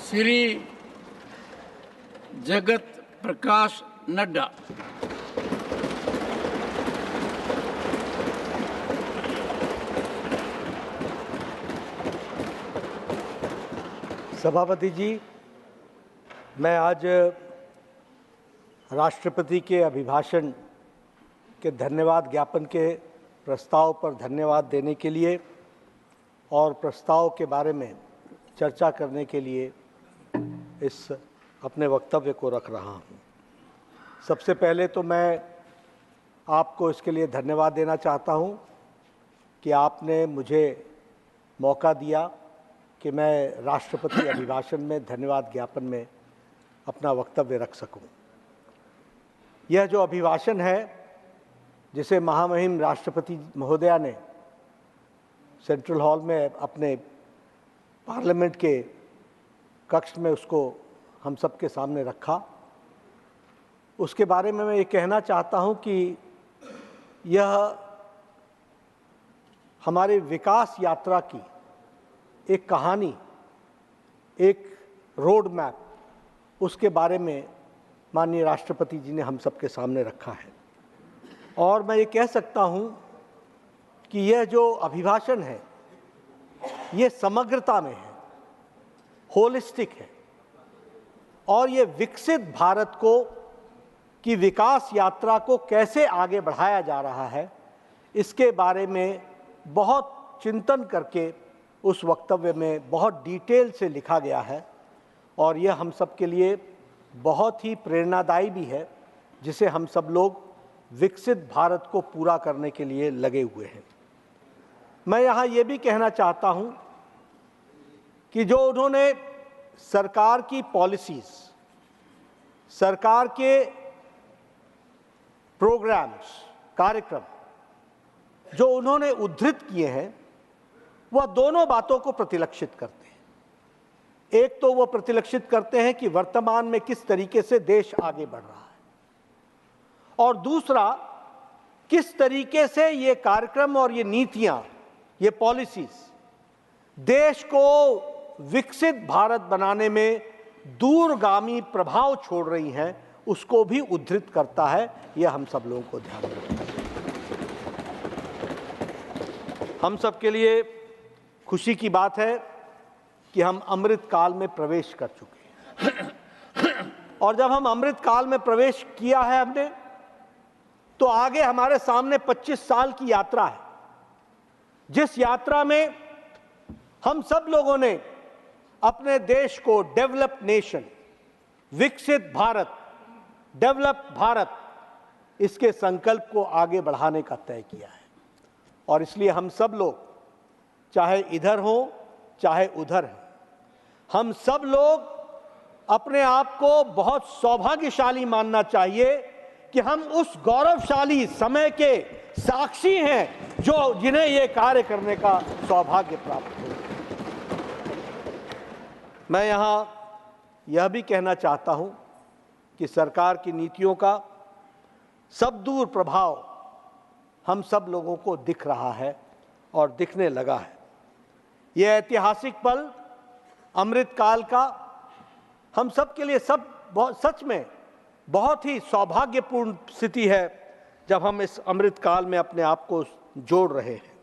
श्री जगत प्रकाश नड्डा। सभापति जी, मैं आज राष्ट्रपति के अभिभाषण के धन्यवाद ज्ञापन के प्रस्ताव पर धन्यवाद देने के लिए और प्रस्ताव के बारे में चर्चा करने के लिए इस अपने वक्तव्य को रख रहा हूं। सबसे पहले तो मैं आपको इसके लिए धन्यवाद देना चाहता हूं कि आपने मुझे मौका दिया कि मैं राष्ट्रपति अभिभाषण में धन्यवाद ज्ञापन में अपना वक्तव्य रख सकूं। यह जो अभिभाषण है, जिसे महामहिम राष्ट्रपति महोदया ने सेंट्रल हॉल में अपने पार्लियामेंट के कक्ष में उसको हम सब के सामने रखा, उसके बारे में मैं ये कहना चाहता हूँ कि यह हमारे विकास यात्रा की एक कहानी, एक रोड मैप, उसके बारे में माननीय राष्ट्रपति जी ने हम सबके सामने रखा है। और मैं ये कह सकता हूँ कि यह जो अभिभाषण है, ये समग्रता में है, होलिस्टिक है, और ये विकसित भारत को की विकास यात्रा को कैसे आगे बढ़ाया जा रहा है, इसके बारे में बहुत चिंतन करके उस वक्तव्य में बहुत डिटेल से लिखा गया है। और यह हम सब के लिए बहुत ही प्रेरणादायी भी है, जिसे हम सब लोग विकसित भारत को पूरा करने के लिए लगे हुए हैं। मैं यहाँ ये भी कहना चाहता हूँ कि जो उन्होंने सरकार की पॉलिसीज, सरकार के प्रोग्राम्स, कार्यक्रम जो उन्होंने उद्धृत किए हैं, वह दोनों बातों को प्रतिलक्षित करते हैं। एक तो वो प्रतिलक्षित करते हैं कि वर्तमान में किस तरीके से देश आगे बढ़ रहा है, और दूसरा किस तरीके से ये कार्यक्रम और ये नीतियां, ये पॉलिसीज देश को विकसित भारत बनाने में दूरगामी प्रभाव छोड़ रही हैं, उसको भी उद्धृत करता है। यह हम सब लोगों को ध्यान रखना चाहिए। हम सब के लिए खुशी की बात है कि हम अमृत काल में प्रवेश कर चुके हैं, और जब हम अमृत काल में प्रवेश किया है हमने, तो आगे हमारे सामने 25 साल की यात्रा है, जिस यात्रा में हम सब लोगों ने अपने देश को डेवलप नेशन, विकसित भारत, डेवलप भारत, इसके संकल्प को आगे बढ़ाने का तय किया है। और इसलिए हम सब लोग, चाहे इधर हो चाहे उधर हो, हम सब लोग अपने आप को बहुत सौभाग्यशाली मानना चाहिए कि हम उस गौरवशाली समय के साक्षी हैं जिन्हें ये कार्य करने का सौभाग्य प्राप्त हो। मैं यहाँ यह भी कहना चाहता हूँ कि सरकार की नीतियों का सब दूर प्रभाव हम सब लोगों को दिख रहा है और दिखने लगा है। यह ऐतिहासिक पल अमृत काल का हम सब के लिए सच में बहुत ही सौभाग्यपूर्ण स्थिति है, जब हम इस अमृत काल में अपने आप को जोड़ रहे हैं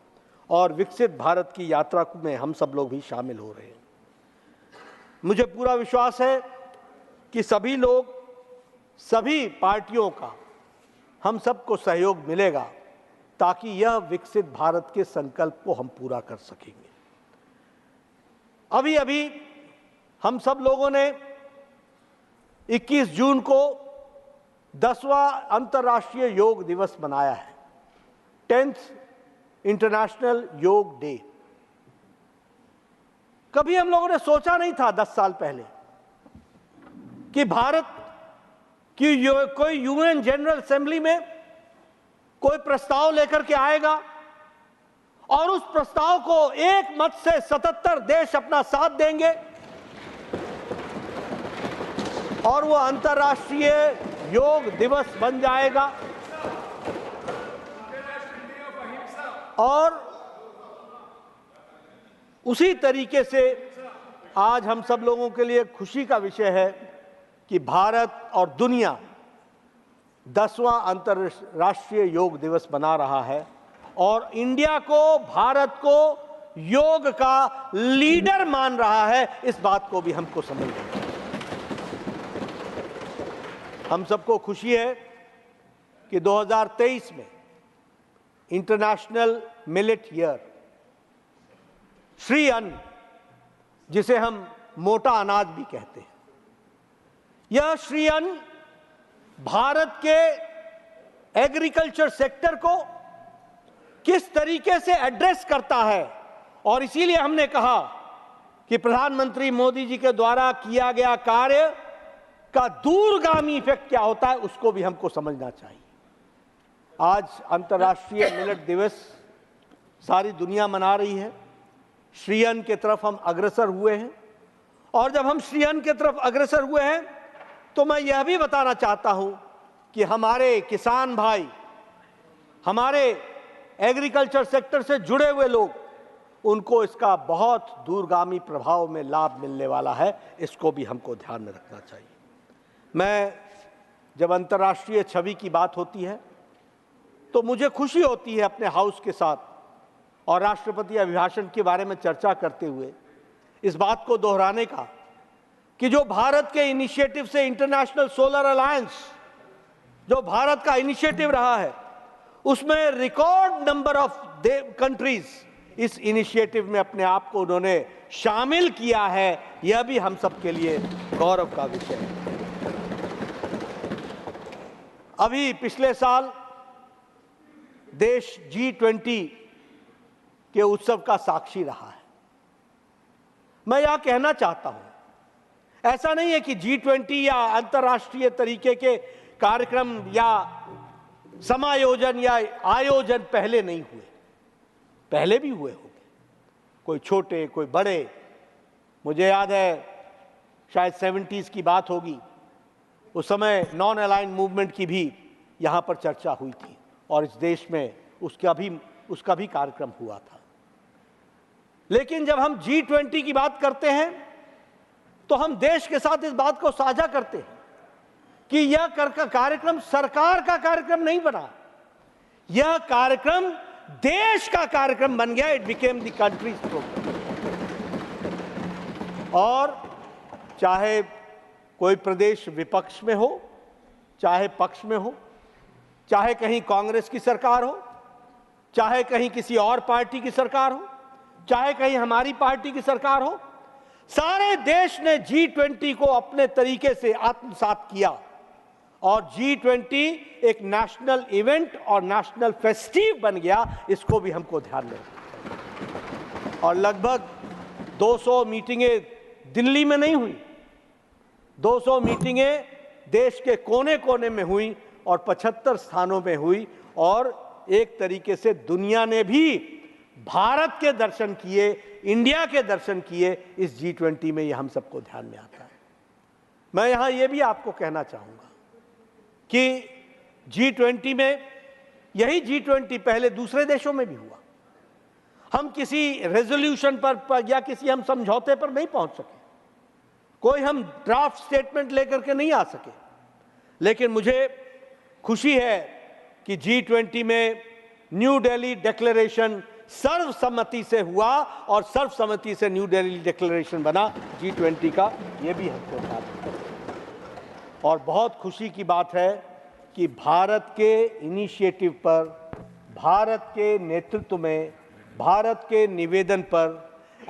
और विकसित भारत की यात्रा में हम सब लोग भी शामिल हो रहे हैं। मुझे पूरा विश्वास है कि सभी लोग, सभी पार्टियों का हम सबको सहयोग मिलेगा, ताकि यह विकसित भारत के संकल्प को हम पूरा कर सकेंगे। अभी अभी हम सब लोगों ने 21 जून को 10वां अंतर्राष्ट्रीय योग दिवस मनाया है, 10th इंटरनेशनल योग डे। कभी हम लोगों ने सोचा नहीं था 10 साल पहले कि भारत की कोई यूएन जनरल असेंबली में कोई प्रस्ताव लेकर के आएगा, और उस प्रस्ताव को एक मत से 77 देश अपना साथ देंगे, और वो अंतर्राष्ट्रीय योग दिवस बन जाएगा। और उसी तरीके से आज हम सब लोगों के लिए खुशी का विषय है कि भारत और दुनिया 10वां अंतर्राष्ट्रीय योग दिवस मना रहा है और इंडिया को, भारत को योग का लीडर मान रहा है। इस बात को भी हमको समझना है। हम सबको खुशी है कि 2023 में इंटरनेशनल मिलेट ईयर, श्री अन्न, जिसे हम मोटा अनाज भी कहते हैं, यह श्री अन्न भारत के एग्रीकल्चर सेक्टर को किस तरीके से एड्रेस करता है, और इसीलिए हमने कहा कि प्रधानमंत्री मोदी जी के द्वारा किया गया कार्य का दूरगामी इफेक्ट क्या होता है, उसको भी हमको समझना चाहिए। आज अंतर्राष्ट्रीय मिलेट दिवस सारी दुनिया मना रही है। श्री अन्न की तरफ हम अग्रसर हुए हैं, और जब हम श्री अन्न की तरफ अग्रसर हुए हैं तो मैं यह भी बताना चाहता हूं कि हमारे किसान भाई, हमारे एग्रीकल्चर सेक्टर से जुड़े हुए लोग, उनको इसका बहुत दूरगामी प्रभाव में लाभ मिलने वाला है। इसको भी हमको ध्यान में रखना चाहिए। मैं जब अंतर्राष्ट्रीय छवि की बात होती है तो मुझे खुशी होती है अपने हाउस के साथ और राष्ट्रपति अभिभाषण के बारे में चर्चा करते हुए इस बात को दोहराने का कि जो भारत के इनिशिएटिव से इंटरनेशनल सोलर अलायंस, जो भारत का इनिशिएटिव रहा है, उसमें रिकॉर्ड नंबर ऑफ कंट्रीज इस इनिशिएटिव में अपने आप को उन्होंने शामिल किया है। यह भी हम सब के लिए गौरव का विषय है। अभी पिछले साल देश G20 के उत्सव का साक्षी रहा है। मैं यह कहना चाहता हूं, ऐसा नहीं है कि G20 या अंतर्राष्ट्रीय तरीके के कार्यक्रम या समायोजन या आयोजन पहले नहीं हुए, पहले भी हुए होंगे, कोई छोटे कोई बड़े। मुझे याद है शायद 70s की बात होगी, उस समय नॉन अलाइन मूवमेंट की भी यहां पर चर्चा हुई थी और इस देश में उसका भी कार्यक्रम हुआ था। लेकिन जब हम G20 की बात करते हैं तो हम देश के साथ इस बात को साझा करते हैं कि यह कार्यक्रम सरकार का कार्यक्रम नहीं बना, यह कार्यक्रम देश का कार्यक्रम बन गया। It became the country's program. और चाहे कोई प्रदेश विपक्ष में हो, चाहे पक्ष में हो, चाहे कहीं कांग्रेस की सरकार हो, चाहे कहीं किसी और पार्टी की सरकार हो, चाहे कहीं हमारी पार्टी की सरकार हो, सारे देश ने G20 को अपने तरीके से आत्मसात किया और G20 एक नेशनल इवेंट और नेशनल फेस्टिव बन गया। इसको भी हमको ध्यान में रखना चाहिए। और लगभग 200 मीटिंगें दिल्ली में नहीं हुई, 200 मीटिंगें देश के कोने कोने में हुई और 75 स्थानों में हुई, और एक तरीके से दुनिया ने भी भारत के दर्शन किए, इंडिया के दर्शन किए इस G20 में। यह हम सबको ध्यान में आता है। मैं यहां यह भी आपको कहना चाहूंगा कि G20 में, यही G20 पहले दूसरे देशों में भी हुआ। हम किसी रेजोल्यूशन पर या किसी हम समझौते पर नहीं पहुंच सके, कोई हम ड्राफ्ट स्टेटमेंट लेकर के नहीं आ सके, लेकिन मुझे खुशी है कि G20 में न्यू दिल्ली डिक्लेरेशन सर्वसम्मति से हुआ और सर्वसम्मति से न्यू दिल्ली डिक्लेरेशन बना G20 का। यह भी हमको ध्यान रखना है। और बहुत खुशी की बात है कि भारत के इनिशिएटिव पर, भारत के नेतृत्व में, भारत के निवेदन पर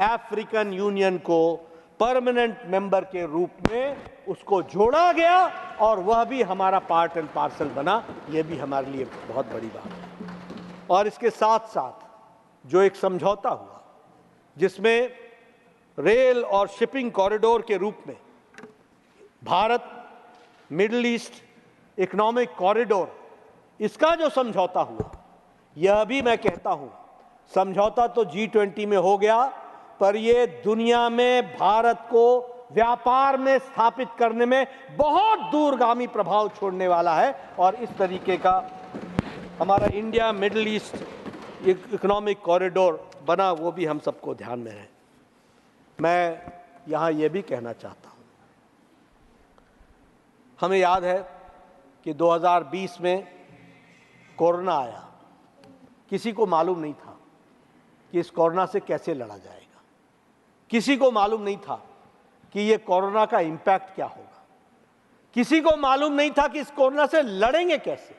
अफ्रीकन यूनियन को परमानेंट मेंबर के रूप में उसको जोड़ा गया और वह भी हमारा पार्ट एंड पार्सल बना। यह भी हमारे लिए बहुत बड़ी बात है। और इसके साथ साथ जो एक समझौता हुआ जिसमें रेल और शिपिंग कॉरिडोर के रूप में Bharat middle east economic corridor, इसका जो समझौता हुआ, यह भी मैं कहता हूं, समझौता तो G20 में हो गया, पर यह दुनिया में भारत को व्यापार में स्थापित करने में बहुत दूरगामी प्रभाव छोड़ने वाला है। और इस तरीके का हमारा India middle east economic corridor बना, वो भी हम सबको ध्यान में है। मैं यहां यह भी कहना चाहता हूं, हमें याद है कि 2020 में कोरोना आया। किसी को मालूम नहीं था कि इस कोरोना से कैसे लड़ा जाएगा। किसी को मालूम नहीं था कि ये कोरोना का इंपैक्ट क्या होगा। किसी को मालूम नहीं था कि इस कोरोना से लड़ेंगे कैसे।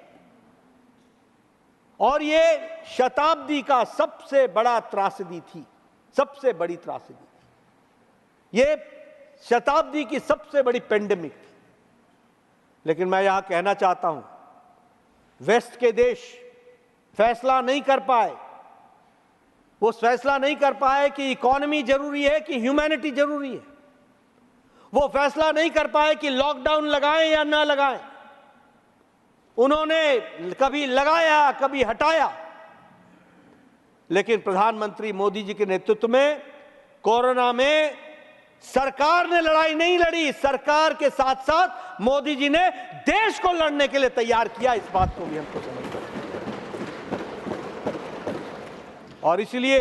और ये शताब्दी का सबसे बड़ा त्रासदी थी, सबसे बड़ी त्रासदी थी। ये शताब्दी की सबसे बड़ी पेंडेमिक थी। लेकिन मैं यहां कहना चाहता हूं, वेस्ट के देश फैसला नहीं कर पाए। वो फैसला नहीं कर पाए कि इकोनॉमी जरूरी है कि ह्यूमैनिटी जरूरी है। वो फैसला नहीं कर पाए कि लॉकडाउन लगाएं या ना लगाएं। उन्होंने कभी लगाया, कभी हटाया। लेकिन प्रधानमंत्री मोदी जी के नेतृत्व में कोरोना में सरकार ने लड़ाई नहीं लड़ी, सरकार के साथ साथ मोदी जी ने देश को लड़ने के लिए तैयार किया। इस बात को भी हमको समझना है। और इसलिए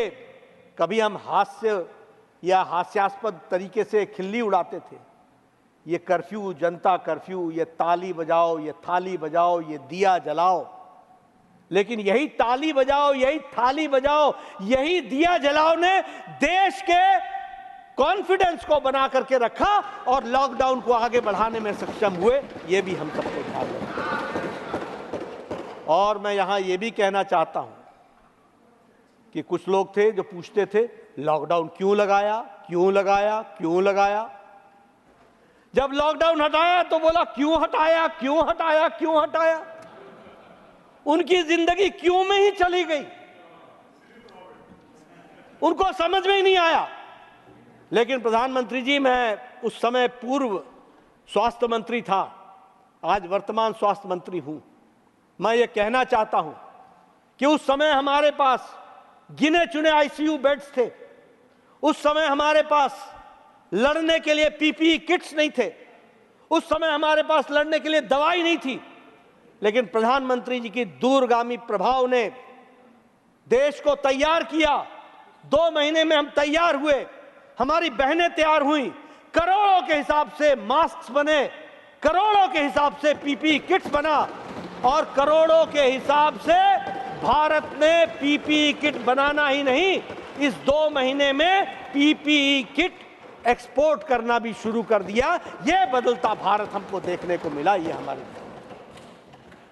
कभी हम हास्य या हास्यास्पद तरीके से खिल्ली उड़ाते थे। ये कर्फ्यू, जनता कर्फ्यू, ये ताली बजाओ, ये थाली बजाओ, ये दिया जलाओ। लेकिन यही ताली बजाओ, यही थाली बजाओ, यही दिया जलाओ ने देश के कॉन्फिडेंस को बना करके रखा और लॉकडाउन को आगे बढ़ाने में सक्षम हुए। ये भी हम सबको ध्यान रखना। और मैं यहां ये भी कहना चाहता हूं कि कुछ लोग थे जो पूछते थे लॉकडाउन क्यों लगाया, क्यों लगाया, क्यों लगाया। जब लॉकडाउन हटाया तो बोला क्यों हटाया, क्यों हटाया, क्यों हटाया। उनकी जिंदगी क्यों में ही चली गई, उनको समझ में ही नहीं आया। लेकिन प्रधानमंत्री जी, मैं उस समय पूर्व स्वास्थ्य मंत्री था, आज वर्तमान स्वास्थ्य मंत्री हूं। मैं ये कहना चाहता हूं कि उस समय हमारे पास गिने चुने आईसीयू बेड्स थे। उस समय हमारे पास लड़ने के लिए पीपीई किट्स नहीं थे। उस समय हमारे पास लड़ने के लिए दवाई नहीं थी। लेकिन प्रधानमंत्री जी की दूरगामी प्रभाव ने देश को तैयार किया। 2 महीने में हम तैयार हुए, हमारी बहनें तैयार हुई, करोड़ों के हिसाब से मास्क बने, करोड़ों के हिसाब से पीपीई किट्स बना और करोड़ों के हिसाब से भारत ने पीपीई किट बनाना ही नहीं, इस 2 महीने में पीपीई किट एक्सपोर्ट करना भी शुरू कर दिया। यह बदलता भारत हमको देखने को मिला। ये हमारे,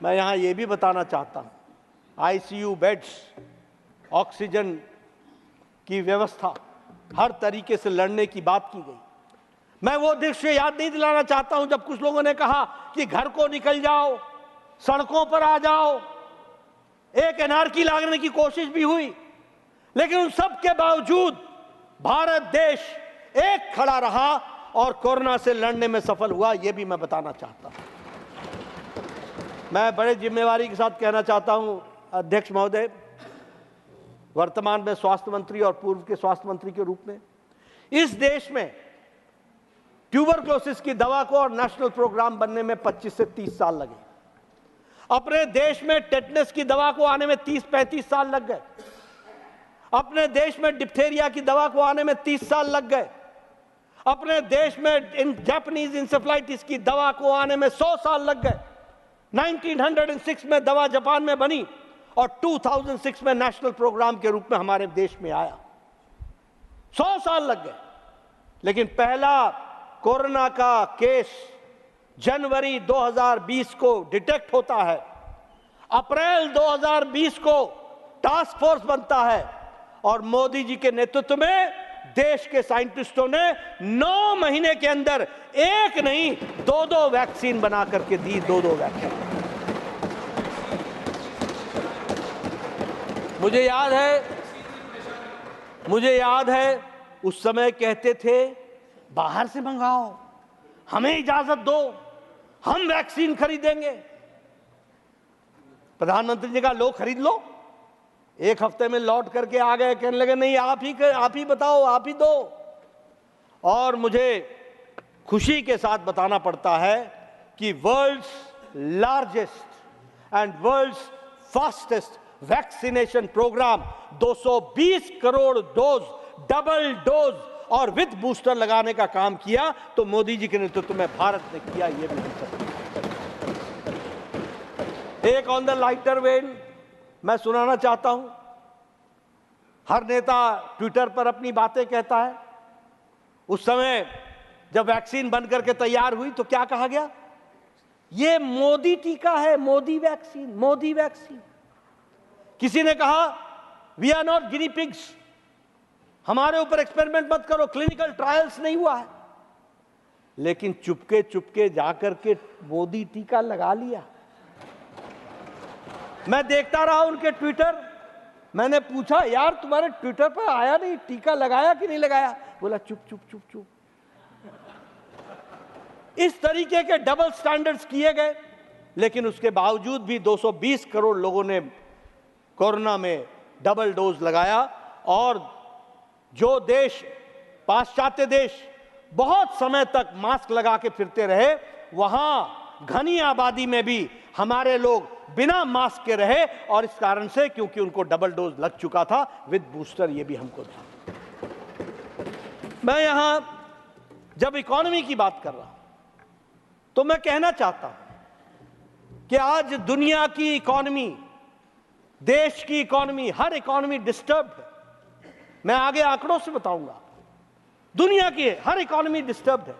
मैं यहां यह भी बताना चाहता हूं, आईसीयू बेड्स, ऑक्सीजन की व्यवस्था, हर तरीके से लड़ने की बात की गई। मैं वो दृश्य याद नहीं दिलाना चाहता हूं जब कुछ लोगों ने कहा कि घर को निकल जाओ, सड़कों पर आ जाओ। एक एनआरकी लाने की कोशिश भी हुई, लेकिन उन सब के बावजूद भारत देश एक खड़ा रहा और कोरोना से लड़ने में सफल हुआ। यह भी मैं बताना चाहता हूं। मैं बड़े जिम्मेवारी के साथ कहना चाहता हूं, अध्यक्ष महोदय, वर्तमान में स्वास्थ्य मंत्री और पूर्व के स्वास्थ्य मंत्री के रूप में इस देश में ट्यूबरक्लोसिस की दवा को और नेशनल प्रोग्राम बनने में 25 से 30 साल लगे। अपने देश में टेटनस की दवा को आने में 30-35 साल लग गए। अपने देश में डिप्थेरिया की दवा को आने में 30 साल लग गए। अपने देश में जापानीज इंसेफ्लाइटिस की दवा को आने में 100 साल लग गए। 1906 में दवा जापान में बनी और 2006 में नेशनल प्रोग्राम के रूप में हमारे देश में आया। 100 साल लग गए। लेकिन पहला कोरोना का केस जनवरी 2020 को डिटेक्ट होता है। अप्रैल 2020 को टास्क फोर्स बनता है और मोदी जी के नेतृत्व में देश के साइंटिस्टों ने 9 महीने के अंदर एक नहीं 2-2 वैक्सीन बना करके दी। 2-2 वैक्सीन। मुझे याद है उस समय कहते थे बाहर से मंगाओ, हमें इजाजत दो, हम वैक्सीन खरीदेंगे। प्रधानमंत्री जी का लो खरीद लो। एक हफ्ते में लौट करके आ गए, कहने लगे नहीं आप ही बताओ, आप ही दो। और मुझे खुशी के साथ बताना पड़ता है कि world's largest and world's fastest vaccination programme 220 crore dose, double dose और विथ बूस्टर लगाने का काम किया तो मोदी जी के नेतृत्व में भारत ने किया। ये भी हम सब एक ऑन द लाइटर वेन मैं सुनाना चाहता हूं। हर नेता ट्विटर पर अपनी बातें कहता है। उस समय जब वैक्सीन बन करके तैयार हुई तो क्या कहा गया? ये मोदी टीका है, मोदी वैक्सीन, मोदी वैक्सीन। किसी ने कहा we are not guinea pigs, हमारे ऊपर एक्सपेरिमेंट मत करो, क्लिनिकल ट्रायल्स नहीं हुआ है। लेकिन चुपके चुपके जाकर के मोदी टीका लगा लिया। मैं देखता रहा उनके ट्विटर, मैंने पूछा यार तुम्हारे ट्विटर पर आया नहीं, टीका लगाया कि नहीं लगाया? बोला चुप चुप चुप चुप। इस तरीके के डबल स्टैंडर्ड्स किए गए, लेकिन उसके बावजूद भी 220 करोड़ लोगों ने कोरोना में डबल डोज लगाया। और जो देश, पाश्चात्य देश बहुत समय तक मास्क लगा के फिरते रहे, वहां घनी आबादी में भी हमारे लोग बिना मास्क के रहे। और इस कारण से, क्योंकि उनको डबल डोज लग चुका था विद बूस्टर, ये भी हमको था। मैं यहां जब इकोनॉमी की बात कर रहा हूं तो मैं कहना चाहता हूं कि आज दुनिया की इकोनॉमी, देश की इकोनॉमी, हर इकोनॉमी डिस्टर्ब्ड है। मैं आगे आंकड़ों से बताऊंगा। दुनिया की हर इकोनॉमी डिस्टर्ब्ड है।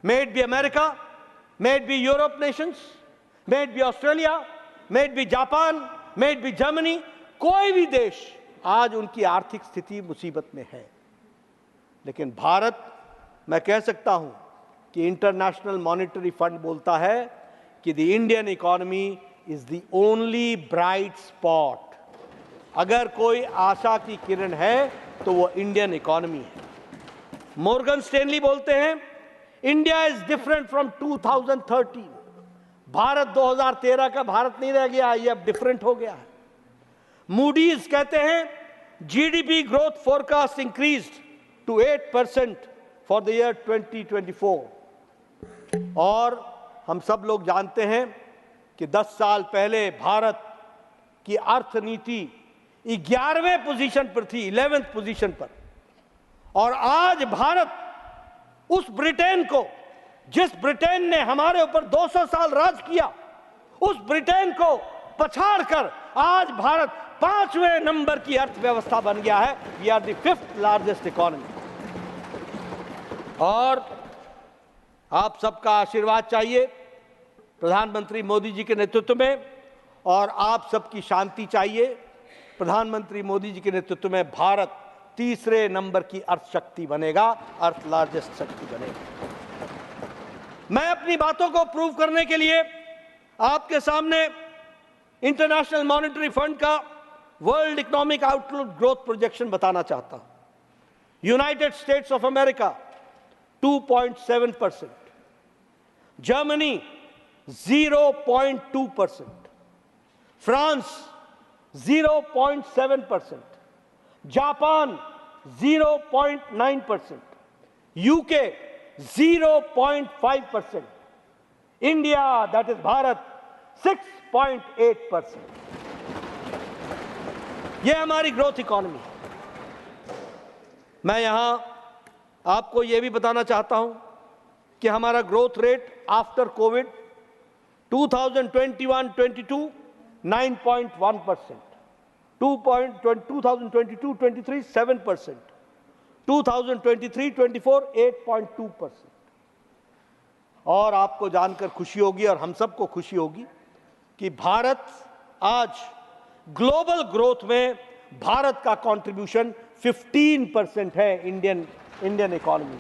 May it be America, may it be Europe Nations, may it be Australia, may it be Japan, may it be Germany, कोई भी देश आज उनकी आर्थिक स्थिति मुसीबत में है। लेकिन भारत, मैं कह सकता हूं कि इंटरनेशनल मॉनेटरी फंड बोलता है कि the Indian economy is the only bright spot. अगर कोई आशा की किरण है तो वो इंडियन इकोनॉमी है। मॉर्गन स्टैनली बोलते हैं India is different from 2013। Bharat 2013 का भारत नहीं रह गया, ये अब डिफरेंट हो गया है। मूडीज कहते हैं GDP growth forecast increased to 8% for the year 2024। और हम सब लोग जानते हैं कि 10 साल पहले भारत की अर्थनीति 11वें पोजीशन पर थी, 11th पोजीशन पर। और आज भारत उस ब्रिटेन को, जिस ब्रिटेन ने हमारे ऊपर 200 साल राज किया, उस ब्रिटेन को पछाड़कर आज भारत 5वें नंबर की अर्थव्यवस्था बन गया है। We are the 5th largest economy. और आप सबका आशीर्वाद चाहिए प्रधानमंत्री मोदी जी के नेतृत्व में, और आप सबकी शांति चाहिए। प्रधानमंत्री मोदी जी के नेतृत्व में भारत 3रे नंबर की अर्थशक्ति बनेगा, अर्थ लार्जेस्ट शक्ति बनेगा। मैं अपनी बातों को प्रूव करने के लिए आपके सामने इंटरनेशनल मॉनेटरी फंड का world economic outlook growth projection बताना चाहता हूं। United states of America 2.7%, Germany 0.2%, France 0.7%, Japan 0.9%, UK 0.5%, India that is Bharat 6.8%। यह हमारी ग्रोथ इकोनॉमी है। मैं यहां आपको यह भी बताना चाहता हूं कि हमारा ग्रोथ रेट आफ्टर कोविड 2021-22 9.1%, 2022-23 7%, 2023-24 8.2%। और आपको जानकर खुशी होगी और हम सबको खुशी होगी कि भारत आज ग्लोबल ग्रोथ में भारत का कंट्रीब्यूशन 15% है इंडियन इकोनॉमी।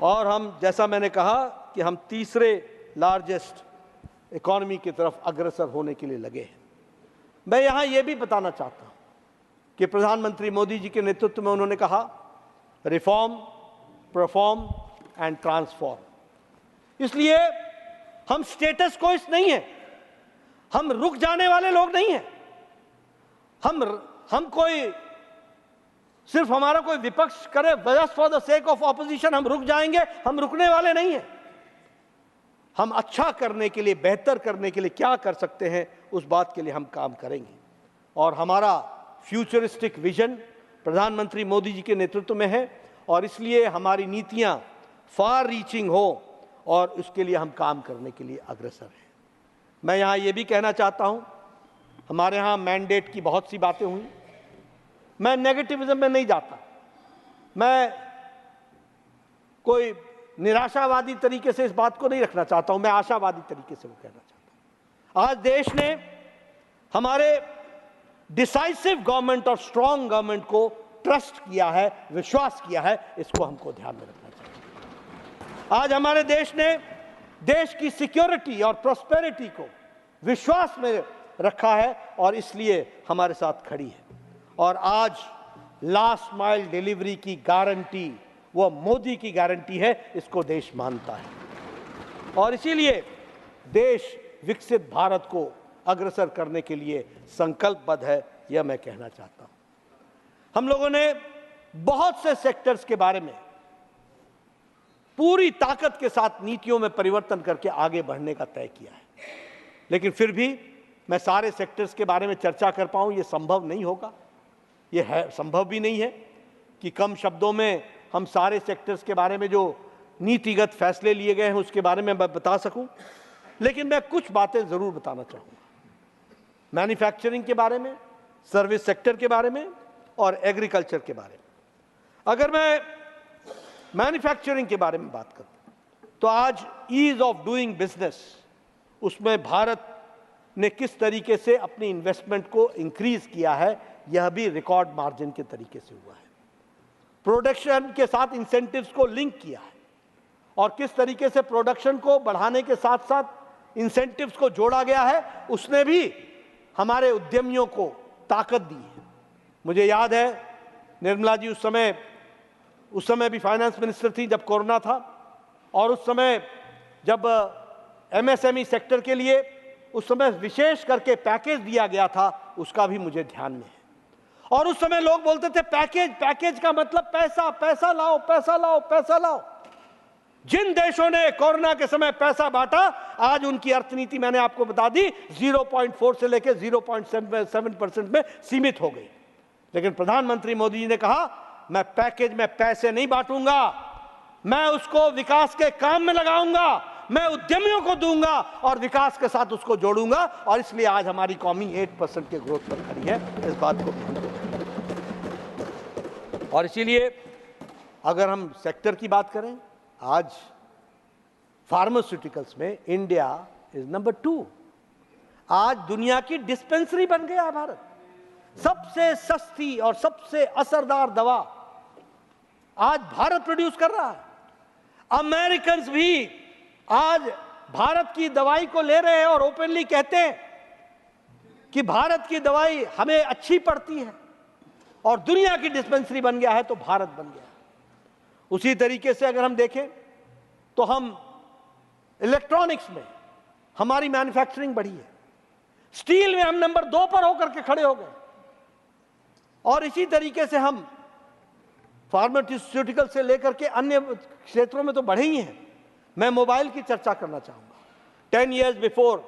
और हम, जैसा मैंने कहा कि हम 3रे लार्जेस्ट इकोनॉमी की तरफ अग्रसर होने के लिए लगे हैं। मैं यहां यह भी बताना चाहता हूं कि प्रधानमंत्री मोदी जी के नेतृत्व में उन्होंने कहा रिफॉर्म, परफॉर्म एंड ट्रांसफॉर्म। इसलिए हम स्टेटस कोइस नहीं है, हम रुक जाने वाले लोग नहीं हैं। हम कोई सिर्फ हमारा कोई विपक्ष करे just for the sake of opposition हम रुक जाएंगे, हम रुकने वाले नहीं हैं। हम अच्छा करने के लिए, बेहतर करने के लिए क्या कर सकते हैं, उस बात के लिए हम काम करेंगे। और हमारा फ्यूचरिस्टिक विजन, प्रधानमंत्री मोदी जी के नेतृत्व में है और इसलिए हमारी नीतियां फार रीचिंग हो और उसके लिए हम काम करने के लिए अग्रसर हैं। मैं यहाँ ये भी कहना चाहता हूँ, हमारे यहाँ मैंडेट की बहुत सी बातें हुई। मैं नेगेटिविज्म में नहीं जाता, मैं कोई निराशावादी तरीके से इस बात को नहीं रखना चाहता हूं, मैं आशावादी तरीके से वो कहना चाहता हूं। आज देश ने हमारे डिसाइसिव गवर्नमेंट और स्ट्रांग गवर्नमेंट को ट्रस्ट किया है, विश्वास किया है, इसको हमको ध्यान में रखना चाहिए। आज हमारे देश ने देश की सिक्योरिटी और प्रॉस्पेरिटी को विश्वास में रखा है और इसलिए हमारे साथ खड़ी है। और आज लास्ट माइल डिलीवरी की गारंटी वो मोदी की गारंटी है, इसको देश मानता है और इसीलिए देश विकसित भारत को अग्रसर करने के लिए संकल्पबद्ध है, यह मैं कहना चाहता हूं। हम लोगों ने बहुत से सेक्टर्स के बारे में पूरी ताकत के साथ नीतियों में परिवर्तन करके आगे बढ़ने का तय किया है, लेकिन फिर भी मैं सारे सेक्टर्स के बारे में चर्चा कर पाऊं ये संभव नहीं होगा। ये है संभव भी नहीं है कि कम शब्दों में हम सारे सेक्टर्स के बारे में जो नीतिगत फैसले लिए गए हैं उसके बारे में मैं बता सकूं, लेकिन मैं कुछ बातें जरूर बताना चाहूंगा। मैन्युफैक्चरिंग के बारे में, सर्विस सेक्टर के बारे में और एग्रीकल्चर के बारे में। अगर मैं मैन्युफैक्चरिंग के बारे में बात करूं तो आज ईज ऑफ डूइंग बिजनेस, उसमें भारत ने किस तरीके से अपनी इन्वेस्टमेंट को इंक्रीज किया है, यह भी रिकॉर्ड मार्जिन के तरीके से हुआ है। प्रोडक्शन के साथ इंसेंटिव्स को लिंक किया है और किस तरीके से प्रोडक्शन को बढ़ाने के साथ साथ इंसेंटिव्स को जोड़ा गया है, उसने भी हमारे उद्यमियों को ताकत दी है। मुझे याद है निर्मला जी उस समय भी फाइनेंस मिनिस्टर थी जब कोरोना था और उस समय जब एमएसएमई सेक्टर के लिए उस समय विशेष करके पैकेज दिया गया था, उसका भी मुझे ध्यान में है। और उस समय लोग बोलते थे पैकेज का मतलब पैसा, पैसा लाओ, पैसा लाओ, पैसा लाओ। जिन देशों ने कोरोना के समय पैसा बांटा, आज उनकी अर्थनीति मैंने आपको बता दी 0.4 से लेकर 0.7% में सीमित हो गई। लेकिन प्रधानमंत्री मोदी जी ने कहा मैं पैकेज में पैसे नहीं बांटूंगा, मैं उसको विकास के काम में लगाऊंगा, मैं उद्यमियों को दूंगा और विकास के साथ उसको जोड़ूंगा। और इसलिए आज हमारी कौमी 8% के ग्रोथ पर खड़ी है, इस बात को। और इसीलिए अगर हम सेक्टर की बात करें, आज फार्मास्यूटिकल्स में इंडिया इज नंबर 2। आज दुनिया की डिस्पेंसरी बन गया भारत। सबसे सस्ती और सबसे असरदार दवा आज भारत प्रोड्यूस कर रहा है। अमेरिकन्स भी आज भारत की दवाई को ले रहे हैं और ओपनली कहते हैं कि भारत की दवाई हमें अच्छी पड़ती है और दुनिया की डिस्पेंसरी बन गया है तो भारत बन गया। उसी तरीके से अगर हम देखें तो हम इलेक्ट्रॉनिक्स में हमारी मैन्युफैक्चरिंग बढ़ी है, स्टील में हम नंबर 2 पर होकर के खड़े हो गए और इसी तरीके से हम फार्मास्यूटिकल से लेकर के अन्य क्षेत्रों में तो बढ़े ही हैं। मैं मोबाइल की चर्चा करना चाहूंगा। 10 years before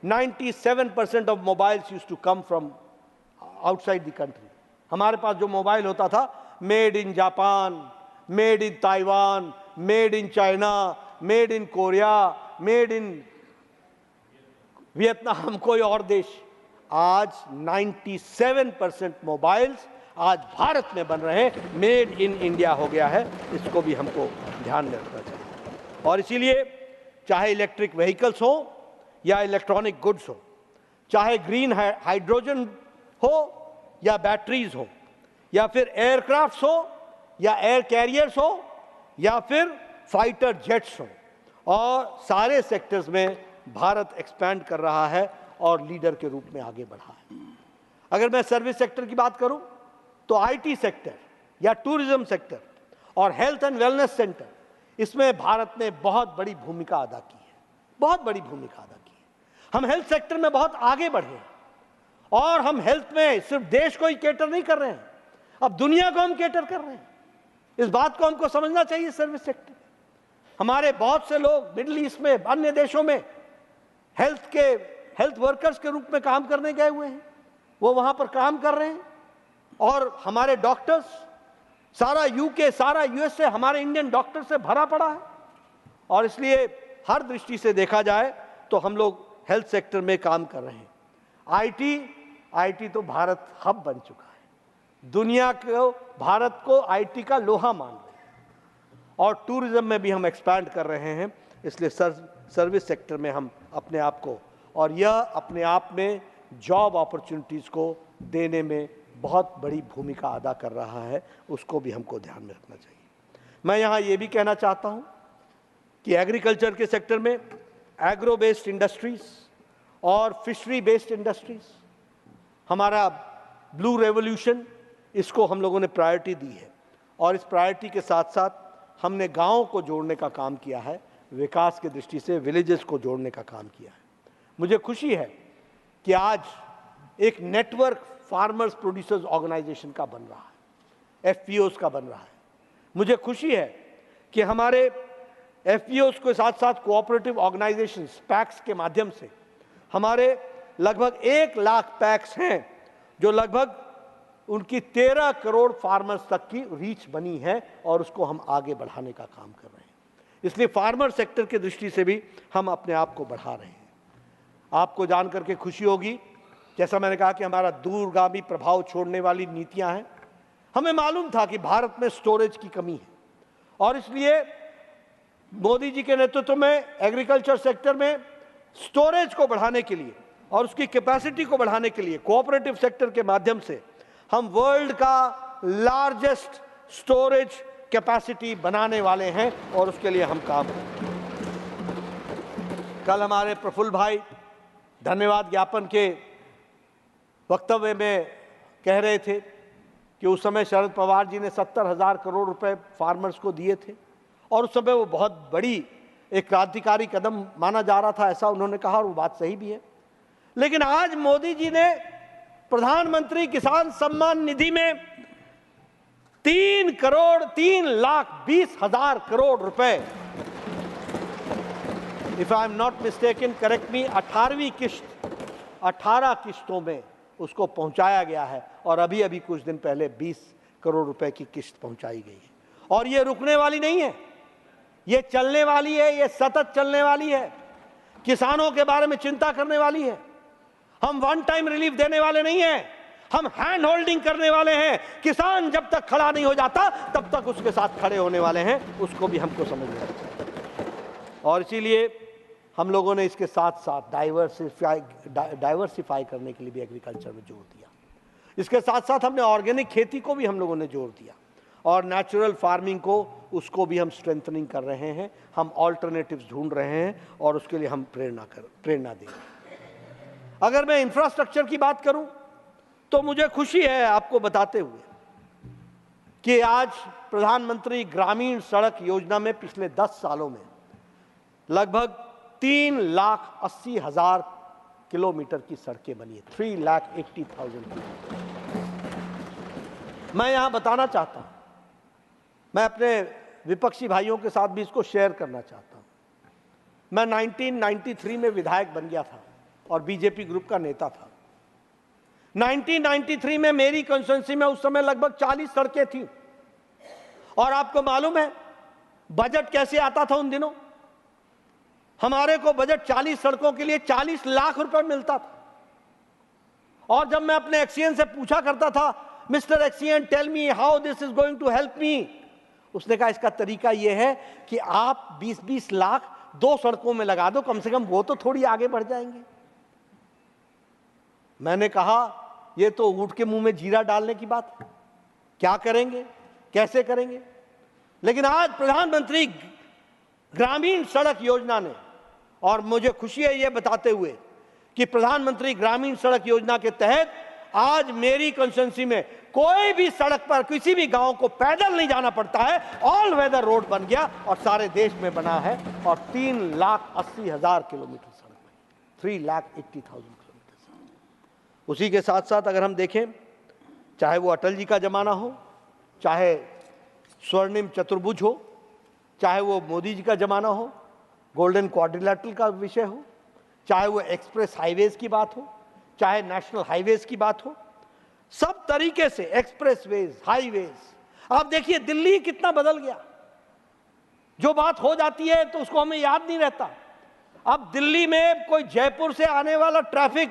97% of mobiles used to come from outside the country. हमारे पास जो मोबाइल होता था made in Japan, made in Taiwan, made in China, made in Korea, made in Vietnam, कोई और देश। आज 97% मोबाइल्स आज भारत में बन रहे हैं, मेड इन इंडिया हो गया है। इसको भी हमको ध्यान में रखना चाहिए। और इसीलिए चाहे इलेक्ट्रिक व्हीकल्स हो या इलेक्ट्रॉनिक गुड्स हो, चाहे ग्रीन हाइड्रोजन हो या बैटरीज हो, या फिर एयरक्राफ्ट्स हो या एयर कैरियर्स हो या फिर फाइटर जेट्स हो, और सारे सेक्टर्स में भारत एक्सपैंड कर रहा है और लीडर के रूप में आगे बढ़ा है। अगर मैं सर्विस सेक्टर की बात करूं तो आईटी सेक्टर या टूरिज्म सेक्टर और हेल्थ एंड वेलनेस सेंटर, इसमें भारत ने बहुत बड़ी भूमिका अदा की है, बहुत बड़ी भूमिका अदा की है। हम हेल्थ सेक्टर में बहुत आगे बढ़े हैं और हम हेल्थ में सिर्फ देश को ही केटर नहीं कर रहे हैं, अब दुनिया को हम केटर कर रहे हैं। इस बात को हमको समझना चाहिए। सर्विस सेक्टर हमारे बहुत से लोग मिडिल ईस्ट में, अन्य देशों में हेल्थ वर्कर्स के रूप में काम करने गए हुए हैं, वो वहां पर काम कर रहे हैं और हमारे डॉक्टर्स, सारा यूके, सारा यूएसए हमारे इंडियन डॉक्टर से भरा पड़ा है। और इसलिए हर दृष्टि से देखा जाए तो हम लोग हेल्थ सेक्टर में काम कर रहे हैं। आईटी तो भारत हब बन चुका है, दुनिया को, भारत को आईटी का लोहा मान रहे हैं। और टूरिज्म में भी हम एक्सपैंड कर रहे हैं, इसलिए सर्विस सेक्टर में हम अपने आप को, और यह अपने आप में जॉब अपॉर्चुनिटीज़ को देने में बहुत बड़ी भूमिका अदा कर रहा है, उसको भी हमको ध्यान में रखना चाहिए। मैं यहाँ ये भी कहना चाहता हूँ कि एग्रीकल्चर के सेक्टर में एग्रो बेस्ड इंडस्ट्रीज और फिशरी बेस्ड इंडस्ट्रीज, हमारा ब्लू रेवोल्यूशन, इसको हम लोगों ने प्रायोरिटी दी है। और इस प्रायोरिटी के साथ साथ हमने गाँव को जोड़ने का काम किया है, विकास की दृष्टि से विलेजेस को जोड़ने का काम किया है। मुझे खुशी है कि आज एक नेटवर्क फार्मर्स प्रोड्यूसर्स ऑर्गेनाइजेशन का बन रहा है, एफपीओस का बन रहा है। मुझे खुशी है कि हमारे एफपीओस के साथ साथ कोऑपरेटिव ऑर्गेनाइजेशंस, पैक्स के माध्यम से हमारे लगभग 1 लाख पैक्स हैं, जो लगभग उनकी 13 करोड़ फार्मर्स तक की रीच बनी है, और उसको हम आगे बढ़ाने का काम कर रहे हैं। इसलिए फार्मर सेक्टर की दृष्टि से भी हम अपने आप को बढ़ा रहे हैं। आपको जानकर के खुशी होगी, जैसा मैंने कहा कि हमारा दूरगामी प्रभाव छोड़ने वाली नीतियां हैं। हमें मालूम था कि भारत में स्टोरेज की कमी है, और इसलिए मोदी जी के नेतृत्व में एग्रीकल्चर सेक्टर में स्टोरेज को बढ़ाने के लिए और उसकी कैपेसिटी को बढ़ाने के लिए कोऑपरेटिव सेक्टर के माध्यम से हम वर्ल्ड का लार्जेस्ट स्टोरेज कैपेसिटी बनाने वाले हैं, और उसके लिए हम काम करेंगे। कल हमारे प्रफुल्ल भाई धन्यवाद ज्ञापन के वक्तव्य में कह रहे थे कि उस समय शरद पवार जी ने 70,000 करोड़ रुपए फार्मर्स को दिए थे, और उस समय वो बहुत बड़ी एक क्रांतिकारी कदम माना जा रहा था, ऐसा उन्होंने कहा, और वो बात सही भी है। लेकिन आज मोदी जी ने प्रधानमंत्री किसान सम्मान निधि में 3,20,00,000 करोड़ रुपए, if I am not mistaken, correct me, 18वीं किश्त, 18 किश्तों में उसको पहुंचाया गया है, और अभी अभी कुछ दिन पहले 20 करोड़ रुपए की किश्त पहुंचाई गई है। और ये रुकने वाली नहीं है, ये चलने वाली है, ये सतत चलने वाली है, किसानों के बारे में चिंता करने वाली है। हम वन टाइम रिलीफ देने वाले नहीं हैं, हम हैंड होल्डिंग करने वाले हैं। किसान जब तक खड़ा नहीं हो जाता तब तक उसके साथ खड़े होने वाले हैं, उसको भी हमको समझना चाहिए। और इसीलिए हम लोगों ने इसके साथ साथ डाइवर्सिफाई करने के लिए भी एग्रीकल्चर में जोर दिया। इसके साथ साथ हमने ऑर्गेनिक खेती को भी हम लोगों ने जोर दिया, और नेचुरल फार्मिंग को, उसको भी हम स्ट्रेंथनिंग कर रहे हैं। हम ऑल्टरनेटिव्स ढूंढ रहे हैं, और उसके लिए हम प्रेरणा देंगे। अगर मैं इंफ्रास्ट्रक्चर की बात करूं तो मुझे खुशी है आपको बताते हुए कि आज प्रधानमंत्री ग्रामीण सड़क योजना में पिछले 10 सालों में लगभग 3,80,000 किलोमीटर की सड़कें बनी है, 3,80,000 किलोमीटर। मैं यहां बताना चाहता हूं, मैं अपने विपक्षी भाइयों के साथ भी इसको शेयर करना चाहता हूं। मैं 1993 में विधायक बन गया था और बीजेपी ग्रुप का नेता था। 1993 में मेरी कॉन्स्टिट्यूंसी में उस समय लगभग 40 सड़कें थी, और आपको मालूम है बजट कैसे आता था उन दिनों? हमारे को बजट 40 सड़कों के लिए 40 लाख रुपए मिलता था। और जब मैं अपने एक्सीएन से पूछा करता था, mister XEN tell me how this is going to help me, उसने कहा इसका तरीका यह है कि आप 20-20 लाख 2 सड़कों में लगा दो, कम से कम वो तो थोड़ी आगे बढ़ जाएंगे। मैंने कहा ये तो ऊंट के मुंह में जीरा डालने की बात है, क्या करेंगे, कैसे करेंगे? लेकिन आज प्रधानमंत्री ग्रामीण सड़क योजना ने, और मुझे खुशी है ये बताते हुए कि प्रधानमंत्री ग्रामीण सड़क योजना के तहत आज मेरी कॉन्स्टिट्यूंसी में कोई भी सड़क पर किसी भी गांव को पैदल नहीं जाना पड़ता है, ऑल वेदर रोड बन गया और सारे देश में बना है, और 3,80,000 किलोमीटर सड़क बनी, 3,80,000 किलोमीटर। उसी के साथ साथ अगर हम देखें, चाहे वो अटल जी का जमाना हो, चाहे स्वर्णिम चतुर्भुज हो, चाहे वो मोदी जी का जमाना हो, गोल्डन क्वाड्रिलेटरल का विषय हो, चाहे वो एक्सप्रेस हाईवेज की बात हो, चाहे नेशनल हाईवेज की बात हो, सब तरीके से, एक्सप्रेसवेज, हाईवेज। आप देखिए दिल्ली कितना बदल गया। जो बात हो जाती है तो उसको हमें याद नहीं रहता। अब दिल्ली में कोई जयपुर से आने वाला ट्रैफिक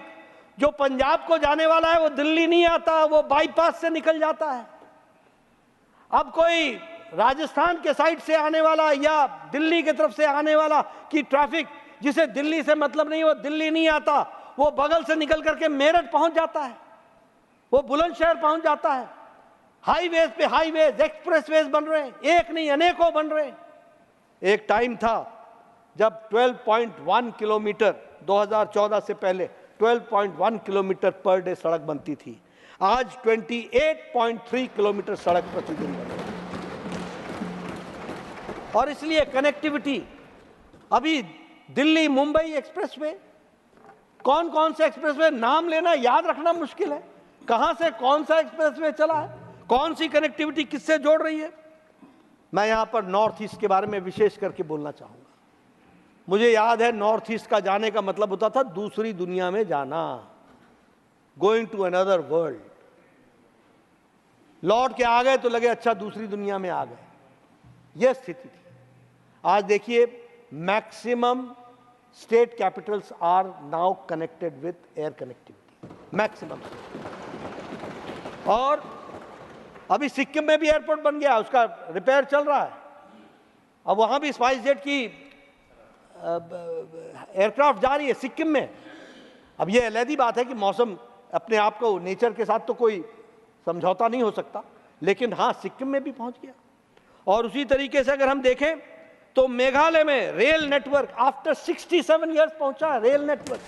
जो पंजाब को जाने वाला है वो दिल्ली नहीं आता, वो बाईपास से निकल जाता है। अब कोई राजस्थान के साइड से आने वाला या दिल्ली की तरफ से आने वाला की ट्रैफिक, जिसे दिल्ली से मतलब नहीं, वो दिल्ली नहीं आता, वो बगल से निकल करके मेरठ पहुंच जाता है, वो बुलंदशहर पहुंच जाता है। हाईवेज पे हाईवेज, एक्सप्रेसवेज बन रहे हैं, एक नहीं अनेकों बन रहे हैं। एक टाइम था जब 12.1 किलोमीटर 2014 से पहले 12.1 किलोमीटर पर डे सड़क बनती थी। आज 28.3 किलोमीटर सड़क प्रतिदिन बन रही है। और इसलिए कनेक्टिविटी, अभी दिल्ली मुंबई एक्सप्रेसवे, कौन कौन से एक्सप्रेसवे नाम लेना याद रखना मुश्किल है। कहां से कौन सा एक्सप्रेसवे चला है, कौन सी कनेक्टिविटी किससे जोड़ रही है। मैं यहां पर नॉर्थ ईस्ट के बारे में विशेष करके बोलना चाहूंगा। मुझे याद है नॉर्थ ईस्ट का जाने का मतलब होता था दूसरी दुनिया में जाना, गोइंग टू अनदर वर्ल्ड। लौट के आ गए तो लगे अच्छा दूसरी दुनिया में आ गए, यह स्थिति थी। आज देखिए maximum state capitals are now connected with air connectivity, maximum. और अभी सिक्किम में भी एयरपोर्ट बन गया, उसका रिपेयर चल रहा है। अब वहां भी स्पाइस जेट की एयरक्राफ्ट जा रही है सिक्किम में। अब यह अलग बात है कि मौसम अपने आप को, नेचर के साथ तो कोई समझौता नहीं हो सकता, लेकिन हाँ सिक्किम में भी पहुंच गया। और उसी तरीके से अगर हम देखें तो मेघालय में रेल नेटवर्क आफ्टर 67 इयर्स पहुंचा है, रेल नेटवर्क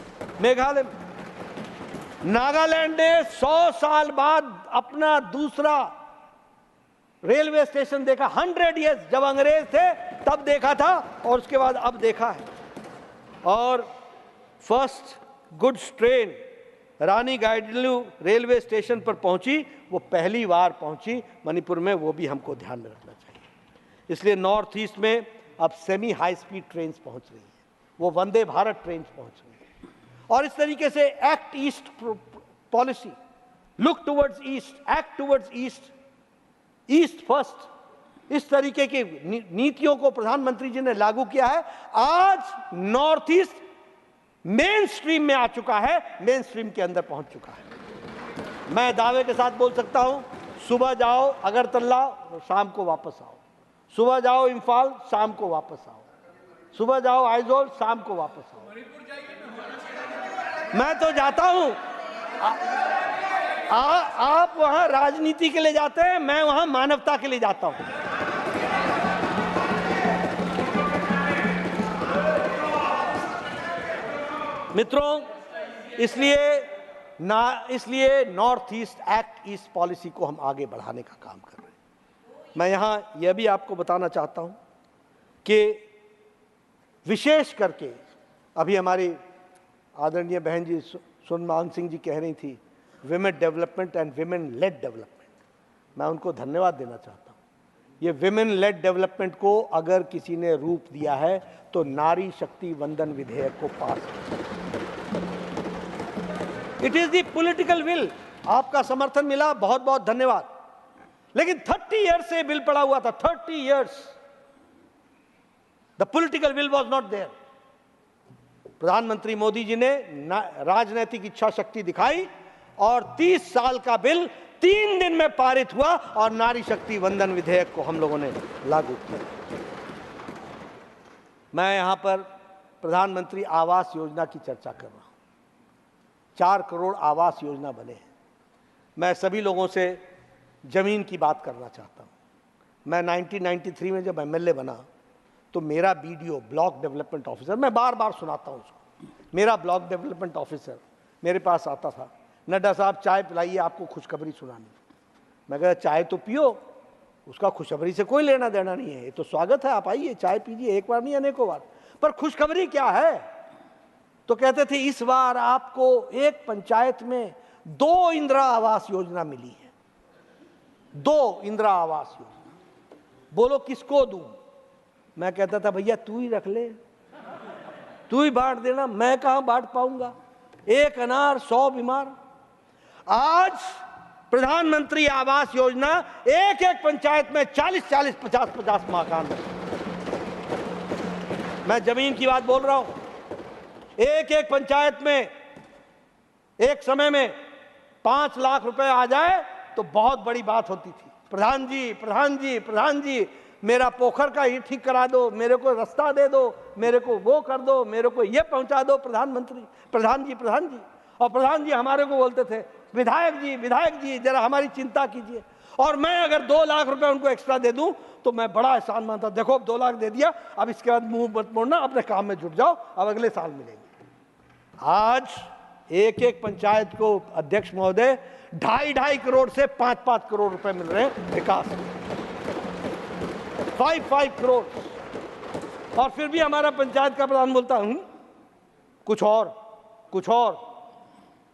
मेघालय में। नागालैंड ने 100 साल बाद अपना दूसरा रेलवे स्टेशन देखा। 100 इयर्स, जब अंग्रेज थे तब देखा था और उसके बाद अब देखा है। और फर्स्ट गुड्स ट्रेन रानी गाइडलू रेलवे स्टेशन पर पहुंची, वो पहली बार पहुंची मणिपुर में, वो भी हमको ध्यान में रखना चाहिए। इसलिए नॉर्थ ईस्ट में अब सेमी हाई स्पीड ट्रेन पहुंच रही है, वो वंदे भारत ट्रेन पहुंच रही है। और इस तरीके से act east policy, look towards east, act towards east, east first, इस तरीके की नीतियों को प्रधानमंत्री जी ने लागू किया है। आज नॉर्थ ईस्ट मेन स्ट्रीम में आ चुका है, मेन स्ट्रीम के अंदर पहुंच चुका है। मैं दावे के साथ बोल सकता हूं, सुबह जाओ अगरतला, शाम को वापस आओ, सुबह जाओ इम्फाल, शाम को वापस आओ, सुबह जाओ आइजोल, शाम को वापस आओ। मैं तो जाता हूं, आप वहां राजनीति के लिए जाते हैं, मैं वहां मानवता के लिए जाता हूं। मित्रों, इसलिए north east act east policy को हम आगे बढ़ाने का काम कर रहे हैं। मैं यहां यह भी आपको बताना चाहता हूं कि विशेष करके अभी हमारी आदरणीय बहन जी सुनमान सिंह जी कह रही थी women development and women lead development, मैं उनको धन्यवाद देना चाहता हूं। ये विमेन लेड डेवलपमेंट को अगर किसी ने रूप दिया है तो नारी शक्ति वंदन विधेयक को पास। It is the political will, आपका समर्थन मिला, बहुत बहुत धन्यवाद। लेकिन 30 ईयर्स से बिल पड़ा हुआ था, 30 years, the political will was not there. प्रधानमंत्री मोदी जी ने राजनीतिक इच्छा शक्ति दिखाई और 30 साल का बिल 3 दिन में पारित हुआ और नारी शक्ति वंदन विधेयक को हम लोगों ने लागू किया। मैं यहां पर प्रधानमंत्री आवास योजना की चर्चा कर रहा हूं। 4 करोड़ आवास योजना बने हैं। मैं सभी लोगों से जमीन की बात करना चाहता हूं। मैं 1993 में जब एमएलए बना तो मेरा बीडीओ, ब्लॉक डेवलपमेंट ऑफिसर, मैं बार बार सुनाता हूं उसको, मेरा ब्लॉक डेवलपमेंट ऑफिसर मेरे पास आता था, नड्डा साहब चाय पिलाइए, आपको खुशखबरी सुनानी। मैं कहा चाय तो पियो, उसका खुशखबरी से कोई लेना देना नहीं है, ये तो स्वागत है, आप आइए चाय पीजिए, एक बार नहीं अनेकों बार, पर खुशखबरी क्या है? तो कहते थे इस बार आपको एक पंचायत में 2 इंदिरा आवास योजना मिली है, 2 इंदिरा आवास योजना, बोलो किसको दूं? मैं कहता था भैया तू ही रख ले, तू ही बांट देना, मैं कहां बांट पाऊंगा, 1 अनार 100 बीमार। आज प्रधानमंत्री आवास योजना एक एक पंचायत में 40-40, 50-50 मकान। मैं जमीन की बात बोल रहा हूं। एक एक पंचायत में एक समय में 5 लाख रुपए आ जाए तो बहुत बड़ी बात होती थी। प्रधान जी, प्रधान जी, प्रधान जी, मेरा पोखर का ये ठीक करा दो, मेरे को रास्ता दे दो, मेरे को वो कर दो, मेरे को ये पहुंचा दो। प्रधानमंत्री, प्रधान जी, प्रधान जी। और प्रधान जी हमारे को बोलते थे, विधायक जी, विधायक जी, जरा हमारी चिंता कीजिए। और मैं अगर 2 लाख रुपए उनको एक्स्ट्रा दे दूं तो मैं बड़ा एहसान मानता। देखो अब 2 लाख दे दिया, अब इसके बाद मुंह मत मोड़ना, अपने काम में जुट जाओ, अब अगले साल मिलेंगे। आज एक एक पंचायत को अध्यक्ष महोदय 2.5 करोड़ से 5-5 करोड़ रुपए मिल रहे हैं विकास में, 5 करोड़। और फिर भी हमारा पंचायत का प्रधान बोलता कुछ और।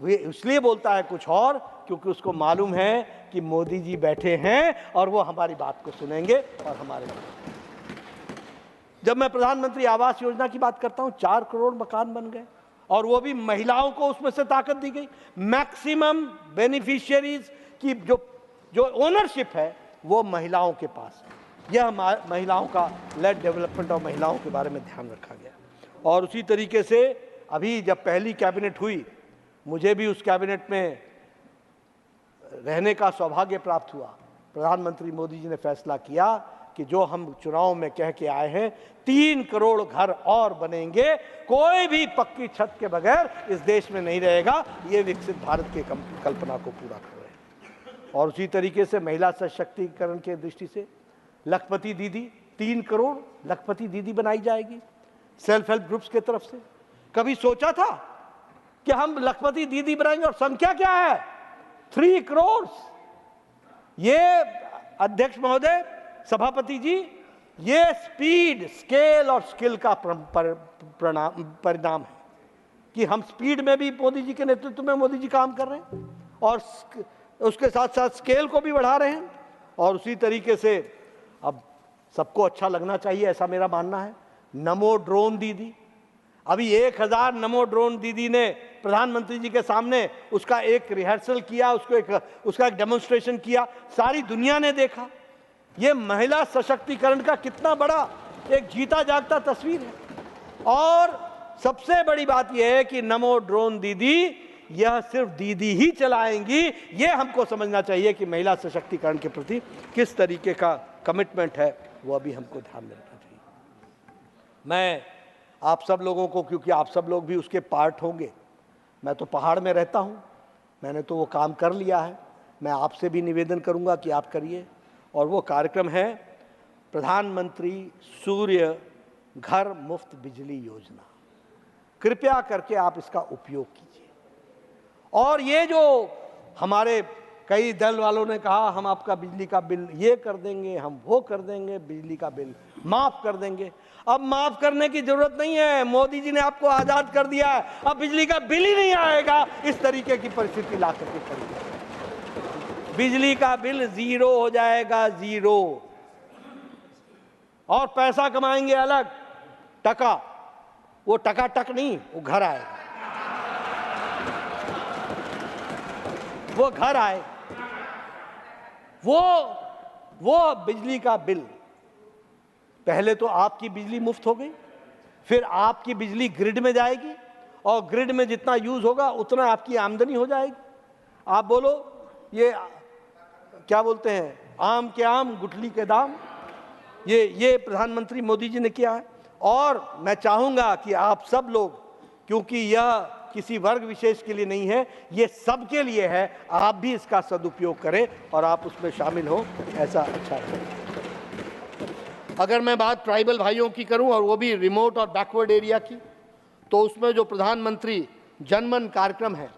वे इसलिए बोलता है कुछ और क्योंकि उसको मालूम है कि मोदी जी बैठे हैं और वो हमारी बात को सुनेंगे और हमारे। जब मैं प्रधानमंत्री आवास योजना की बात करता हूं, 4 करोड़ मकान बन गए और वो भी महिलाओं को उसमें से ताकत दी गई। मैक्सिमम बेनिफिशियरीज की जो ओनरशिप है वो महिलाओं के पास है। यह महिलाओं का लेड डेवलपमेंट और महिलाओं के बारे में ध्यान रखा गया। और उसी तरीके से अभी जब पहली कैबिनेट हुई, मुझे भी उस कैबिनेट में रहने का सौभाग्य प्राप्त हुआ। प्रधानमंत्री मोदी जी ने फैसला किया कि जो हम चुनाव में कह के आए हैं 3 करोड़ घर और बनेंगे, कोई भी पक्की छत के बगैर इस देश में नहीं रहेगा। ये विकसित भारत की कल्पना को पूरा कर रहे हैं। और उसी तरीके से महिला सशक्तिकरण के दृष्टि से लखपति दीदी, 3 करोड़ लखपति दीदी बनाई जाएगी सेल्फ हेल्प ग्रुप्स की तरफ से। कभी सोचा था कि हम लखपति दीदी बनाएंगे? और संख्या क्या है? 3 करोड़। ये अध्यक्ष महोदय, सभापति जी, ये स्पीड, स्केल और स्किल का परिणाम है कि हम स्पीड में भी मोदी जी के नेतृत्व में मोदी जी काम कर रहे हैं और उसके साथ साथ स्केल को भी बढ़ा रहे हैं। और उसी तरीके से अब सबको अच्छा लगना चाहिए, ऐसा मेरा मानना है। नमो ड्रोन दीदी, अभी 1000 नमो ड्रोन दीदी ने प्रधानमंत्री जी के सामने उसका एक रिहर्सल किया, उसका एक डेमोन्स्ट्रेशन किया, सारी दुनिया ने देखा। ये महिला सशक्तिकरण का कितना बड़ा एक जीता जागता तस्वीर है। और सबसे बड़ी बात यह है कि नमो ड्रोन दीदी यह सिर्फ दीदी ही चलाएंगी। ये हमको समझना चाहिए कि महिला सशक्तिकरण के प्रति किस तरीके का कमिटमेंट है, वो अभी हमको ध्यान में रखना चाहिए। मैं आप सब लोगों को, क्योंकि आप सब लोग भी उसके पार्ट होंगे, मैं तो पहाड़ में रहता हूँ, मैंने तो वो काम कर लिया है, मैं आपसे भी निवेदन करूँगा कि आप करिए। और वो कार्यक्रम है प्रधानमंत्री सूर्य घर मुफ्त बिजली योजना। कृपया करके आप इसका उपयोग कीजिए। और ये जो हमारे कई दल वालों ने कहा हम आपका बिजली का बिल ये कर देंगे, हम वो कर देंगे, बिजली का बिल माफ कर देंगे। अब माफ करने की जरूरत नहीं है, मोदी जी ने आपको आजाद कर दिया है, अब बिजली का बिल ही नहीं आएगा। इस तरीके की परिस्थिति ला करके खड़ी है। बिजली का बिल 0 हो जाएगा, 0। और पैसा कमाएंगे अलग, टका, वो टका टक नहीं, वो घर आएगा, वो घर आए। वो बिजली का बिल, पहले तो आपकी बिजली मुफ्त हो गई, फिर आपकी बिजली ग्रिड में जाएगी और ग्रिड में जितना यूज होगा उतना आपकी आमदनी हो जाएगी। आप बोलो, ये क्या बोलते हैं, आम के आम गुठली के दाम, ये प्रधानमंत्री मोदी जी ने किया है। और मैं चाहूंगा कि आप सब लोग, क्योंकि यह किसी वर्ग विशेष के लिए नहीं है, ये सबके लिए है, आप भी इसका सदुपयोग करें और आप उसमें शामिल हो, ऐसा अच्छा है। अगर मैं बात ट्राइबल भाइयों की करूं और वो भी रिमोट और बैकवर्ड एरिया की, तो उसमें जो प्रधानमंत्री जनमन कार्यक्रम है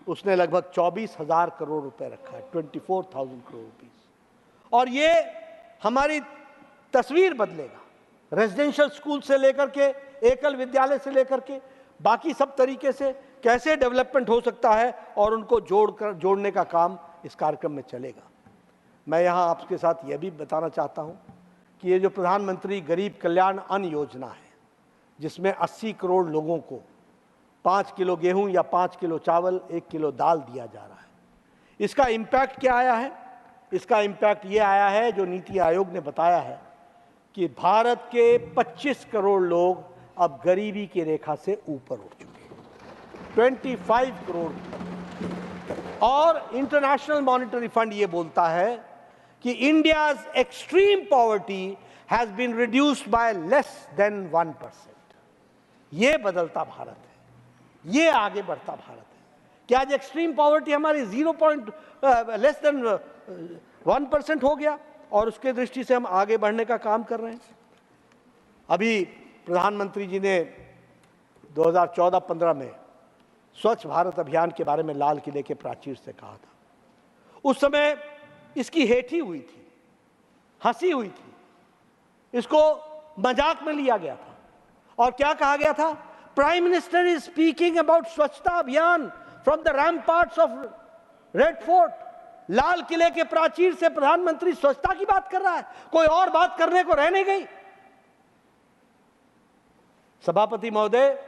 उसने लगभग 24,000 करोड़ रुपए रखा है, 24,000 करोड़ रुपीस। और ये हमारी तस्वीर बदलेगा। रेजिडेंशियल स्कूल से लेकर के, एकल विद्यालय से लेकर के बाकी सब तरीके से कैसे डेवलपमेंट हो सकता है और उनको जोड़ने का काम इस कार्यक्रम में चलेगा। मैं यहाँ आपके साथ यह भी बताना चाहता हूँ कि ये जो प्रधानमंत्री गरीब कल्याण अन्न योजना है, जिसमें 80 करोड़ लोगों को 5 किलो गेहूं या 5 किलो चावल, 1 किलो दाल दिया जा रहा है, इसका इम्पैक्ट क्या आया है? इसका इम्पैक्ट ये आया है, जो नीति आयोग ने बताया है, कि भारत के 25 करोड़ लोग अब गरीबी की रेखा से ऊपर उठ चुके हैं, 25 करोड़। और इंटरनेशनल मॉनेटरी फंड ये बोलता है कि India's extreme poverty has been reduced by less than 1%। ये बदलता भारत है, ये आगे बढ़ता भारत है कि आज एक्सट्रीम पॉवर्टी हमारी लेस देन 1% हो गया, और उसके दृष्टि से हम आगे बढ़ने का काम कर रहे हैं। अभी प्रधानमंत्री जी ने 2014-15 में स्वच्छ भारत अभियान के बारे में लाल किले के प्राचीर से कहा था। उस समय इसकी हेठी हुई थी, हंसी हुई थी, इसको मजाक में लिया गया था। और क्या कहा गया था? Prime minister is speaking about Swachhata Abhiyan from the ramparts of Red Fort. लाल किले के प्राचीर से प्रधानमंत्री स्वच्छता की बात कर रहा है, कोई और बात करने को रह नहीं गई। सभापति महोदय,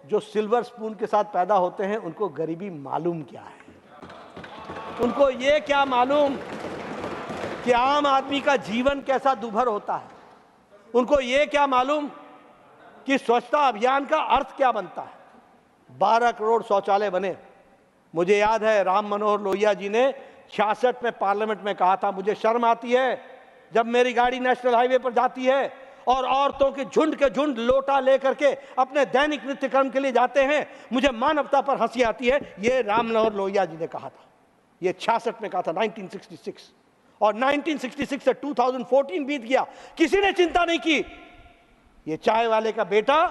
जो सिल्वर स्पून के साथ पैदा होते हैं उनको गरीबी मालूम क्या है? उनको ये क्या मालूम कि आम आदमी का जीवन कैसा दुभर होता है? उनको ये क्या मालूम कि स्वच्छता अभियान का अर्थ क्या बनता है? 12 करोड़ शौचालय बने। मुझे याद है राम मनोहर लोहिया जी ने 66 में पार्लियामेंट में कहा था, मुझे शर्म आती है जब मेरी गाड़ी नेशनल हाईवे पर जाती है और औरतों के झुंड लोटा लेकर के अपने दैनिक नित्यक्रम के लिए जाते हैं, मुझे मानवता पर हंसी आती है। ये राम मनोहर लोहिया जी ने कहा था, ये 66 में कहा था, 1966। और 1966 से 2014 बीत गया, किसी ने चिंता नहीं की। ये चाय वाले का बेटा,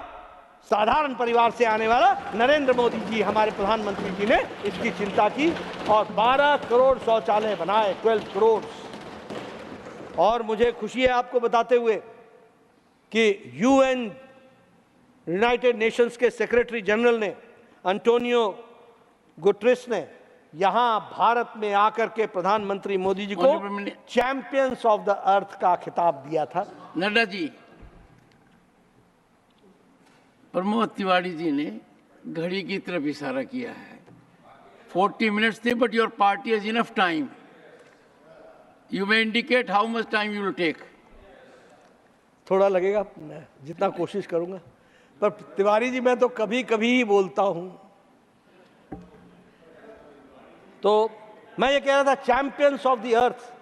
साधारण परिवार से आने वाला नरेंद्र मोदी जी, हमारे प्रधानमंत्री जी ने इसकी चिंता की और 12 करोड़ शौचालय बनाए, 12 करोड़। और मुझे खुशी है आपको बताते हुए कि यूएन यूनाइटेड नेशंस के सेक्रेटरी जनरल ने, अंटोनियो गुटरेस ने, यहां भारत में आकर के प्रधानमंत्री मोदी जी को चैंपियंस ऑफ द अर्थ का खिताब दिया था। नड्डा जी, प्रमोद तिवारी जी ने घड़ी की तरफ इशारा किया है। 40 मिनट्स थे, but your party has enough time. You may indicate how much time you will take. थोड़ा लगेगा, मैं जितना कोशिश करूंगा। पर तिवारी जी, मैं तो कभी कभी ही बोलता हूं। तो मैं ये कह रहा था, चैंपियंस ऑफ द अर्थ,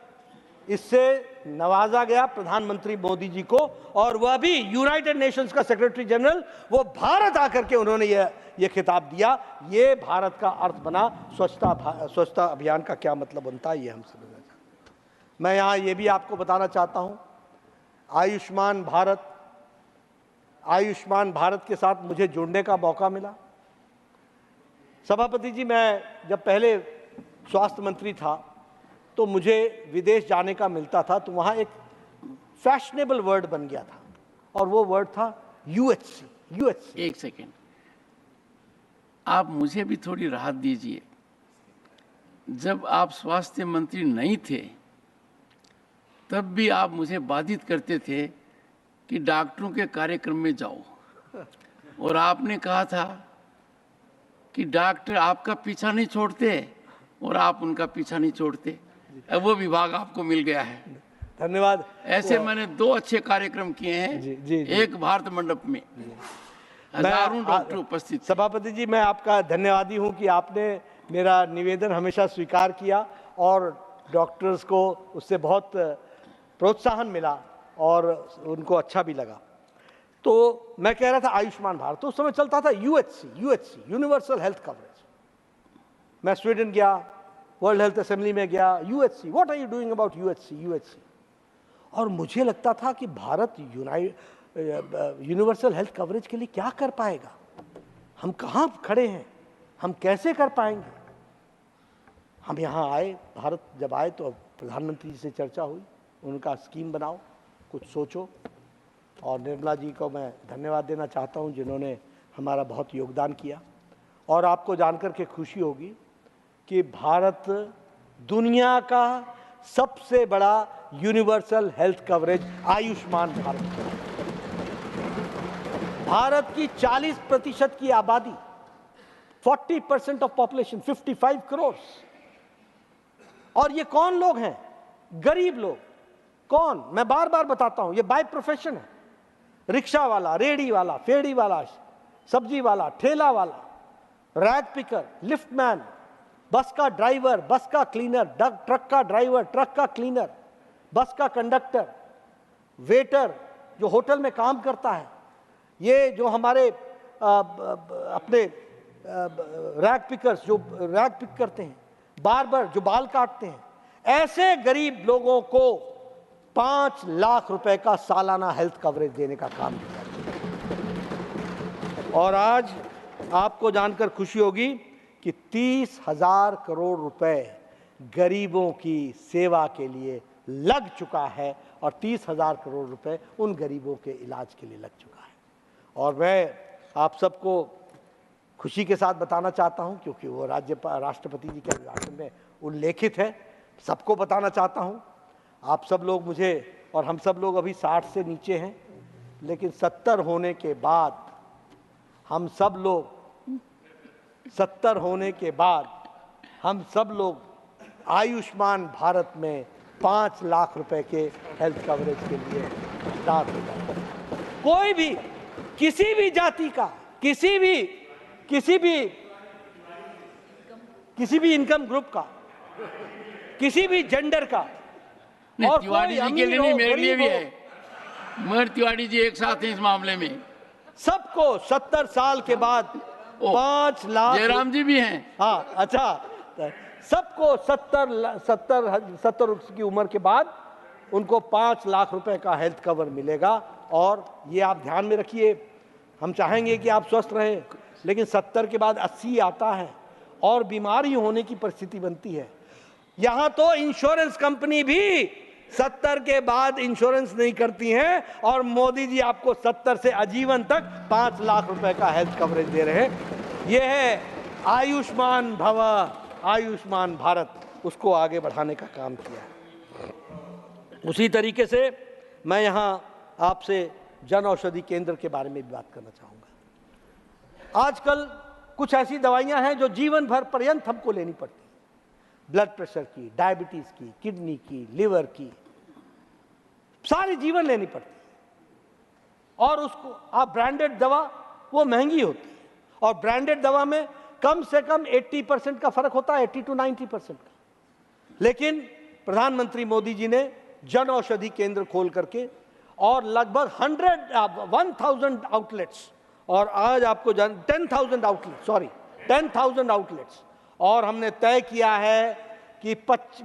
इससे नवाजा गया प्रधानमंत्री मोदी जी को, और वह भी यूनाइटेड नेशंस का सेक्रेटरी जनरल, वो भारत आकर के उन्होंने ये खिताब दिया। ये भारत का अर्थ बना। स्वच्छता अभियान का क्या मतलब बनता है, ये हम समझना चाहते हैं। मैं यहाँ ये भी आपको बताना चाहता हूँ, आयुष्मान भारत के साथ मुझे जुड़ने का मौका मिला। सभापति जी, मैं जब पहले स्वास्थ्य मंत्री था तो मुझे विदेश जाने का मिलता था, तो वहाँ एक फैशनेबल वर्ड बन गया था, और वो वर्ड था यूएचसी। एक सेकेंड, आप मुझे भी थोड़ी राहत दीजिए। जब आप स्वास्थ्य मंत्री नहीं थे तब भी आप मुझे बाधित करते थे कि डॉक्टरों के कार्यक्रम में जाओ, और आपने कहा था कि डॉक्टर आपका पीछा नहीं छोड़ते और आप उनका पीछा नहीं छोड़ते। अब वो विभाग आपको मिल गया है। धन्यवाद। ऐसे मैंने 2 अच्छे कार्यक्रम किए हैं। जी। एक भारत मंडप में हजारों डॉक्टर उपस्थित। सभापति जी, मैं आपका धन्यवादी हूं कि आपने मेरा निवेदन हमेशा स्वीकार किया और डॉक्टर्स को उससे बहुत प्रोत्साहन मिला और उनको अच्छा भी लगा। तो मैं कह रहा था आयुष्मान भारत, तो उस समय चलता था यूएचसी, यूनिवर्सल हेल्थ कवरेज। मैं स्वीडन गया, वर्ल्ड हेल्थ असेंबली में गया, UHC, what are you doing about UHC. और मुझे लगता था कि भारत यूनिवर्सल हेल्थ कवरेज के लिए क्या कर पाएगा, हम कहाँ खड़े हैं, हम कैसे कर पाएंगे। हम यहाँ आए, भारत जब आए तो प्रधानमंत्री जी से चर्चा हुई, उनका स्कीम बनाओ, कुछ सोचो। और निर्मला जी को मैं धन्यवाद देना चाहता हूँ जिन्होंने हमारा बहुत योगदान किया। और आपको जानकर के खुशी होगी कि भारत दुनिया का सबसे बड़ा universal health coverage Ayushman Bharat. Bharat की 40% की आबादी, 40% ऑफ पॉपुलेशन, 55 करोड़, और ये कौन लोग हैं? गरीब लोग। कौन? मैं बार बार बताता हूं, ये बाय प्रोफेशन है। रिक्शा वाला, रेडी वाला, फेड़ी वाला, सब्जी वाला, ठेला वाला, रैग पिकर, लिफ्टमैन, बस का ड्राइवर, बस का क्लीनर, ट्रक का ड्राइवर, ट्रक का क्लीनर, बस का कंडक्टर, वेटर जो होटल में काम करता है, ये जो हमारे अपने रैग पिकर्स जो रैग पिक करते हैं, बार्बर जो बाल काटते हैं, ऐसे गरीब लोगों को 5 लाख रुपए का सालाना हेल्थ कवरेज देने का काम किया। और आज आपको जानकर खुशी होगी कि 30,000 करोड़ रुपए गरीबों की सेवा के लिए लग चुका है और 30,000 करोड़ रुपए उन गरीबों के इलाज के लिए लग चुका है। और मैं आप सबको खुशी के साथ बताना चाहता हूं, क्योंकि वो राष्ट्रपति जी के अभिभाषण में उल्लेखित है, सबको बताना चाहता हूं। आप सब लोग मुझे और हम सब लोग अभी 60 से नीचे हैं, लेकिन 70 होने के बाद हम सब लोग आयुष्मान भारत में 5 लाख रुपए के हेल्थ कवरेज के लिए स्टार्ट हो जाए। कोई भी, किसी भी जाति का, किसी भी इनकम ग्रुप का, किसी भी जेंडर का, और तिवारी जी के लिए नहीं, मेरे लिए भी है। मगर तिवारी जी एक साथ हैं इस मामले में। सबको 70 साल के बाद 5 लाख। जयराम जी भी हैं। हाँ, अच्छा, सबको 70 वर्ष की उम्र के बाद उनको 5 लाख रुपए का हेल्थ कवर मिलेगा। और ये आप ध्यान में रखिए, हम चाहेंगे कि आप स्वस्थ रहें, लेकिन 70 के बाद 80 आता है और बीमारी होने की परिस्थिति बनती है। यहां तो इंश्योरेंस कंपनी भी 70 के बाद इंश्योरेंस नहीं करती हैं, और मोदी जी आपको 70 से आजीवन तक 5 लाख रुपए का हेल्थ कवरेज दे रहे हैं। यह है आयुष्मान भव, आयुष्मान भारत, उसको आगे बढ़ाने का काम किया है। उसी तरीके से मैं यहां आपसे जन औषधि केंद्र के बारे में भी बात करना चाहूंगा। आजकल कुछ ऐसी दवाइयां हैं जो जीवन भर पर्यंत हमको लेनी पड़ती, ब्लड प्रेशर की, डायबिटीज की, किडनी की, लिवर की, सारी जीवन लेनी पड़ती है। और उसको आप ब्रांडेड दवा, वो महंगी होती है, और ब्रांडेड दवा में कम से कम 80% का फर्क होता है, 80 to 90% का। लेकिन प्रधानमंत्री मोदी जी ने जन औषधि केंद्र खोल करके और लगभग 1000 आउटलेट्स, और आज आपको 10,000 आउटलेट्स, और हमने तय किया है कि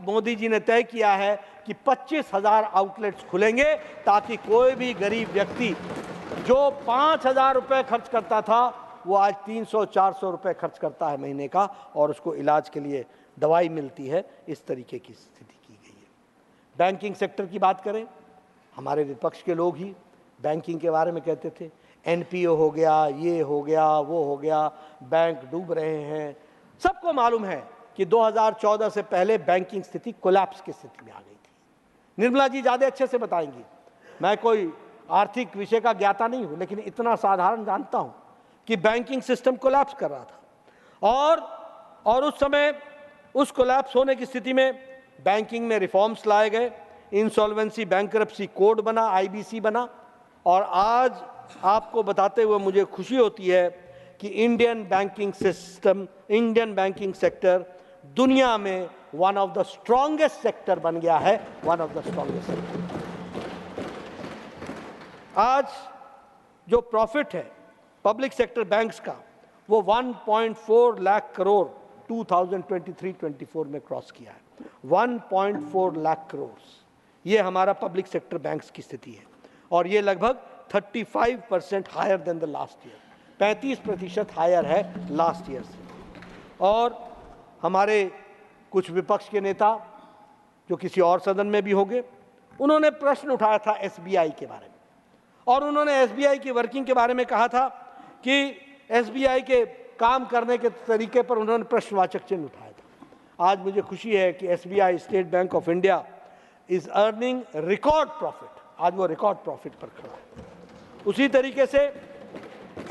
मोदी जी ने तय किया है कि 25,000 आउटलेट्स खुलेंगे, ताकि कोई भी गरीब व्यक्ति जो 5,000 रुपए खर्च करता था, वो आज 300-400 रुपए खर्च करता है महीने का, और उसको इलाज के लिए दवाई मिलती है। इस तरीके की स्थिति की गई है। बैंकिंग सेक्टर की बात करें, हमारे विपक्ष के लोग ही बैंकिंग के बारे में कहते थे, एनपीओ हो गया, ये हो गया, वो हो गया, बैंक डूब रहे हैं। सबको मालूम है कि 2014 से पहले बैंकिंग स्थिति कोलैप्स की स्थिति में आ गई थी। निर्मला जी ज़्यादा अच्छे से बताएंगी, मैं कोई आर्थिक विषय का ज्ञाता नहीं हूं, लेकिन इतना साधारण जानता हूं कि बैंकिंग सिस्टम कोलैप्स कर रहा था। और उस समय उस कोलैप्स होने की स्थिति में बैंकिंग में रिफॉर्म्स लाए गए, इंसॉल्वेंसी बैंकरप्सी कोड बना, आईबीसी बना। और आज आपको बताते हुए मुझे खुशी होती है कि इंडियन बैंकिंग सेक्टर दुनिया में one of the strongest sector बन गया है, one of the strongest sector. आज जो प्रॉफिट है पब्लिक सेक्टर बैंक्स का, वो 1.4 लाख करोड़ 2023-24 में क्रॉस किया है। 1.4 लाख करोड़, ये हमारा पब्लिक सेक्टर बैंक्स की स्थिति है, और ये लगभग 35% higher than the last year, 35% higher है लास्ट ईयर से। और हमारे कुछ विपक्ष के नेता जो किसी और सदन में भी होंगे, उन्होंने प्रश्न उठाया था एसबीआई के बारे में, और उन्होंने एसबीआई की वर्किंग के बारे में कहा था कि एसबीआई के काम करने के तरीके पर उन्होंने प्रश्नवाचक चिन्ह उठाया था। आज मुझे खुशी है कि SBI, state bank of India, is earning record profit, आज वो रिकॉर्ड प्रॉफिट पर खड़ा है। उसी तरीके से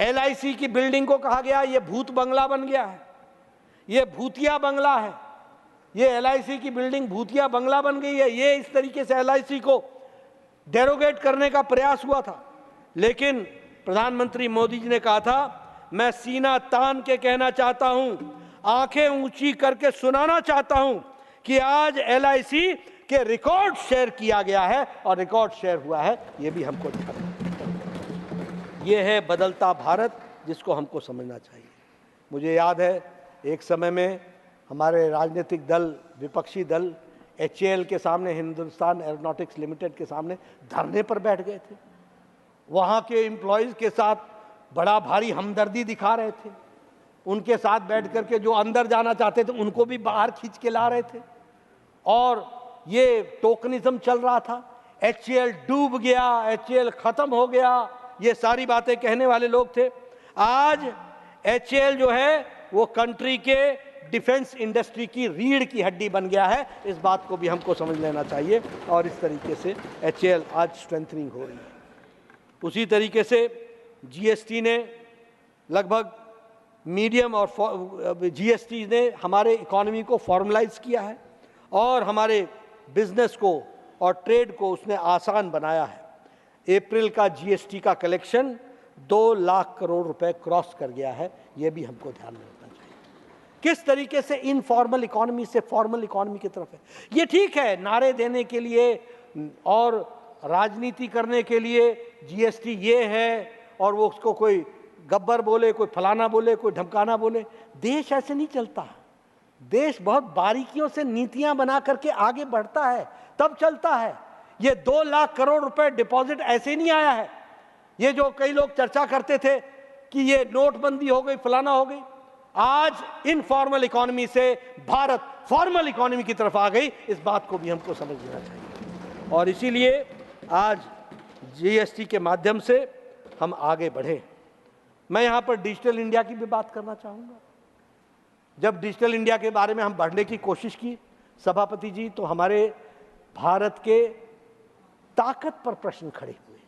एलआईसी की बिल्डिंग को कहा गया ये भूत बंगला बन गया है, ये भूतिया बंगला है, ये LIC की बिल्डिंग भूतिया बंगला बन गई है, ये इस तरीके से LIC को डेरोगेट करने का प्रयास हुआ था। लेकिन प्रधानमंत्री मोदी जी ने कहा था, मैं सीना तान के कहना चाहता हूं, आंखें ऊंची करके सुनाना चाहता हूं कि आज LIC के रिकॉर्ड शेयर किया गया है और रिकॉर्ड शेयर हुआ है। ये भी हमको ध्यान, ये है बदलता भारत जिसको हमको समझना चाहिए। मुझे याद है एक समय में हमारे राजनीतिक दल, विपक्षी दल HAL के सामने, हिंदुस्तान एरोनॉटिक्स लिमिटेड के सामने धरने पर बैठ गए थे। वहाँ के एम्प्लॉयज़ के साथ बड़ा भारी हमदर्दी दिखा रहे थे। उनके साथ बैठ करके जो अंदर जाना चाहते थे उनको भी बाहर खींच के ला रहे थे और ये टोकनिज्म चल रहा था। HAL डूब गया, HAL खत्म हो गया, ये सारी बातें कहने वाले लोग थे। आज HAL जो है वो कंट्री के डिफेंस इंडस्ट्री की रीढ़ की हड्डी बन गया है। इस बात को भी हमको समझ लेना चाहिए और इस तरीके से HAL आज स्ट्रेंथनिंग हो रही है। उसी तरीके से GST ने लगभग मीडियम और GST ने हमारे इकोनॉमी को फॉर्मलाइज किया है और हमारे बिजनेस को और ट्रेड को उसने आसान बनाया है। अप्रैल का GST का कलेक्शन 2 लाख करोड़ रुपए क्रॉस कर गया है। ये भी हमको ध्यान में रखना चाहिए। किस तरीके से इनफॉर्मल इकोनॉमी से फॉर्मल इकोनॉमी की तरफ है। ये ठीक है, नारे देने के लिए और राजनीति करने के लिए GST ये है और वो उसको कोई गब्बर बोले, कोई फलाना बोले, कोई धमकाना बोले। देश ऐसे नहीं चलता। देश बहुत बारीकियों से नीतियां बना करके आगे बढ़ता है, तब चलता है। ये 2 लाख करोड़ रुपए डिपॉजिट ऐसे नहीं आया है। ये जो कई लोग चर्चा करते थे कि ये नोटबंदी हो गई, फलाना हो गई, आज इनफॉर्मल इकोनॉमी से भारत फॉर्मल इकोनॉमी की तरफ आ गई। इस बात को भी हमको समझ लेना चाहिए और इसीलिए आज GST के माध्यम से हम आगे बढ़े। मैं यहाँ पर डिजिटल इंडिया की भी बात करना चाहूँगा। जब डिजिटल इंडिया के बारे में हम बढ़ने की कोशिश की सभापति जी, तो हमारे भारत के ताकत पर प्रश्न खड़े हुए।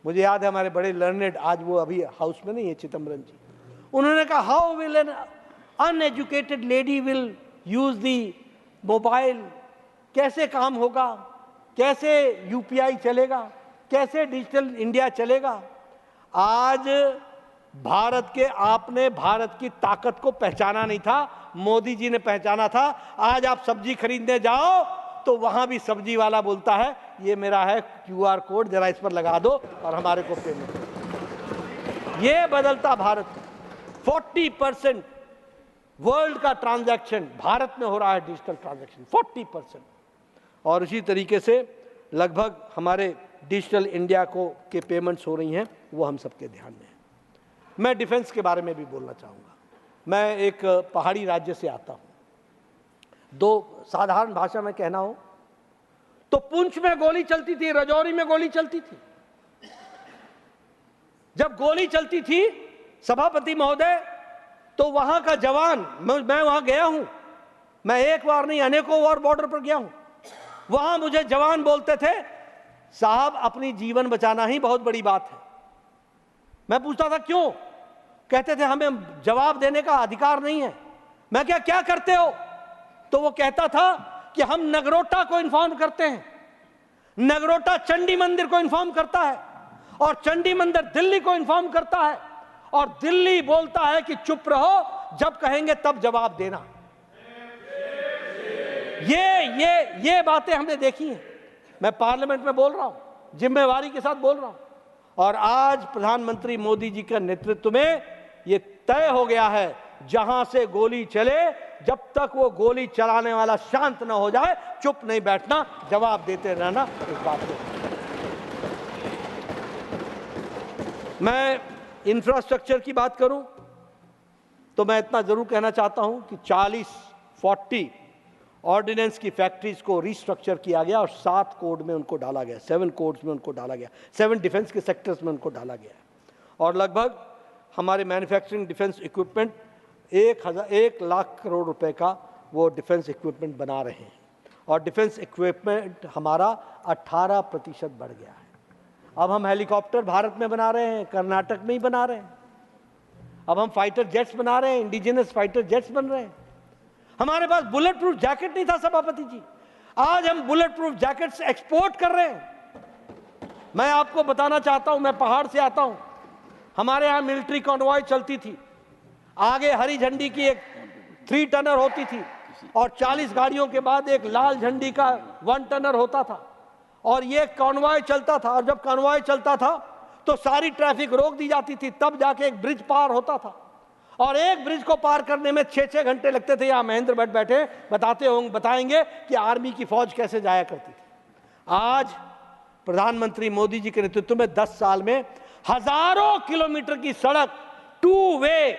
मुझे याद है हमारे बड़े लर्नेड, आज वो अभी हाउस में नहीं है, चिदम्बरम जी, उन्होंने कहा how will an uneducated lady will use the mobile, कैसे काम होगा, कैसे UPI चलेगा, कैसे डिजिटल इंडिया चलेगा। आज भारत के आपने भारत की ताकत को पहचाना नहीं था, मोदी जी ने पहचाना था। आज आप सब्जी खरीदने जाओ तो वहां भी सब्जी वाला बोलता है ये मेरा है QR कोड, जरा इस पर लगा दो और हमारे को पेमेंट। ये बदलता भारत। 40% वर्ल्ड का ट्रांजैक्शन भारत में हो रहा है, डिजिटल ट्रांजैक्शन 40%। और इसी तरीके से लगभग हमारे डिजिटल इंडिया को के पेमेंट्स हो रही हैं, वो हम सबके ध्यान में है। मैं डिफेंस के बारे में भी बोलना चाहूँगा। मैं एक पहाड़ी राज्य से आता हूँ। दो साधारण भाषा में कहना हो तो पुंछ में गोली चलती थी, राजौरी में गोली चलती थी। जब गोली चलती थी सभापति महोदय, तो वहां का जवान, मैं वहां गया हूं, मैं एक बार नहीं अनेकों बार बॉर्डर पर गया हूं, वहां मुझे जवान बोलते थे साहब अपनी जीवन बचाना ही बहुत बड़ी बात है। मैं पूछता था क्यों? कहते थे हमें जवाब देने का अधिकार नहीं है। मैं क्या करते हो? तो वो कहता था कि हम नगरोटा को इन्फॉर्म करते हैं, नगरोटा चंडी मंदिर को इन्फॉर्म करता है और चंडी मंदिर दिल्ली को इन्फॉर्म करता है और दिल्ली बोलता है कि चुप रहो, जब कहेंगे तब जवाब देना। ये बातें हमने देखी हैं। मैं पार्लियामेंट में बोल रहा हूं, जिम्मेवारी के साथ बोल रहा हूं। और आज प्रधानमंत्री मोदी जी के नेतृत्व में ये तय हो गया है, जहां से गोली चले जब तक वो गोली चलाने वाला शांत न हो जाए, चुप नहीं बैठना, जवाब देते रहना। इस बात को मैं इंफ्रास्ट्रक्चर की बात करूं तो मैं इतना जरूर कहना चाहता हूं कि 40 ऑर्डिनेंस की फैक्ट्रीज को रिस्ट्रक्चर किया गया और 7 कोड में उनको डाला गया, 7 कोड्स में उनको डाला गया, 7 डिफेंस के सेक्टर्स में उनको डाला गया। और लगभग हमारे manufacturing defence equipment 1 lakh crore रुपए का वो डिफेंस इक्विपमेंट बना रहे हैं और डिफेंस इक्विपमेंट हमारा 18% बढ़ गया है। अब हम हेलीकॉप्टर भारत में बना रहे हैं, कर्नाटक में ही बना रहे हैं। अब हम फाइटर जेट्स बना रहे हैं, इंडिजिनस फाइटर जेट्स बन रहे हैं। हमारे पास बुलेट प्रूफ जैकेट नहीं था सभापति जी। आज हम बुलेट प्रूफ जैकेट्स एक्सपोर्ट कर रहे हैं। मैं आपको बताना चाहता हूं, मैं पहाड़ से आता हूं, हमारे यहां मिलिट्री कॉन्वॉय चलती थी, आगे हरी झंडी की एक 3 टनर होती थी और 40 गाड़ियों के बाद एक लाल झंडी का 1 टनर होता था और ये कॉन्वॉय चलता था। और जब कॉन्वॉय चलता था तो सारी ट्रैफिक रोक दी जाती थी, तब जाके एक ब्रिज पार होता था और एक ब्रिज को पार करने में 6-6 घंटे लगते थे। यहां महेंद्र भट्ट बैठे बताएंगे कि आर्मी की फौज कैसे जाया करती थी। आज प्रधानमंत्री मोदी जी के नेतृत्व में 10 साल में हजारों किलोमीटर की सड़क, 2 वे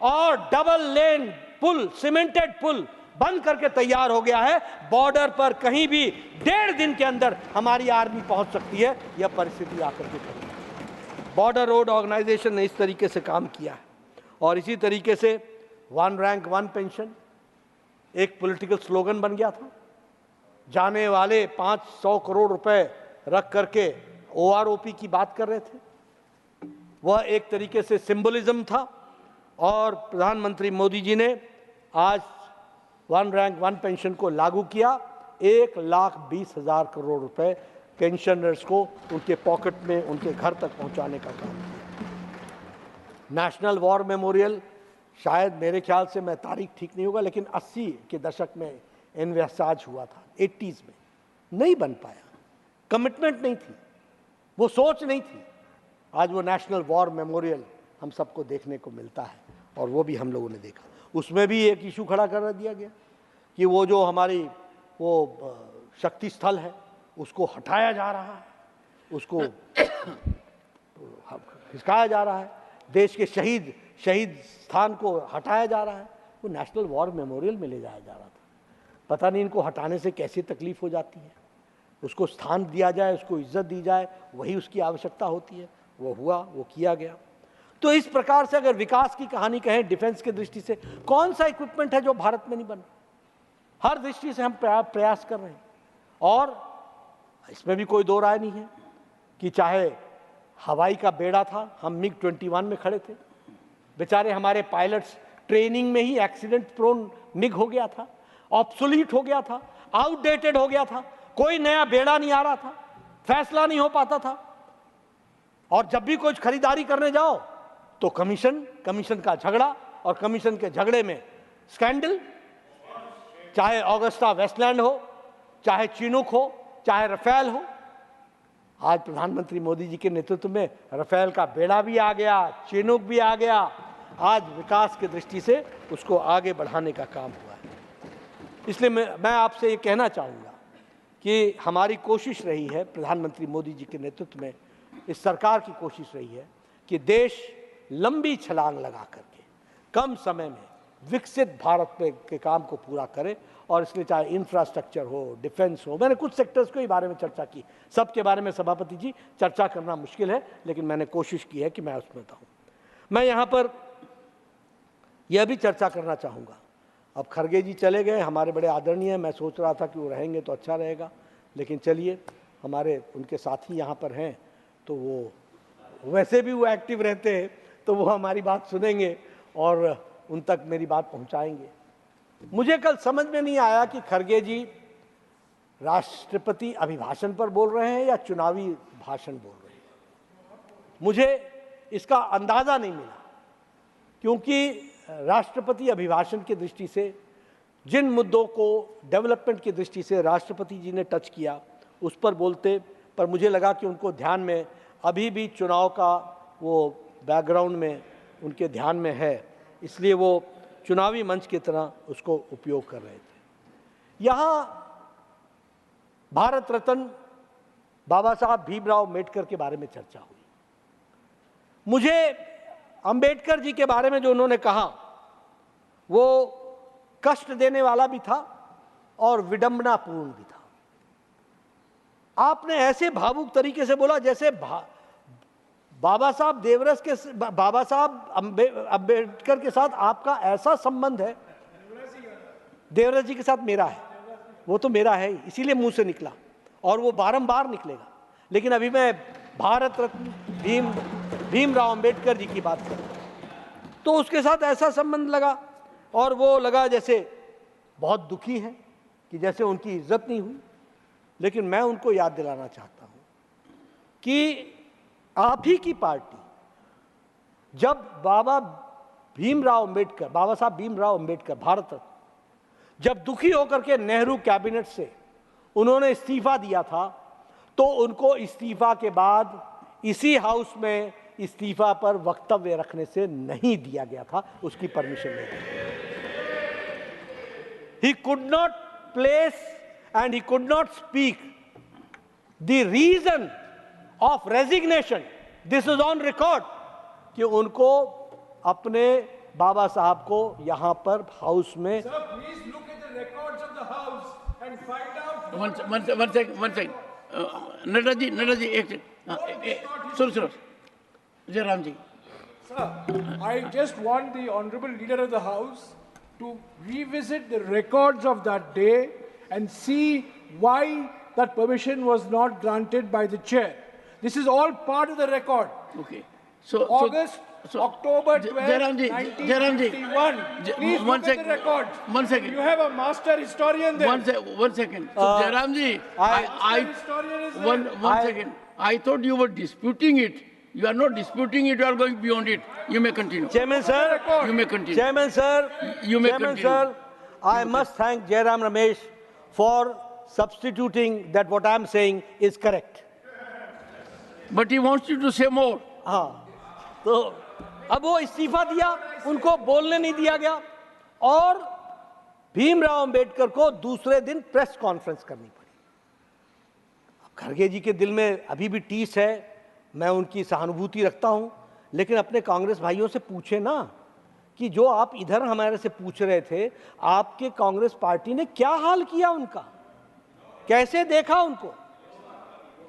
और डबल लेन पुल, सीमेंटेड पुल बंद करके तैयार हो गया है। बॉर्डर पर कहीं भी 1.5 दिन के अंदर हमारी आर्मी पहुंच सकती है। यह परिस्थिति आकर के खड़ी है। बॉर्डर रोड ऑर्गेनाइजेशन ने इस तरीके से काम किया है और इसी तरीके से 1 रैंक 1 पेंशन एक पॉलिटिकल स्लोगन बन गया था। जाने वाले 500 करोड़ रुपए रख करके OROP की बात कर रहे थे, वह एक तरीके से सिंबलिज्म था। और प्रधानमंत्री मोदी जी ने आज 1 रैंक 1 पेंशन को लागू किया। 1,20,000 करोड़ रुपए पेंशनर्स को उनके पॉकेट में, उनके घर तक पहुंचाने का काम किया। नेशनल वॉर मेमोरियल, शायद मेरे ख्याल से, मैं तारीख ठीक नहीं होगा, लेकिन 80 के दशक में एनवर्साज हुआ था, 80s में, नहीं बन पाया। कमिटमेंट नहीं थी, वो सोच नहीं थी। आज वो नेशनल वॉर मेमोरियल हम सबको देखने को मिलता है और वो भी हम लोगों ने देखा। उसमें भी एक इशू खड़ा कर दिया गया कि वो जो हमारी वो शक्ति स्थल है उसको हटाया जा रहा है, उसको खिसकाया जा रहा है, देश के शहीद स्थान को हटाया जा रहा है। वो नेशनल वॉर मेमोरियल में ले जाया जा रहा था। पता नहीं इनको हटाने से कैसी तकलीफ हो जाती है। उसको स्थान दिया जाए, उसको इज्जत दी जाए, वही उसकी आवश्यकता होती है। वो हुआ, वो किया गया। तो इस प्रकार से अगर विकास की कहानी कहें डिफेंस की दृष्टि से, कौन सा इक्विपमेंट है जो भारत में नहीं बना? हर दृष्टि से हम प्रयास कर रहे हैं और इसमें भी कोई दो राय नहीं है कि चाहे हवाई का बेड़ा था, हम MiG-21 में खड़े थे, बेचारे हमारे पायलट्स ट्रेनिंग में ही एक्सीडेंट प्रोन MiG हो गया था, ऑब्सोलीट हो गया था, आउटडेटेड हो गया था, कोई नया बेड़ा नहीं आ रहा था, फैसला नहीं हो पाता था। और जब भी कुछ खरीदारी करने जाओ तो कमीशन का झगड़ा, और कमीशन के झगड़े में स्कैंडल, चाहे ऑगस्टा वेस्टलैंड हो, चाहे चिनूक हो, चाहे रफेल हो। आज प्रधानमंत्री मोदी जी के नेतृत्व में रफेल का बेड़ा भी आ गया, चिनूक भी आ गया। आज विकास की दृष्टि से उसको आगे बढ़ाने का काम हुआ है। इसलिए मैं आपसे ये कहना चाहूँगा कि हमारी कोशिश रही है, प्रधानमंत्री मोदी जी के नेतृत्व में इस सरकार की कोशिश रही है कि देश लंबी छलांग लगा करके कम समय में विकसित भारत के काम को पूरा करे। और इसलिए चाहे इंफ्रास्ट्रक्चर हो, डिफेंस हो, मैंने कुछ सेक्टर्स के बारे में चर्चा की, सबके बारे में सभापति जी चर्चा करना मुश्किल है, लेकिन मैंने कोशिश की है कि मैं उसमें बताऊँ। मैं यहाँ पर यह भी चर्चा करना चाहूँगा, अब खड़गे जी चले गए, हमारे बड़े आदरणीय हैं, मैं सोच रहा था कि वो रहेंगे तो अच्छा रहेगा, लेकिन चलिए, हमारे उनके साथी यहाँ पर हैं तो वो वैसे भी वो एक्टिव रहते हैं, तो वो हमारी बात सुनेंगे और उन तक मेरी बात पहुंचाएंगे। मुझे कल समझ में नहीं आया कि खड़गे जी राष्ट्रपति अभिभाषण पर बोल रहे हैं या चुनावी भाषण बोल रहे हैं। मुझे इसका अंदाजा नहीं मिला, क्योंकि राष्ट्रपति अभिभाषण की दृष्टि से जिन मुद्दों को डेवलपमेंट की दृष्टि से राष्ट्रपति जी ने टच किया उस पर बोलते, पर मुझे लगा कि उनको ध्यान में अभी भी चुनाव का वो बैकग्राउंड में उनके ध्यान में है, इसलिए वो चुनावी मंच की तरह उसको उपयोग कर रहे थे। यहाँ भारत रत्न बाबा साहब भीमराव अम्बेडकर के बारे में चर्चा हुई। मुझे अम्बेडकर जी के बारे में जो उन्होंने कहा वो कष्ट देने वाला भी था और विडंबनापूर्ण भी था। आपने ऐसे भावुक तरीके से बोला जैसे बाबा साहब अम्बेडकर के साथ आपका ऐसा संबंध है। देवराज जी के साथ मेरा है, वो तो मेरा है, इसीलिए मुंह से निकला और वो बारंबार निकलेगा। लेकिन अभी मैं भारत रत्न भीमराव अम्बेडकर जी की बात कर रहा हूं, तो उसके साथ ऐसा संबंध लगा और वो लगा जैसे बहुत दुखी हैं कि जैसे उनकी इज्जत नहीं हुई। लेकिन मैं उनको याद दिलाना चाहता हूं कि आप ही की पार्टी जब बाबा साहब भीमराव अंबेडकर भारत रत्न, जब दुखी होकर के नेहरू कैबिनेट से उन्होंने इस्तीफा दिया था, तो उनको इस्तीफा के बाद इसी हाउस में इस्तीफा पर वक्तव्य रखने से नहीं दिया गया था, उसकी परमिशन नहीं दी। He could not place and he could not speak the reason of resignation. This is on record कि उनको अपने बाबा साहब को यहां पर हाउस में Sir, please look at the records of the house and find out. one second. Nadda ji एक second, सुनो जयराम जी। Sir, I just want the honorable leader of the house to revisit the records of that day and see why that permission was not granted by the chair. This is all part of the record. Okay. October 12, 1951. Please look at the records. 1 second. You have a master historian there. 1 second. So, Jairam ji, Historian is there. one second. I thought you were disputing it. You are not disputing it. You are going beyond it. You may continue. Chairman sir, You may continue. Chairman sir, You may Chairman continue. sir, I must thank Jairam Ramesh for substituting that what I am saying is correct. But he wants you to say more. हाँ, तो अब वो इस्तीफा दिया, उनको बोलने नहीं दिया गया और भीमराव अंबेडकर को दूसरे दिन प्रेस कॉन्फ्रेंस करनी पड़ी। खड़गे जी के दिल में अभी भी टीस है, मैं उनकी सहानुभूति रखता हूं, लेकिन अपने कांग्रेस भाइयों से पूछे ना कि जो आप इधर हमारे से पूछ रहे थे, आपके कांग्रेस पार्टी ने क्या हाल किया उनका, कैसे देखा उनको।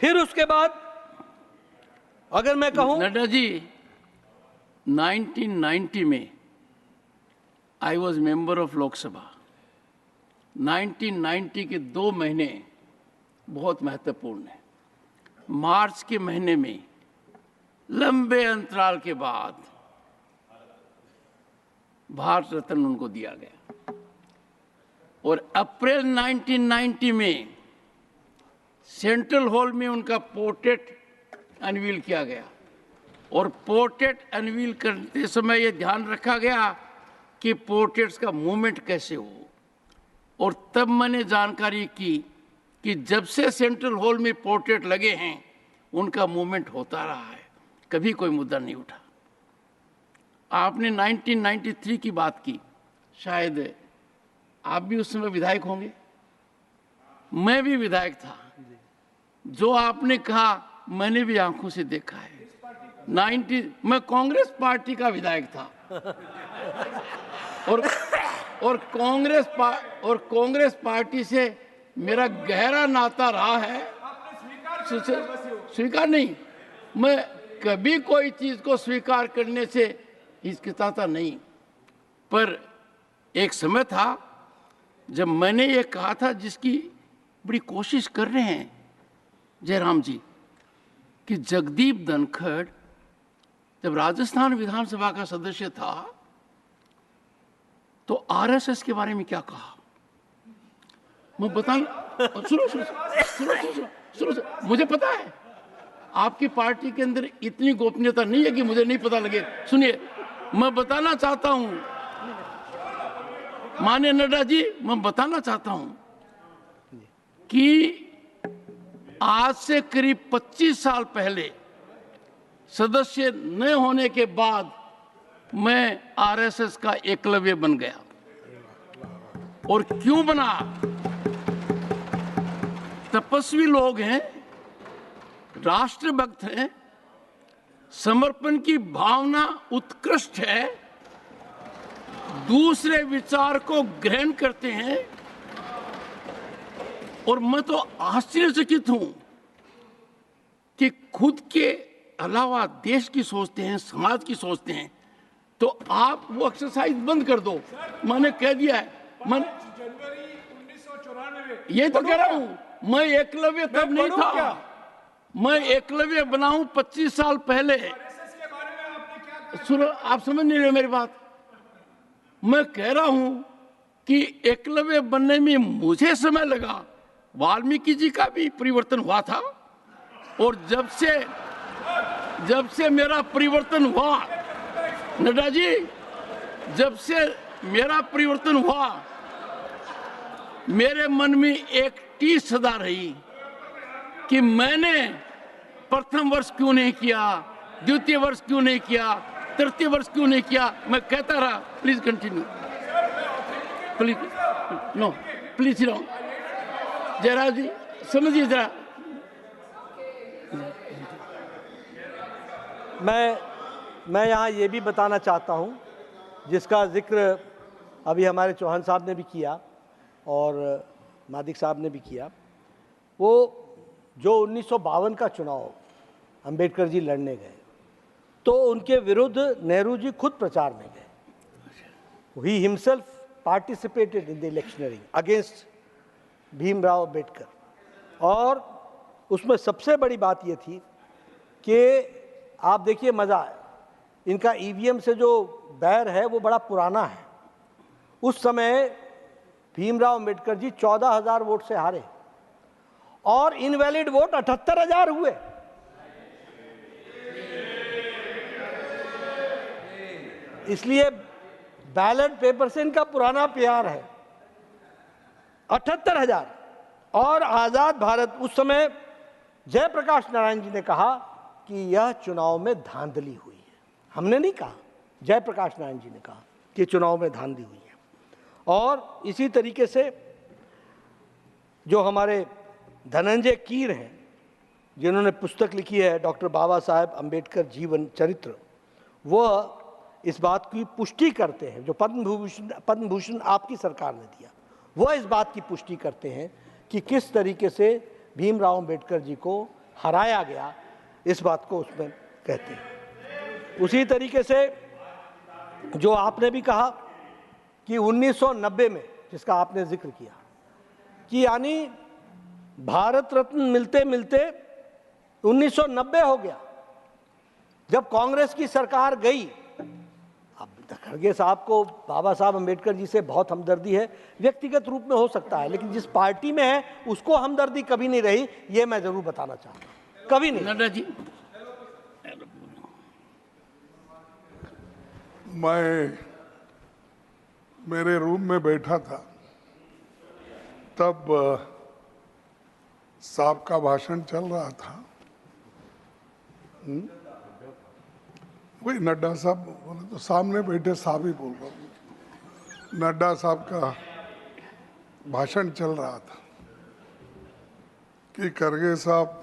फिर उसके बाद अगर मैं कहूं, नड्डा जी, 1990 में I was member of Lok Sabha. 1990 के 2 महीने बहुत महत्वपूर्ण है। मार्च के महीने में लंबे अंतराल के बाद भारत रत्न उनको दिया गया और अप्रैल 1990 में सेंट्रल हॉल में उनका पोर्ट्रेट अनवील किया गया और पोर्ट्रेट अनवील करते समय ये ध्यान रखा गया कि पोर्ट्रेट्स का मूवमेंट कैसे हो। और तब मैंने जानकारी की कि जब से सेंट्रल हॉल में पोर्ट्रेट लगे हैं उनका मूवमेंट होता रहा है, कभी कोई मुद्दा नहीं उठा। आपने 1993 की बात की, शायद आप भी उस समय विधायक होंगे, मैं भी विधायक था। जो आपने कहा मैंने भी आंखों से देखा है। मैं कांग्रेस पार्टी का विधायक था और कांग्रेस पार्टी से मेरा गहरा नाता रहा है। स्वीकार नहीं, मैं कभी कोई चीज को स्वीकार करने से हिचकिचाता नहीं, पर एक समय था जब मैंने ये कहा था, जिसकी बड़ी कोशिश कर रहे हैं जयराम जी, कि जगदीप धनखड़ जब राजस्थान विधानसभा का सदस्य था तो आरएसएस के बारे में क्या कहा, मैं सुनो, मुझे पता है आपकी पार्टी के अंदर इतनी गोपनीयता नहीं है कि मुझे नहीं पता लगे। सुनिए, मैं बताना चाहता हूं, माननीय नड्डा जी, मैं बताना चाहता हूं कि आज से करीब 25 साल पहले सदस्य न होने के बाद मैं आरएसएस का एकलव्य बन गया। और क्यों बना? तपस्वी लोग हैं, राष्ट्रभक्त हैं, समर्पण की भावना उत्कृष्ट है, दूसरे विचार को ग्रहण करते हैं। और मैं तो आश्चर्यचकित हूं कि खुद के अलावा देश की सोचते हैं, समाज की सोचते हैं। तो आप वो एक्सरसाइज बंद कर दो, मैंने कह दिया है। जनवरी 1994। ये तो कह रहा हूं, मैं एकलव्य तब नहीं था, मैं एकलव्य बना हूं 25 साल पहले। के बारे में आपने क्या कहा? सुनो, आप समझ नहीं रहे मेरी बात। मैं कह रहा हूं कि एकलव्य बनने में मुझे समय लगा, वाल्मीकि जी का भी परिवर्तन हुआ था। और जब से मेरा परिवर्तन हुआ, नड्डा जी, जब से मेरा परिवर्तन हुआ, मेरे मन में एक टीस सदा रही कि मैंने प्रथम वर्ष क्यों नहीं किया, द्वितीय वर्ष क्यों नहीं किया, तृतीय वर्ष क्यों नहीं किया। मैं कहता रहा। Please continue, please. No please sit down. Jairaj ji समझिए जरा। मैं यहाँ ये भी बताना चाहता हूँ, जिसका जिक्र अभी हमारे चौहान साहब ने भी किया और मादिक साहब ने भी किया। वो जो 1952 का चुनाव अंबेडकर जी लड़ने गए, तो उनके विरुद्ध नेहरू जी खुद प्रचार में गए। He himself participated in the electioneering against Bhimrao Ambedkar. और उसमें सबसे बड़ी बात ये थी कि आप देखिए मज़ा है, इनका ईवीएम से जो बैर है वो बड़ा पुराना है। उस समय भीमराव अंबेडकर जी 14,000 वोट से हारे और इनवैलिड वोट 78,000 हुए। इसलिए बैलेट पेपर से इनका पुराना प्यार है। 78,000। और आजाद भारत, उस समय जयप्रकाश नारायण जी ने कहा कि यह चुनाव में धांधली हुई है। हमने नहीं कहा, जयप्रकाश नारायण जी ने कहा कि चुनाव में धांधली हुई है। और इसी तरीके से जो हमारे धनंजय कीर हैं, जिन्होंने पुस्तक लिखी है डॉक्टर बाबा साहेब अम्बेडकर जीवन चरित्र, वह इस बात की पुष्टि करते हैं, जो पद्म भूषण आपकी सरकार ने दिया, वह इस बात की पुष्टि करते हैं कि किस तरीके से भीमराव अंबेडकर जी को हराया गया, इस बात को उसमें कहते हैं। उसी तरीके से जो आपने भी कहा कि 1990 में, जिसका आपने जिक्र किया, कि यानी भारत रत्न मिलते मिलते 1990 हो गया जब कांग्रेस की सरकार गई। अब खड़गे साहब को बाबा साहब अंबेडकर जी से बहुत हमदर्दी है, व्यक्तिगत रूप में हो सकता है, लेकिन जिस पार्टी में है उसको हमदर्दी कभी नहीं रही, ये मैं जरूर बताना चाहता हूं, कभी नहीं। नड्डा जी, मैं मेरे रूम में बैठा था, तब साहब का भाषण चल रहा था। वही नड्डा साहब बोले तो सामने बैठे साहब ही बोल रहा हूँ। नड्डा साहब का भाषण चल रहा था कि खड़गे साहब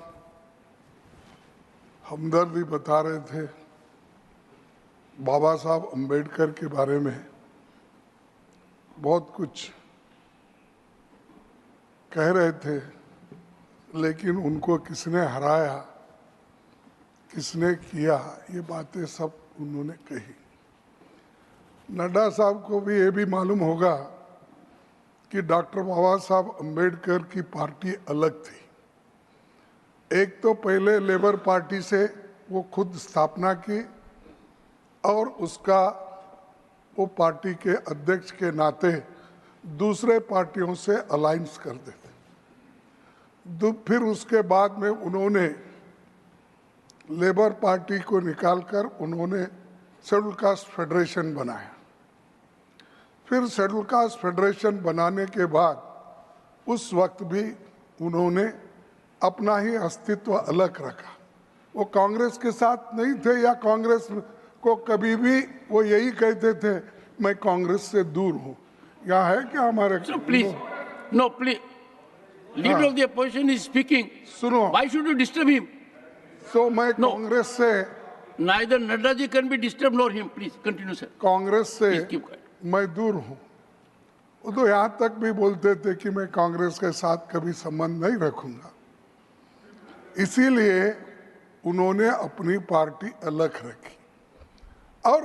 हमदर्दी बता रहे थे बाबा साहब अंबेडकर के बारे में, बहुत कुछ कह रहे थे, लेकिन उनको किसने हराया, किसने किया, ये बातें सब उन्होंने कही। नड्डा साहब को भी ये भी मालूम होगा कि डॉक्टर बाबा साहब अंबेडकर की पार्टी अलग थी। एक तो पहले लेबर पार्टी से वो खुद स्थापना की और उसका वो पार्टी के अध्यक्ष के नाते दूसरे पार्टियों से अलायंस करते थे। फिर उसके बाद में उन्होंने लेबर पार्टी को निकालकर उन्होंने शेड्यूल कास्ट फेडरेशन बनाया। फिर शेड्यूल कास्ट फेडरेशन बनाने के बाद उस वक्त भी उन्होंने अपना ही अस्तित्व अलग रखा। वो कांग्रेस के साथ नहीं थे, या कांग्रेस को कभी भी वो यही कहते थे मैं कांग्रेस से दूर हूँ। यहाँ है क्या हमारे? Please no please, leader of the opposition is speaking. सुनो, why should you disturb him? So मैं कांग्रेस से, neither Nadda ji can be disturb nor him. Please continue sir. Congress से मैं दूर हूँ। वो तो यहाँ तक भी बोलते थे कि मैं कांग्रेस के साथ कभी संबंध नहीं रखूंगा। इसीलिए उन्होंने अपनी पार्टी अलग रखी। और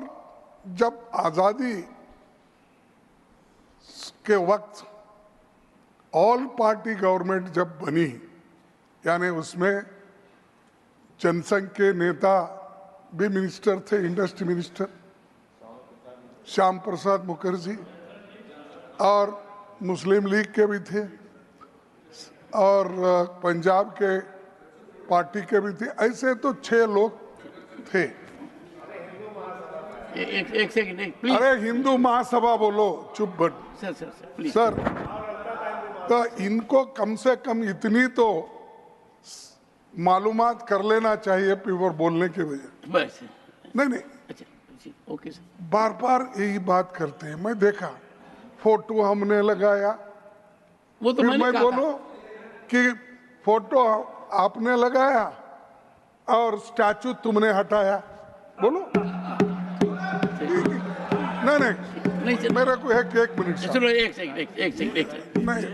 जब आज़ादी के वक्त ऑल पार्टी गवर्नमेंट जब बनी, यानी उसमें जनसंघ के नेता भी मिनिस्टर थे, इंडस्ट्री मिनिस्टर श्याम प्रसाद मुखर्जी, और मुस्लिम लीग के भी थे और पंजाब के पार्टी के भी थे, ऐसे तो 6 लोग थे। एक सेकंड प्लीज। अरे हिंदू महासभा बोलो, चुप बट। Sir please. सर तो इनको कम से कम इतनी तो मालूमात कर लेना चाहिए पेपर बोलने के वजह। बस। नहीं अच्छा ओके सर। बार बार यही बात करते हैं। मैं देखा फोटो हमने लगाया, वो तो फिर मैंने मैं कहा बोलूं कि फोटो आपने लगाया और स्टैचू तुमने हटाया, बोलो। नहीं सर। मेरे को एक मिनट साहब। चलो एक सेकंड। नहीं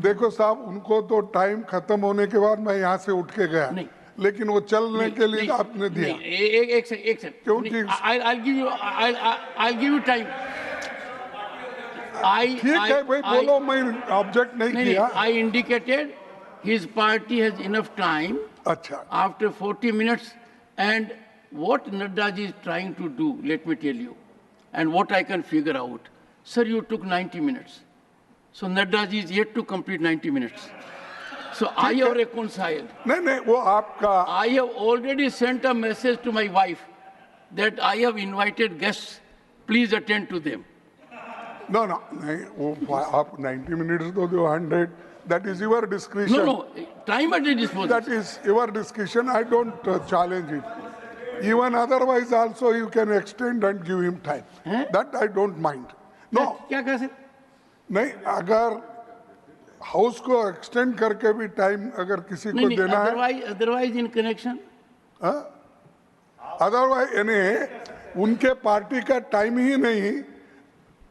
देखो साहब, उनको तो टाइम खत्म होने के बाद मैं यहाँ से उठ के गया, नहीं। लेकिन वो चलने के लिए आपने दिया। एक सेकंड क्योंकि I'll give you time। ठीक है भाई, बोलो, मैं ऑब्जेक्ट नहीं किया। I indicated his party has enough time अच्छा, after 40 minutes, and what Nadda ji is trying to do, let me tell you, and what I can figure out. Sir, you took 90 minutes. So Nadda ji is yet to complete 90 minutes. So I have reconciled. नहीं वो आपका। I have already sent a message to my wife that I have invited guests. Please attend to them. No नहीं, वो आप 90 minutes तो दो, 100, that is your discretion। No, time at your disposal. That is your discussion. I don't challenge it. Even otherwise also you can extend and give him time. That I don't mind. No, क्या कह सकते? नहीं, अगर house को extend करके भी time अगर किसी को देना है, otherwise in connection. अदरवाइज यानी उनके पार्टी का टाइम ही नहीं,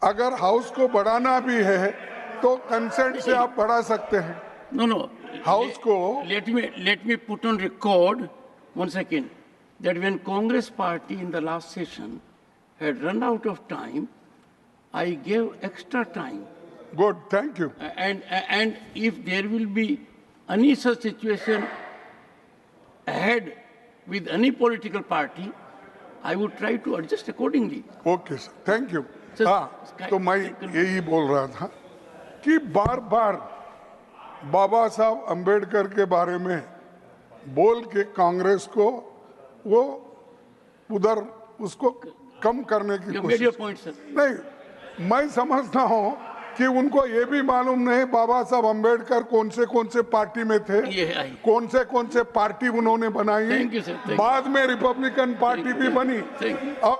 अगर हाउस को बढ़ाना भी है तो कंसेंट से आप बढ़ा सकते हैं। No. हाउस को Let me put on record 1 second that when Congress party in the last session had run out of time, I gave extra time. Good, thank you. And if there will be any such situation ahead with any political party, I would try to adjust accordingly. Okay sir, thank you. Sir, हाँ, तो मैं यही बोल रहा था कि बार बार बाबा साहब अंबेडकर के बारे में बोल के कांग्रेस को वो उधर उसको कम करने की You made your कोशिश। point, sir. नहीं, मैं समझता हूँ कि उनको ये भी मालूम नहीं बाबा साहब अंबेडकर कौन से पार्टी में थे, कौन से पार्टी उन्होंने बनाई। Thank you, sir. Thank you. बाद में रिपब्लिकन पार्टी भी बनी। Thank you. और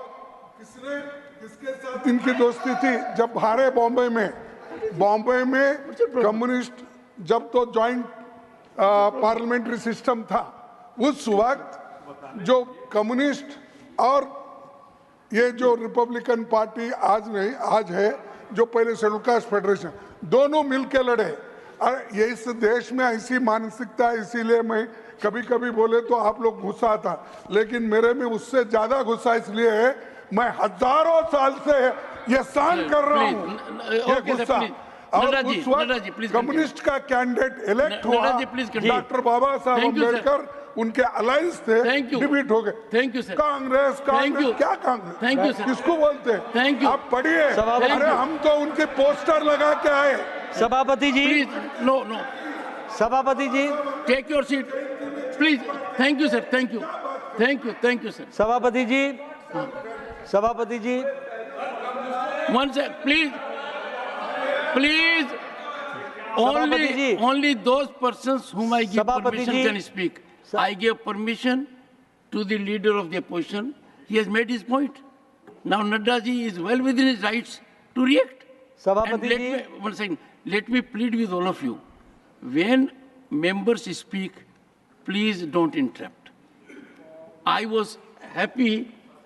किसके साथ इनकी दोस्ती थी? जब हारे बॉम्बे में कम्युनिस्ट, जब तो जॉइंट पार्लियामेंट्री सिस्टम था, उस वक्त जो कम्युनिस्ट और ये जो रिपब्लिकन पार्टी आज है, जो पहले शेड्यूल कास्ट फेडरेशन, दोनों मिलके लड़े। और ये इस देश में ऐसी मानसिकता है, इसीलिए मैं कभी बोले तो आप लोग गुस्सा था, लेकिन मेरे में उससे ज्यादा गुस्सा इसलिए है, मैं हजारों साल से ये सहन कर रहा हूँ ये गुस्सा। और उस वक्त कम्युनिस्ट का कैंडिडेट इलेक्ट हुआ डॉक्टर बाबा साहब अम्बेडकर, उनके अलायंस थे, डिफीट हो गए। Thank you sir. कांग्रेस क्या कांग्रेस? Thank you sir. किसको बोलते हैं? Thank you. आप पढ़िए। अरे हम तो उनके पोस्टर लगा के आए। सभापति जी, नो सभापति जी, take your seat please. Thank you sir. Thank you sir. सभापति जी, one second please. Only those persons whom I give permission can speak. I gave permission to the leader of the opposition. He has made his point. Now Nadda ji is well within his rights to react. One second. Let me plead with all of you. When members speak, please don't interrupt. I was happy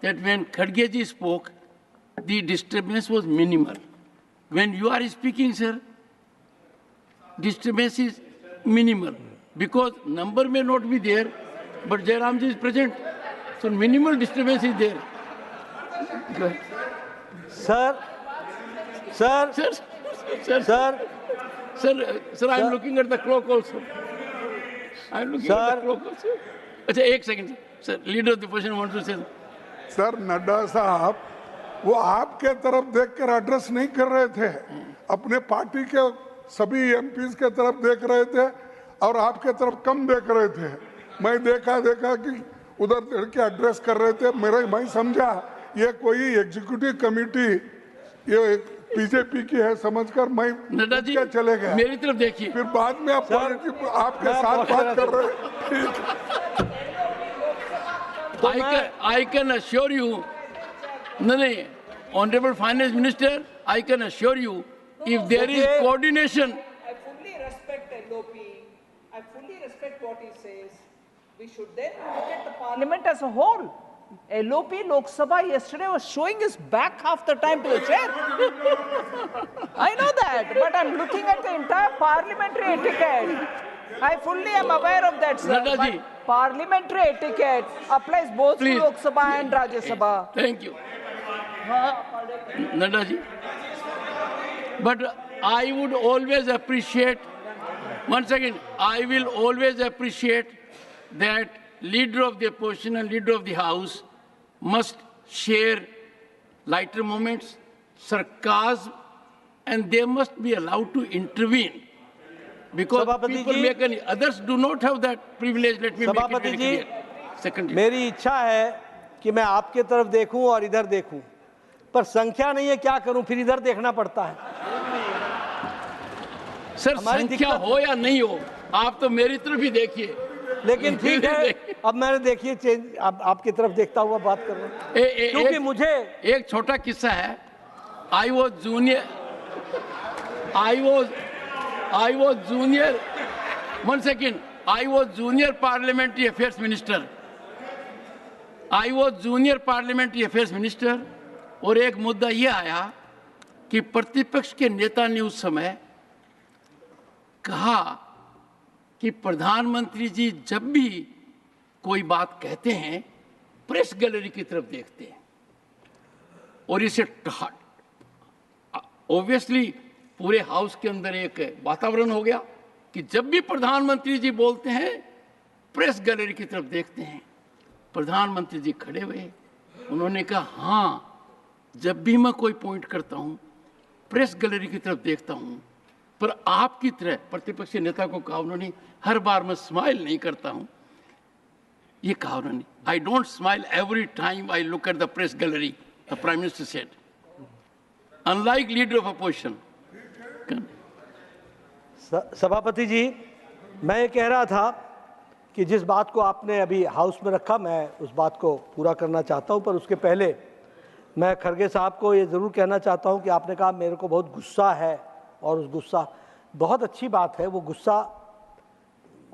that when Khadge ji spoke, the disturbance was minimal. When you are speaking, sir, disturbance is minimal because number may not be there, but Jairam ji is present, so minimal disturbance is there. Sir, I am looking at the clock also. अच्छा एक second sir, leader of the opposition wants to say. Sir Nadda साहब वो आपके तरफ देखकर address नहीं कर रहे थे, अपने पार्टी के सभी एमपीज के तरफ देख रहे थे और आपके तरफ कम देख रहे थे। मैं देखा कि उधर लड़के एड्रेस कर रहे थे। मैं समझा ये कोई एग्जीक्यूटिव कमेटी ये बीजेपी की है समझकर मैं नड्डा जी चले गए। मेरी तरफ देखिए, फिर बाद में आप आपके साथ बात कर रहे I can assure you, no, Honorable Finance Minister, I can assure you, if there is coordination. I fully respect LOP. I fully respect what he says. We should then look at the parliament as a whole. LOP Lok Sabha yesterday was showing his back half the time to the chair. I know that, but I'm looking at the entire parliamentary etiquette. I fully am aware of that, sir. Nadda ji. But parliamentary etiquette applies both Please. to Lok Sabha and Rajya Sabha. Thank you. Nadda ji. But I would always appreciate, once again, I will always appreciate that leader of the opposition and leader of the house must share lighter moments, sarcasm, and they must be allowed to intervene. Because सभापति people ji, make any, others do not have that privilege. Let me make it सभापति very जी, clear. Second. मेरी इच्छा है कि मैं आपके तरफ देखूं और इधर देखूं, पर संख्या नहीं है, क्या करूं, फिर इधर देखना पड़ता है। सर संख्या हो या नहीं हो, आप तो मेरी तरफ ही देखिए। लेकिन ठीक है, अब मैंने देखिए चेंज, अब आपकी तरफ देखता हुआ बात कर रहा हूं, क्योंकि मुझे एक छोटा किस्सा है। I was junior, one second, I was junior parliamentary affairs minister. और एक मुद्दा यह आया कि प्रतिपक्ष के नेता ने उस समय कहा कि प्रधानमंत्री जी जब भी कोई बात कहते हैं प्रेस गैलरी की तरफ देखते हैं और इसे ऑब्वियसली पूरे हाउस के अंदर एक वातावरण हो गया कि जब भी प्रधानमंत्री जी बोलते हैं प्रेस गैलरी की तरफ देखते हैं। प्रधानमंत्री जी खड़े हुए, उन्होंने कहा हाँ, जब भी मैं कोई पॉइंट करता हूं प्रेस गैलरी की तरफ देखता हूं, पर आपकी तरह प्रतिपक्षी नेता को कहा उन्होंने, हर बार मैं स्माइल नहीं करता हूं। ये कहा उन्होंने, I don't smile every time I look at the press gallery, the prime minister said, unlike leader of opposition. सभापति जी, मैं ये कह रहा था कि जिस बात को आपने अभी हाउस में रखा, मैं उस बात को पूरा करना चाहता हूं, पर उसके पहले मैं खड़गे साहब को ये ज़रूर कहना चाहता हूं कि आपने कहा मेरे को बहुत गुस्सा है, और उस गुस्सा बहुत अच्छी बात है, वो गुस्सा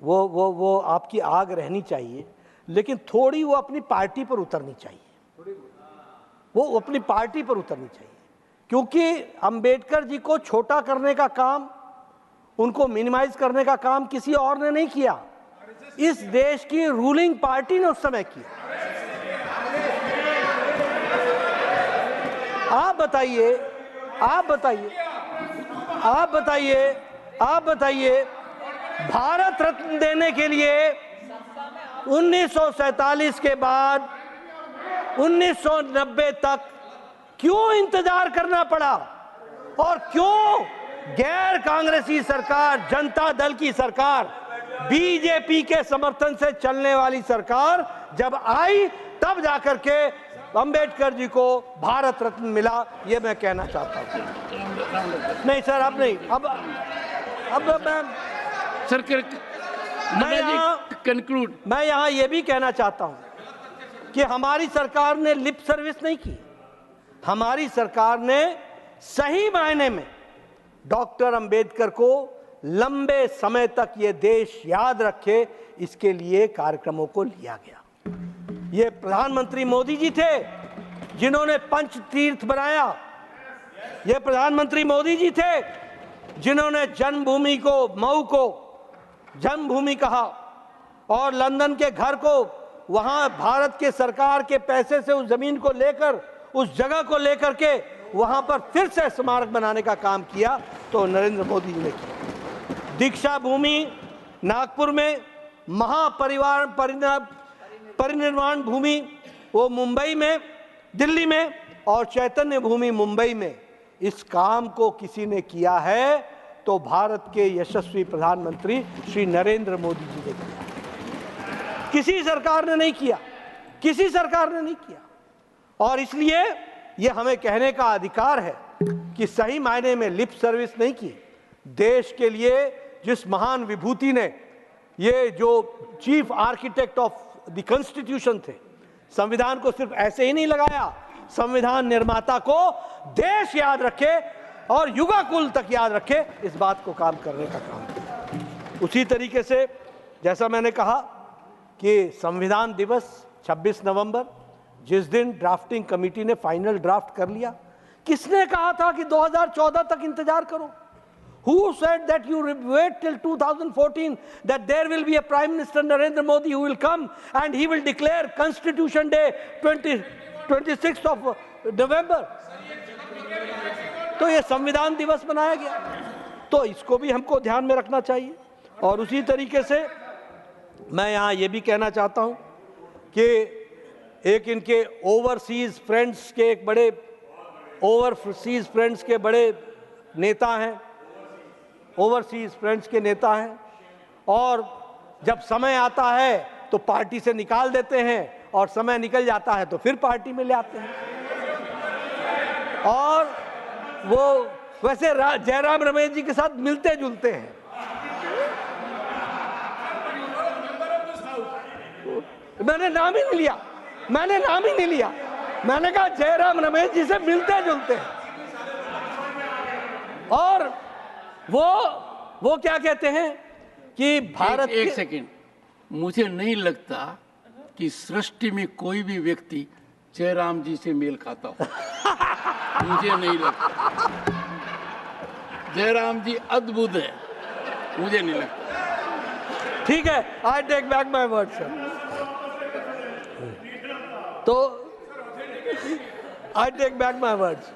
वो आपकी आग रहनी चाहिए, लेकिन थोड़ी वो अपनी पार्टी पर उतरनी चाहिए, वो अपनी पार्टी पर उतरनी चाहिए, क्योंकि अंबेडकर जी को छोटा करने का काम, उनको मिनिमाइज करने का काम किसी और ने नहीं किया, इस देश की रूलिंग पार्टी ने उस समय किया। आप बताइए भारत रत्न देने के लिए 1947 के बाद 1990 तक क्यों इंतजार करना पड़ा, और क्यों गैर कांग्रेसी सरकार, जनता दल की सरकार, बीजेपी के समर्थन से चलने वाली सरकार जब आई तब जाकर के अंबेडकर जी को भारत रत्न मिला, ये मैं कहना चाहता हूं। नहीं सर, अब नहीं, अब मैं यहां ये भी कहना चाहता हूं कि हमारी सरकार ने लिप सर्विस नहीं की, हमारी सरकार ने सही मायने में डॉक्टर अंबेडकर को लंबे समय तक ये देश याद रखे, इसके लिए कार्यक्रमों को लिया गया। ये प्रधानमंत्री मोदी जी थे जिन्होंने पंच तीर्थ बनाया, ये प्रधानमंत्री मोदी जी थे जिन्होंने जन्मभूमि को, मऊ को जन्मभूमि कहा, और लंदन के घर को वहां भारत के सरकार के पैसे से उस जमीन को लेकर, उस जगह को लेकर के वहां पर फिर से स्मारक बनाने का काम किया, तो नरेंद्र मोदी जी ने किया। दीक्षा भूमि नागपुर में, महापरिवार परिनिर्वाण भूमि वो मुंबई में, दिल्ली में, और चैतन्य भूमि मुंबई में, इस काम को किसी ने किया है तो भारत के यशस्वी प्रधानमंत्री श्री नरेंद्र मोदी जी ने किया। किसी सरकार ने नहीं किया, किसी सरकार ने नहीं किया। और इसलिए ये हमें कहने का अधिकार है कि सही मायने में लिप सर्विस नहीं की। देश के लिए जिस महान विभूति ने, ये जो chief architect of the constitution थे, संविधान को सिर्फ ऐसे ही नहीं लगाया, संविधान निर्माता को देश याद रखे और युगाकुल तक याद रखे, इस बात को काम करने का काम किया। उसी तरीके से जैसा मैंने कहा कि संविधान दिवस 26 नवंबर, जिस दिन ड्राफ्टिंग कमेटी ने फाइनल ड्राफ्ट कर लिया, किसने कहा था कि 2014 तक इंतजार करो? Who said that you wait till 2014 that there will be a Prime Minister Narendra Modi who will come and he will declare Constitution Day 26th of November? तो ये संविधान दिवस मनाया गया, तो इसको भी हमको ध्यान में रखना चाहिए। और उसी तरीके से मैं यहाँ ये भी कहना चाहता हूँ कि एक इनके ओवरसीज फ्रेंड्स के एक बड़े ओवरसीज फ्रेंड्स के बड़े नेता हैं, ओवरसीज फ्रेंड्स के नेता हैं, और जब समय आता है तो पार्टी से निकाल देते हैं और समय निकल जाता है तो फिर पार्टी में ले आते हैं। और वो वैसे जयराम रमेश जी के साथ मिलते जुलते हैं। मैंने नाम ही नहीं लिया, मैंने नाम ही नहीं लिया, मैंने कहा जयराम रमेश जी से मिलते जुलते हैं। और वो क्या कहते हैं कि भारत एक सेकंड, मुझे नहीं लगता कि सृष्टि में कोई भी व्यक्ति जयराम जी से मेल खाता हो। मुझे नहीं लगता। जयराम जी अद्भुत है, मुझे नहीं लगता। ठीक है, I take back my word sir. तो I take back my words.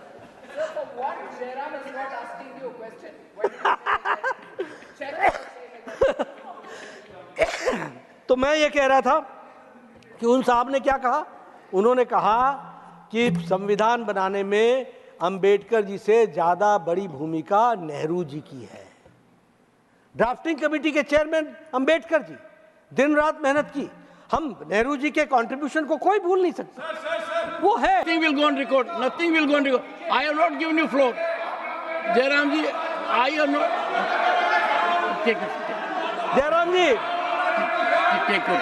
तो मैं ये कह रहा था कि उन साहब ने क्या कहा, उन्होंने कहा कि संविधान बनाने में अंबेडकर जी से ज्यादा बड़ी भूमिका नेहरू जी की है। ड्राफ्टिंग कमेटी के चेयरमैन अंबेडकर जी, दिन रात मेहनत की। हम नेहरू जी के कंट्रीब्यूशन को कोई भूल नहीं सकता, वो है। Nothing will go on record. Nothing will go on record. I have not given you floor. Jairam ji, I have not. Take it. Jairam ji, Take it.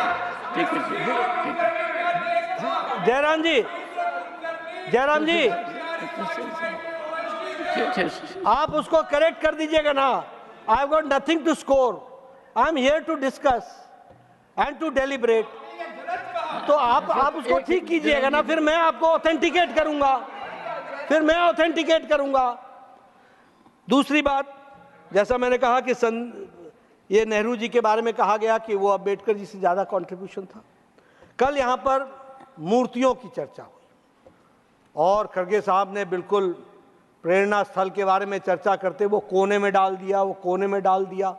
Jairam जी, जयराम जी, आप उसको करेक्ट कर दीजिएगा ना। I have got nothing to score, I am here to discuss and to deliberate. तो आप उसको ठीक कीजिएगा ना, फिर मैं आपको ऑथेंटिकेट करूंगा, फिर मैं ऑथेंटिकेट करूंगा। दूसरी बात, जैसा मैंने कहा कि ये नेहरू जी के बारे में कहा गया कि वो अंबेडकर जी से ज्यादा कंट्रीब्यूशन था। कल यहाँ पर मूर्तियों की चर्चा हुई और खड़गे साहब ने बिल्कुल प्रेरणा स्थल के बारे में चर्चा करते वो कोने में डाल दिया, वो कोने में डाल दिया।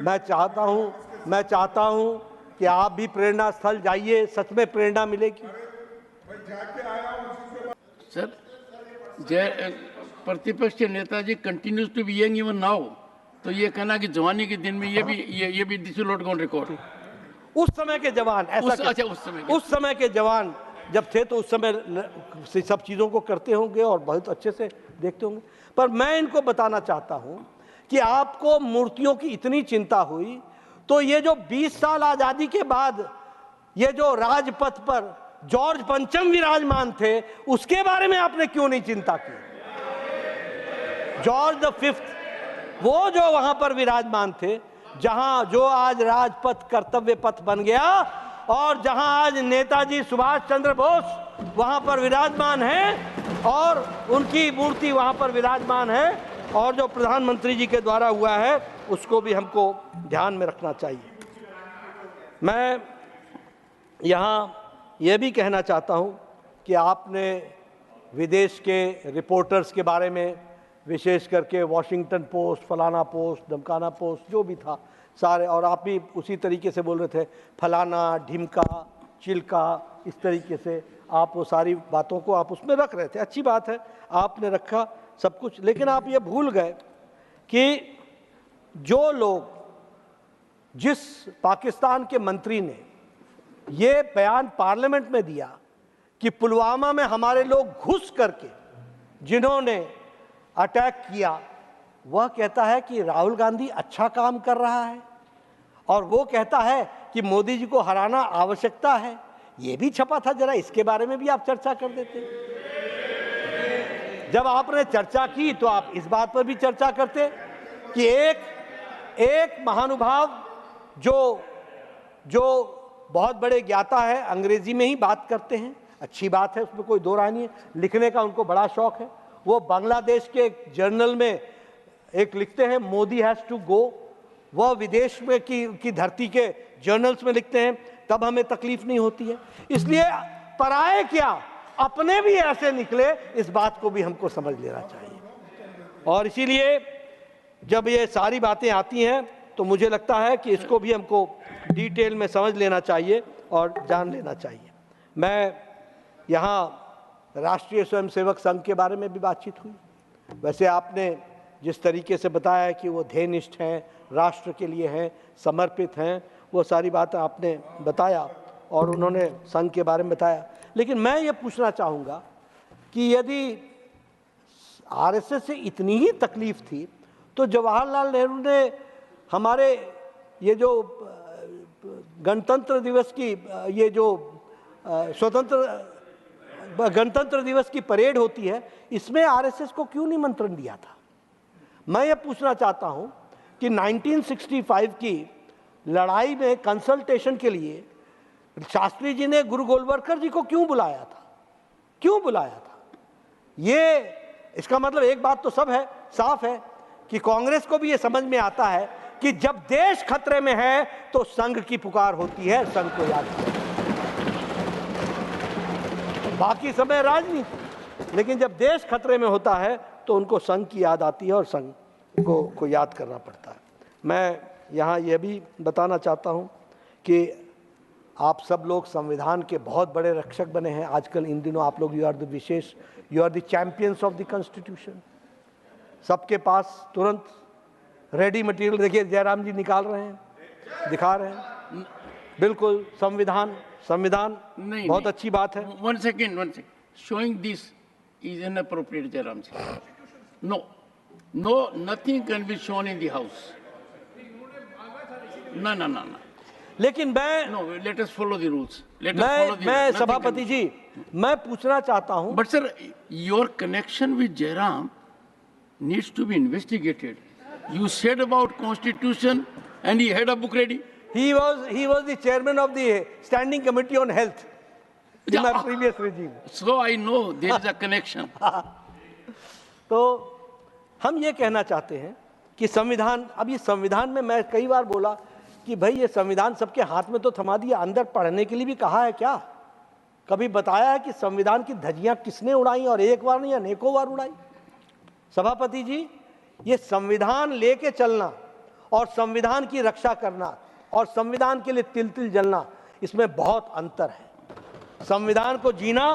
मैं चाहता हूं कि आप भी प्रेरणा स्थल जाइए, सच में प्रेरणा मिलेगी। सर, प्रतिपक्ष के नेताजी continues to be young even now, तो ये कहना कि जवानी के दिन में ये भी this will not go on record. उस समय के जवान ऐसा उस समय के जवान जब थे तो उस समय से सब चीज़ों को करते होंगे और बहुत अच्छे से देखते होंगे। पर मैं इनको बताना चाहता हूं कि आपको मूर्तियों की इतनी चिंता हुई तो ये जो 20 साल आज़ादी के बाद ये जो राजपथ पर जॉर्ज पंचम विराजमान थे उसके बारे में आपने क्यों नहीं चिंता की? जॉर्ज द फिफ्थ वो जो वहां पर विराजमान थे, जहां जो आज राजपथ कर्तव्य पथ बन गया और जहां आज नेताजी सुभाष चंद्र बोस वहां पर विराजमान हैं और उनकी मूर्ति वहां पर विराजमान है और जो प्रधानमंत्री जी के द्वारा हुआ है उसको भी हमको ध्यान में रखना चाहिए। मैं यहाँ यह भी कहना चाहता हूँ कि आपने विदेश के रिपोर्टर्स के बारे में, विशेष करके वॉशिंगटन पोस्ट, फलाना पोस्ट, धमकाना पोस्ट, जो भी था सारे, और आप भी उसी तरीके से बोल रहे थे फलाना, ढिमका, चिल्का, इस तरीके से आप वो सारी बातों को आप उसमें रख रहे थे, अच्छी बात है, आपने रखा सब कुछ। लेकिन आप ये भूल गए कि जो लोग, जिस पाकिस्तान के मंत्री ने ये बयान पार्लियामेंट में दिया कि पुलवामा में हमारे लोग घुस करके जिन्होंने अटैक किया, वह कहता है कि राहुल गांधी अच्छा काम कर रहा है और वो कहता है कि मोदी जी को हराना आवश्यकता है। ये भी छपा था, जरा इसके बारे में भी आप चर्चा कर देते। जब आपने चर्चा की तो आप इस बात पर भी चर्चा करते कि एक महानुभाव जो बहुत बड़े ज्ञाता है, अंग्रेजी में ही बात करते हैं, अच्छी बात है, उसमें कोई दो राय नहीं है, लिखने का उनको बड़ा शौक है। वो बांग्लादेश के एक जर्नल में एक लिखते हैं, मोदी हैज़ टू गो। वह विदेश में की धरती के जर्नल्स में लिखते हैं, तब हमें तकलीफ नहीं होती है। इसलिए पराए क्या, अपने भी ऐसे निकले, इस बात को भी हमको समझ लेना चाहिए। और इसीलिए जब ये सारी बातें आती हैं तो मुझे लगता है कि इसको भी हमको डिटेल में समझ लेना चाहिए और जान लेना चाहिए। मैं यहाँ राष्ट्रीय स्वयंसेवक संघ के बारे में भी बातचीत हुई। वैसे आपने जिस तरीके से बताया कि वो ध्येयनिष्ठ हैं, राष्ट्र के लिए हैं, समर्पित हैं, वो सारी बातें आपने बताया और उन्होंने संघ के बारे में बताया। लेकिन मैं ये पूछना चाहूँगा कि यदि आरएसएस से इतनी ही तकलीफ थी तो जवाहरलाल नेहरू ने हमारे ये जो गणतंत्र दिवस की ये जो गणतंत्र दिवस की परेड होती है, इसमें आरएसएस को क्यों निमंत्रण दिया था? मैं ये पूछना चाहता हूं कि 1965 की लड़ाई में कंसल्टेशन के लिए शास्त्री जी ने गुरु गोलवलकर जी को क्यों बुलाया था? क्यों बुलाया था? ये इसका मतलब एक बात तो सब है, साफ है कि कांग्रेस को भी ये समझ में आता है कि जब देश खतरे में है तो संघ की पुकार होती है, संघ को याद करें। बाकी समय राजनीति, लेकिन जब देश खतरे में होता है तो उनको संघ की याद आती है और संघ को याद करना पड़ता है। मैं यहाँ यह भी बताना चाहता हूँ कि आप सब लोग संविधान के बहुत बड़े रक्षक बने हैं आजकल, इन दिनों आप लोग, you are the champions of the constitution. सबके पास तुरंत रेडी मटेरियल, देखिए जयराम जी निकाल रहे हैं, दिखा रहे हैं, बिल्कुल संविधान नहीं, बहुत अच्छी बात है। One second, showing this is inappropriate Jairam ji. No, nothing can be shown in the house. ना। लेकिन मैं let us follow the rules. मैं सभापति जी, मैं पूछना चाहता हूं, but sir, your connection with Jairam needs to be investigated. You said about constitution and he had a book ready. He was the chairman of the standing committee on health in my previous regime. So I know there is a connection. तो हम ये कहना चाहते हैं कि संविधान, अब ये संविधान में मैं कई बार बोला कि भाई ये संविधान सबके हाथ में तो थमा दिया, अंदर पढ़ने के लिए भी कहा है क्या? कभी बताया है कि संविधान की धज्जियां किसने उड़ाई और एक बार नहीं अनेकों बार उड़ाई? सभापति जी, ये संविधान लेके चलना और संविधान की रक्षा करना और संविधान के लिए तिल तिल जलना, इसमें बहुत अंतर है। संविधान को जीना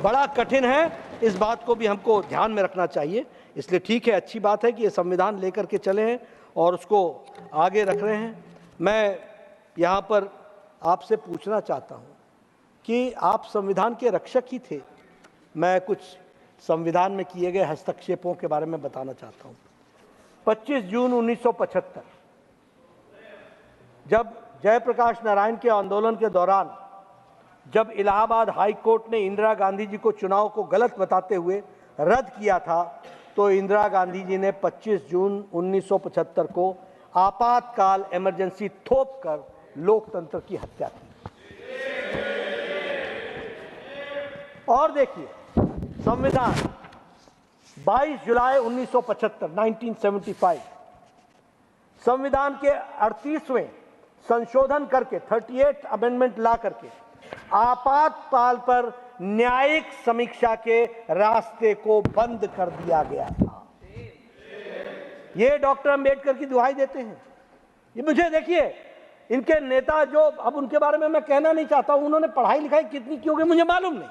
बड़ा कठिन है, इस बात को भी हमको ध्यान में रखना चाहिए। इसलिए ठीक है, अच्छी बात है कि ये संविधान लेकर के चले हैं और उसको आगे रख रहे हैं। मैं यहाँ पर आपसे पूछना चाहता हूँ कि आप संविधान के रक्षक ही थे। मैं कुछ संविधान में किए गए हस्तक्षेपों के बारे में बताना चाहता हूँ। 25 जून 1975 जब जयप्रकाश नारायण के आंदोलन के दौरान जब इलाहाबाद हाई कोर्ट ने इंदिरा गांधी जी को चुनाव को गलत बताते हुए रद्द किया था, तो इंदिरा गांधी जी ने 25 जून 1975 को आपातकाल इमरजेंसी थोप कर लोकतंत्र की हत्या की। और देखिए, संविधान 22 जुलाई 1975 1975 संविधान के 38वें संशोधन करके 38 अमेंडमेंट ला करके आपातकाल पर न्यायिक समीक्षा के रास्ते को बंद कर दिया गया था। ये डॉक्टर अंबेडकर की दुहाई देते हैं। ये मुझे देखिए, इनके नेता जो, अब उनके बारे में मैं कहना नहीं चाहता हूं, उन्होंने पढ़ाई लिखाई कितनी की होगी मुझे मालूम नहीं,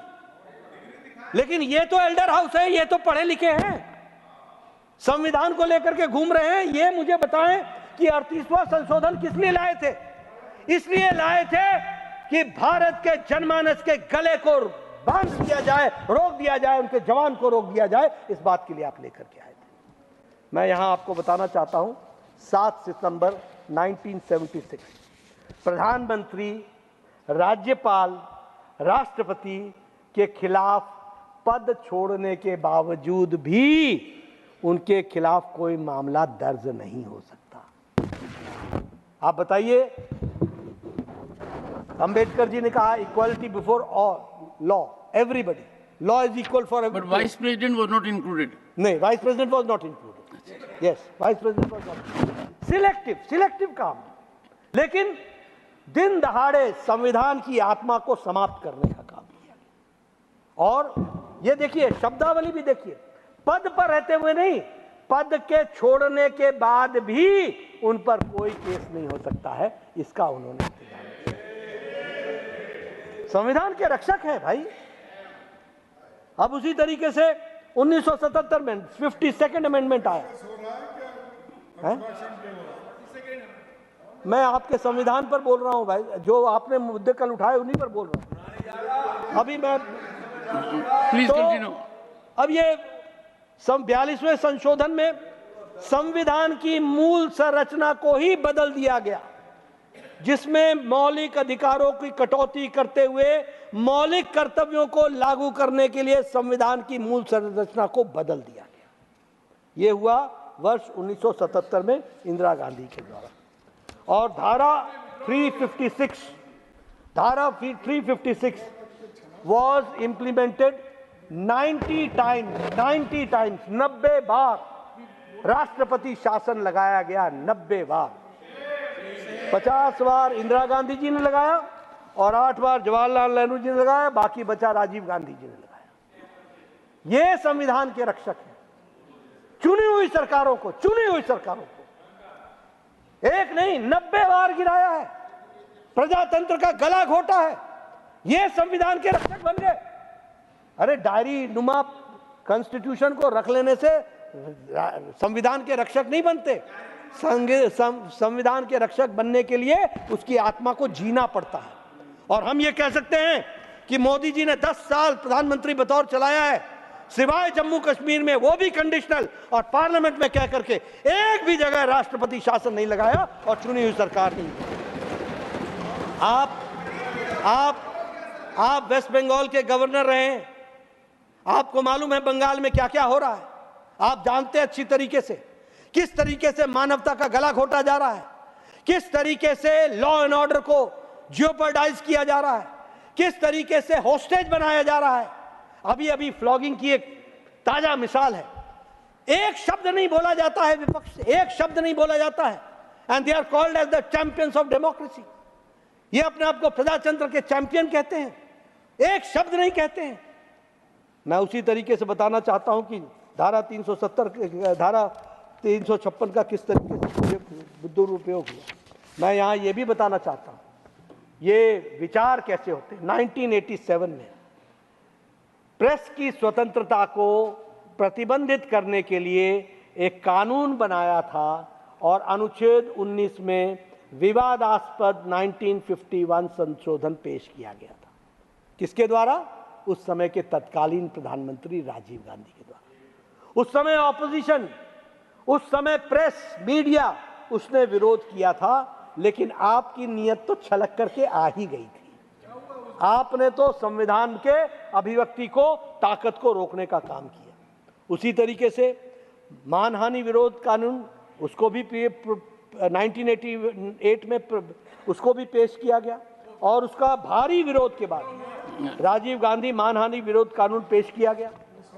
लेकिन ये तो एल्डर हाउस है, ये तो पढ़े लिखे हैं, संविधान को लेकर के घूम रहे हैं। ये मुझे बताएं कि 38वां संशोधन किस लिए लाए थे? इसलिए लाए थे कि भारत के जनमानस के गले को बांध दिया जाए, रोक दिया जाए, उनके जवान को रोक दिया जाए। इस बात के लिए आप लेकर के आए थे। मैं यहां आपको बताना चाहता हूं, 7 सितंबर 1976 प्रधानमंत्री राज्यपाल राष्ट्रपति के खिलाफ पद छोड़ने के बावजूद भी उनके खिलाफ कोई मामला दर्ज नहीं हो सकता। आप बताइए, अंबेडकर जी ने कहा equality before all law, everybody, law is equal for But Vice President was not included. नहीं, vice president was not included. Yes, vice president was not. Selective काम। लेकिन दिन दहाड़े संविधान की आत्मा को समाप्त करने का काम किया। और ये देखिए, शब्दावली भी देखिए, पद पर रहते हुए नहीं, पद के छोड़ने के बाद भी उन पर कोई केस नहीं हो सकता है। इसका उन्होंने इंतजाम किया। संविधान के रक्षक हैं भाई। अब उसी तरीके से 1977 में 52nd अमेंडमेंट आया है? मैं आपके संविधान पर बोल रहा हूं भाई, जो आपने मुद्दे कल उठाए उन्हीं पर बोल रहा हूं। अभी मैं Please continue. अब ये 42वें संशोधन में संविधान की मूल संरचना को ही बदल दिया गया, जिसमें मौलिक अधिकारों की कटौती करते हुए मौलिक कर्तव्यों को लागू करने के लिए संविधान की मूल संरचना को बदल दिया गया। यह हुआ वर्ष 1977 में इंदिरा गांधी के द्वारा। और धारा 356 was implemented 90 times, 90 बार राष्ट्रपति शासन लगाया गया। 90 बार, 50 बार इंदिरा गांधी जी ने लगाया और 8 बार जवाहरलाल नेहरू जी ने लगाया, बाकी बचा राजीव गांधी जी ने लगाया। ये संविधान के रक्षक हैं। चुनी हुई सरकारों को एक नहीं 90 बार गिराया है, प्रजातंत्र का गला घोटा है। ये संविधान के रक्षक बन गए। अरे डायरी नुमा कॉन्स्टिट्यूशन को रख लेने से संविधान के रक्षक नहीं बनते। संविधान के रक्षक बनने के लिए उसकी आत्मा को जीना पड़ता है। और हम ये कह सकते हैं कि मोदी जी ने 10 साल प्रधानमंत्री बतौर चलाया है, सिवाय जम्मू कश्मीर में, वो भी कंडीशनल, और पार्लियामेंट में कह करके एक भी जगह राष्ट्रपति शासन नहीं लगाया और चुनी हुई सरकार नहीं। आप वेस्ट बंगाल के गवर्नर रहे हैं, आपको मालूम है बंगाल में क्या क्या हो रहा है। आप जानते हैं अच्छी तरीके से किस तरीके से मानवता का गला घोटा जा रहा है, किस तरीके से लॉ एंड ऑर्डर को जियोपर्डाइज किया जा रहा है, किस तरीके से होस्टेज बनाया जा रहा है। अभी फ्लॉगिंग की एक ताजा मिसाल है। एक शब्द नहीं बोला जाता है विपक्ष से, एक शब्द नहीं बोला जाता है, and they are called as the champions of democracy. ये अपने आप को प्रजातंत्र के चैंपियन कहते हैं, एक शब्द नहीं कहते हैं। मैं उसी तरीके से बताना चाहता हूं कि धारा 356 का किस तरीके से दुरुपयोग हुआ। मैं यहां यह भी बताना चाहता हूं ये विचार कैसे होते हैं। 1987 में प्रेस की स्वतंत्रता को प्रतिबंधित करने के लिए एक कानून बनाया था और अनुच्छेद 19 में विवादास्पद 1951 संशोधन पेश किया गया था। किसके द्वारा? उस समय के तत्कालीन प्रधानमंत्री राजीव गांधी के द्वारा। उस समय ऑपोजिशन, उस समय प्रेस, मीडिया, उसने विरोध किया था, लेकिन आपकी नीयत तो छलक करके आ ही गई थी। आपने तो संविधान के अभिव्यक्ति को, ताकत को रोकने का काम किया। उसी तरीके से मानहानि विरोध कानून, उसको भी 1988 में उसको भी पेश किया गया और उसका भारी विरोध के बाद राजीव गांधी मानहानि विरोध कानून पेश किया गया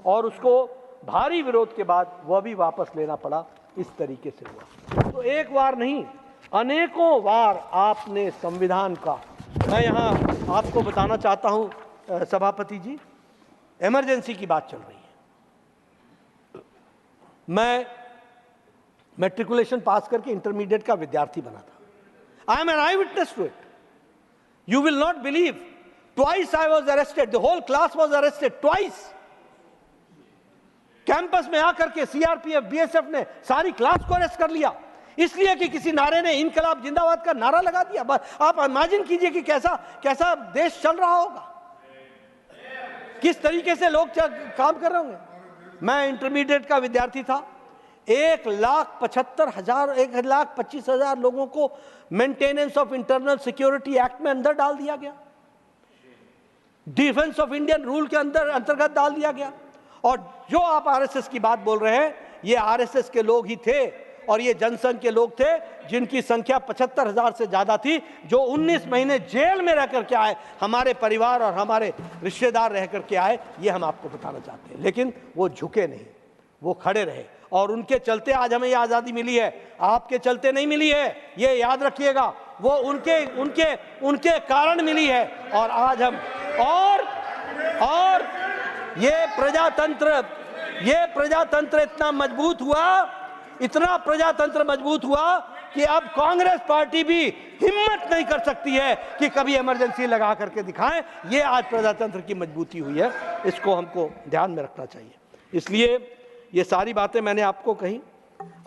और उसको भारी विरोध के बाद वह भी वापस लेना पड़ा। इस तरीके से हुआ। तो एक बार नहीं, अनेकों बार आपने संविधान का, मैं यहाँ आपको बताना चाहता हूँ सभापति जी, इमरजेंसी की बात चल रही है। मैं मैट्रिकुलेशन पास करके इंटरमीडिएट का विद्यार्थी बना था। I am an eye witness to it. You will not believe, twice I was arrested, the whole class was arrested twice campus में आकर के सीआरपीएफ बीएसएफ ने सारी क्लास को अरेस्ट कर लिया, इसलिए कि किसी नारे ने इनकलाब जिंदाबाद का नारा लगा दिया। आप इमेजिन कीजिए कि कैसा कैसा देश चल रहा होगा, किस तरीके से लोग काम कर रहे होंगे। मैं इंटरमीडिएट का विद्यार्थी था, 1,75,000 लोगों को maintenance of internal security act में अंदर डाल दिया गया, डिफेंस ऑफ इंडियन रूल के अंतर्गत डाल दिया गया। और जो आप आरएसएस की बात बोल रहे हैं, ये आरएसएस के लोग ही थे और ये जनसंघ के लोग थे जिनकी संख्या 75,000 से ज्यादा थी, जो 19 महीने जेल में रह करके आए, हमारे परिवार और हमारे रिश्तेदार रह करके आए, ये हम आपको बताना चाहते हैं। लेकिन वो झुके नहीं, वो खड़े रहे, और उनके चलते आज हमें ये आज़ादी मिली है, आपके चलते नहीं मिली है, ये याद रखिएगा। वो उनके कारण मिली है। और आज हम और ये प्रजातंत्र इतना मजबूत हुआ कि अब कांग्रेस पार्टी भी हिम्मत नहीं कर सकती है कि कभी इमरजेंसी लगा करके दिखाएं। ये आज प्रजातंत्र की मजबूती हुई है, इसको हमको ध्यान में रखना चाहिए। इसलिए ये सारी बातें मैंने आपको कही।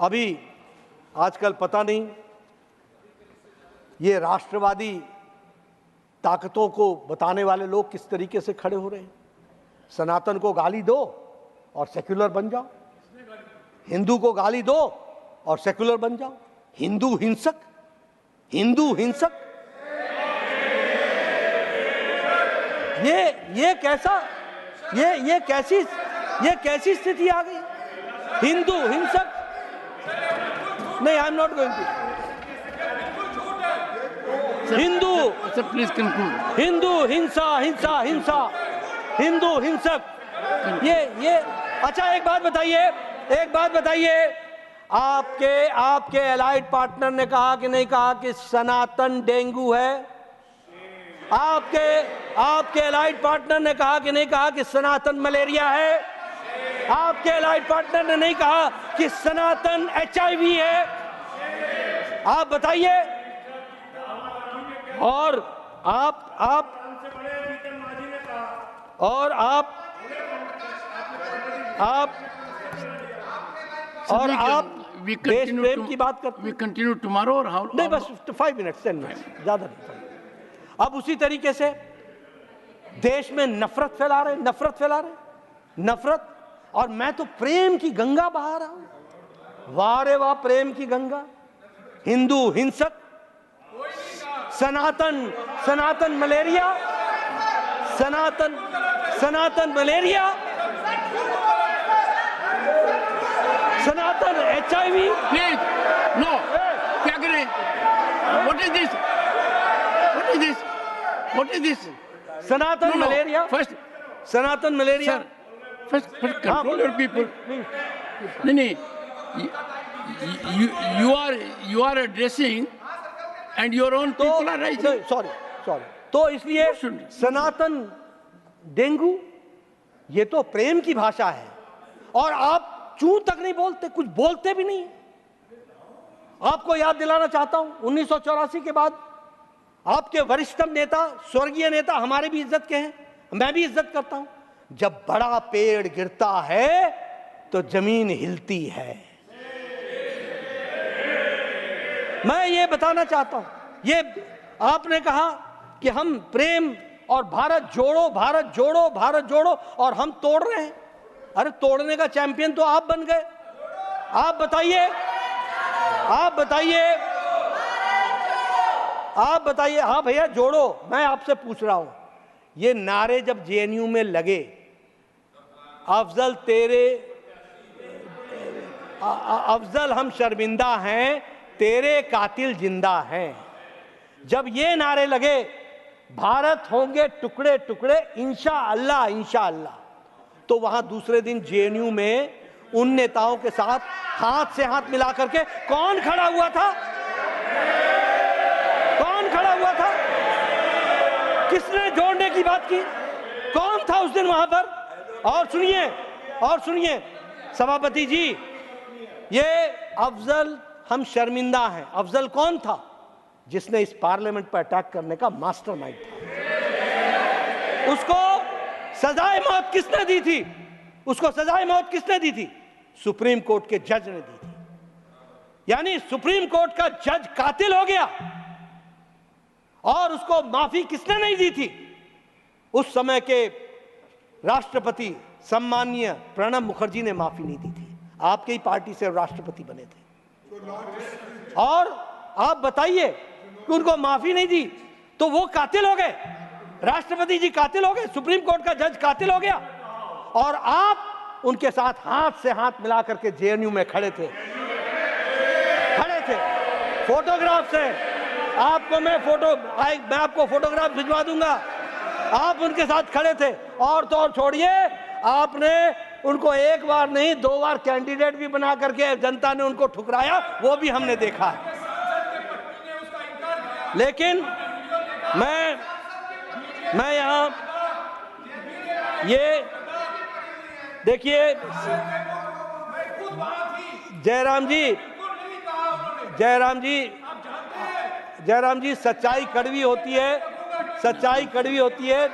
अभी आजकल पता नहीं ये राष्ट्रवादी ताकतों को बताने वाले लोग किस तरीके से खड़े हो रहे हैं। सनातन को गाली दो और सेक्युलर बन जाओ, हिंदू को गाली दो और सेक्युलर बन जाओ। हिंदू हिंसक ये कैसी स्थिति आ गई? हिंदू हिंसक नहीं, I am not going to. Hindu please conclude. Hindu हिंसा हिंदू हिंसक, ये अच्छा एक बात बताइए, आपके एलाइड पार्टनर ने कहा कि नहीं कहा कि सनातन डेंगू है? आपके एलाइड पार्टनर ने कहा कि नहीं कहा कि सनातन मलेरिया है? आपके एलाइड पार्टनर ने नहीं कहा कि सनातन HIV है? आप बताइए। और आप देश प्रेम की बात करते हैं। वी कंटिन्यू टुमारो और हाउ नहीं, बस 5 मिनट्स 10 मिनट्स, ज्यादा नहीं। अब उसी तरीके से देश में नफरत फैला रहे, नफरत। और मैं तो प्रेम की गंगा बहा रहा हूं, वाह रे वाह, प्रेम की गंगा। हिंदू हिंसक, सनातन मलेरिया, सनातन HIV। प्लीज नो, क्या करें? What is this? सनातन मलेरिया, सनातन malaria. First control your people. नहीं, you are addressing and your own people are rising. Sorry. तो इसलिए सनातन डेंगू, ये तो प्रेम की भाषा है, और आप चूं तक नहीं बोलते, कुछ बोलते भी नहीं। आपको याद दिलाना चाहता हूं, 1984 के बाद आपके वरिष्ठतम नेता, स्वर्गीय नेता, हमारे भी इज्जत के हैं, मैं भी इज्जत करता हूं, जब बड़ा पेड़ गिरता है तो जमीन हिलती है। मैं ये बताना चाहता हूं, ये आपने कहा कि हम प्रेम और भारत जोड़ो, और हम तोड़ रहे हैं। अरे तोड़ने का चैंपियन तो आप बन गए। आप बताइए, हाँ भैया जोड़ो। मैं आपसे पूछ रहा हूं, ये नारे जब JNU में लगे, अफजल हम शर्मिंदा हैं, तेरे कातिल जिंदा हैं, जब ये नारे लगे, भारत होंगे टुकड़े टुकड़े इंशाअल्लाह, तो वहां दूसरे दिन JNU में उन नेताओं के साथ हाथ से हाथ मिला करके कौन खड़ा हुआ था? किसने जोड़ने की बात की? कौन था उस दिन वहां पर? और सुनिए सभापति जी, ये अफजल हम शर्मिंदा हैं, अफजल कौन था? जिसने इस पार्लियामेंट पर अटैक करने का मास्टरमाइंड था। उसको सजाए मौत किसने दी थी? उसको सजाए मौत किसने दी थी? सुप्रीम कोर्ट के जज ने दी थी। यानी सुप्रीम कोर्ट का जज कातिल हो गया और उसको माफी किसने नहीं दी थी? उस समय के राष्ट्रपति सम्माननीय प्रणब मुखर्जी ने माफी नहीं दी थी। आपके ही पार्टी से राष्ट्रपति बने थे और आप बताइए कि उनको माफी नहीं दी तो वो कातिल हो गए, राष्ट्रपति जी कातिल हो गए, सुप्रीम कोर्ट का जज कातिल हो गया और आप उनके साथ हाथ से हाथ मिला करके जेएनयू में खड़े थे। फोटोग्राफ से आपको मैं आपको फोटोग्राफ भिजवा दूंगा। आप उनके साथ खड़े थे और तो और छोड़िए, आपने उनको एक बार नहीं 2 बार कैंडिडेट भी बना करके जनता ने उनको ठुकराया, वो भी हमने देखा। लेकिन मैं यहां ये देखिए, जयराम जी सच्चाई कड़वी होती है, सच्चाई कड़वी होती है,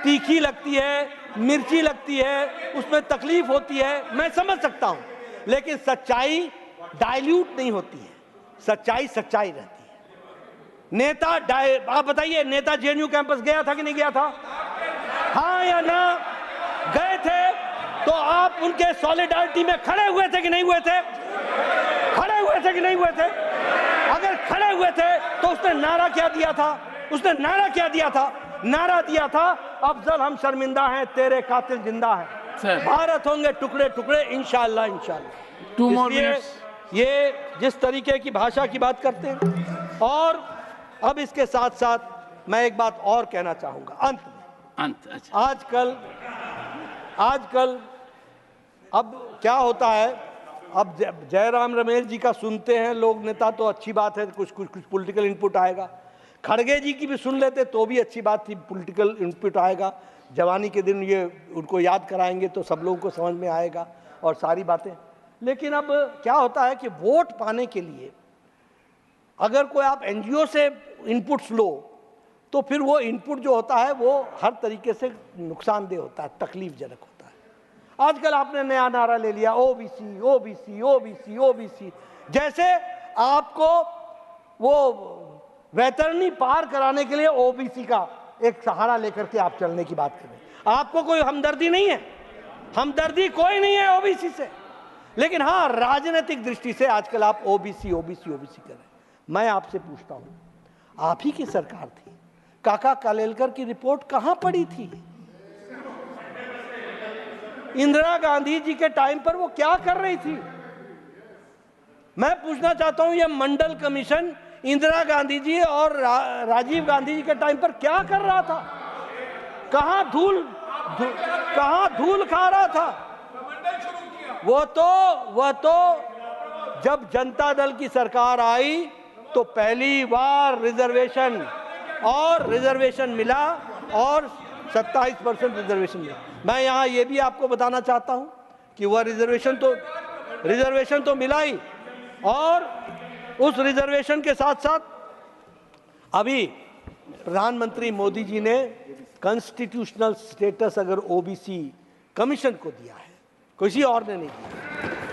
तीखी लगती है, मिर्ची लगती है, उसमें तकलीफ होती है, मैं समझ सकता हूं, लेकिन सच्चाई डाइल्यूट नहीं होती है, सच्चाई सच्चाई रहती है। नेता आप बताइए, नेता जेएनयू कैंपस गया था कि नहीं गया था? हाँ या ना? गए थे तो आप उनके सॉलिडारिटी में खड़े हुए थे कि नहीं हुए थे? खड़े हुए थे कि नहीं हुए थे? अगर खड़े हुए थे तो उसने नारा क्या दिया था? उसने नारा क्या दिया था? नारा दिया था, अफजल हम शर्मिंदा हैं, तेरे कातिल जिंदा हैं, भारत होंगे टुकड़े टुकड़े इंशाअल्लाह इंशाअल्लाह। 2 more minutes। ये जिस तरीके की भाषा की बात करते हैं, और अब इसके साथ साथ मैं एक बात और कहना चाहूंगा अंत में। अच्छा। आजकल अब क्या होता है, अब जयराम रमेश जी का सुनते हैं लोग नेता तो अच्छी बात है, कुछ पॉलिटिकल इनपुट आएगा। खड़गे जी की भी सुन लेते तो भी अच्छी बात थी, पॉलिटिकल इनपुट आएगा। जवानी के दिन ये उनको याद कराएंगे तो सब लोगों को समझ में आएगा और सारी बातें। लेकिन अब क्या होता है कि वोट पाने के लिए अगर कोई आप एनजीओ से इनपुट्स लो तो फिर वो इनपुट जो होता है वो हर तरीके से नुकसानदेह होता है, तकलीफजनक होता है। आजकल आपने नया नारा ले लिया, ओबीसी ओबीसी ओबीसी ओबीसी, जैसे आपको वो वैतरणी पार कराने के लिए ओबीसी का एक सहारा लेकर के आप चलने की बात कर रहे हैं। आपको कोई हमदर्दी नहीं है, हमदर्दी कोई नहीं है ओबीसी से, लेकिन हाँ राजनीतिक दृष्टि से आजकल आप ओबीसी ओबीसी ओबीसी कर रहे हैं। मैं आपसे पूछता हूं, आप ही की सरकार थी, काका कालेलकर की रिपोर्ट कहां पड़ी थी? इंदिरा गांधी जी के टाइम पर वो क्या कर रही थी? मैं पूछना चाहता हूं, ये मंडल कमीशन इंदिरा गांधी जी और राजीव गांधी जी के टाइम पर क्या कर रहा था? कहां धूल खा रहा था? वो तो जब जनता दल की सरकार आई तो पहली बार रिजर्वेशन मिला और 27% रिजर्वेशन मिला। मैं यहाँ ये भी आपको बताना चाहता हूँ कि वह रिजर्वेशन तो मिला ही, और उस रिजर्वेशन के साथ साथ अभी प्रधानमंत्री मोदी जी ने कॉन्स्टिट्यूशनल स्टेटस अगर ओबीसी कमीशन को दिया है, किसी और ने नहीं दिया,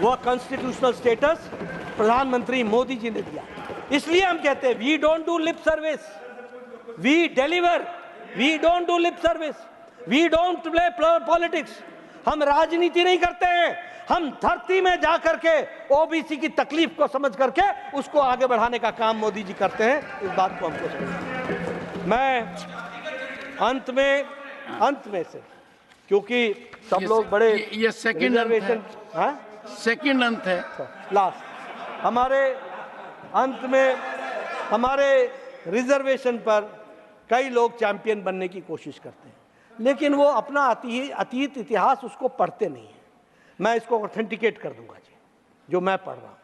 वह कॉन्स्टिट्यूशनल स्टेटस प्रधानमंत्री मोदी जी ने दिया। इसलिए हम कहते हैं we don't do lip service, we deliver, we don't do lip service, we don't play politics. हम राजनीति नहीं करते हैं, हम धरती में जाकर के ओबीसी की तकलीफ को समझ करके उसको आगे बढ़ाने का काम मोदी जी करते हैं। इस बात को हमको समझना। मैं अंत में से, क्योंकि सब लोग बड़े ये सेकंड रिजर्वेशन, सेकंड अंत है, लास्ट हमारे अंत में हमारे रिजर्वेशन पर कई लोग चैंपियन बनने की कोशिश करते हैं, लेकिन वो अपना अतीत इतिहास उसको पढ़ते नहीं है। मैं इसको ऑथेंटिकेट कर दूंगा जी, जो मैं पढ़ रहा हूं।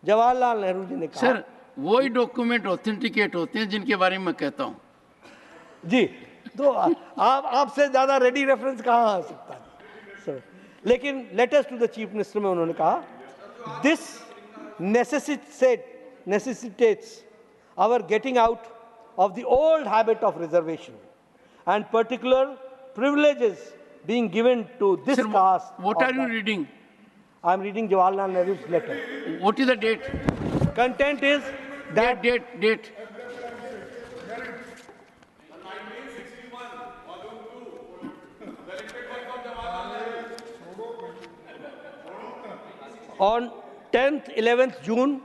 जवाहरलाल नेहरू जी ने कहा, सर वही डॉक्यूमेंट ऑथेंटिकेट होते हैं जिनके बारे में मैं कहता हूं जी। तो आपसे ज्यादा रेडी रेफरेंस कहाँ आ सकता है सर? लेकिन latest to the chief minister में उन्होंने कहा, this necessitates our getting out of the old habit of reservation and particular privileges being given to this Sir, caste. what or are you that. reading? I am reading Jawaharlal Nehru's letter. What is the date? Content is that Date. on 10th, 11th June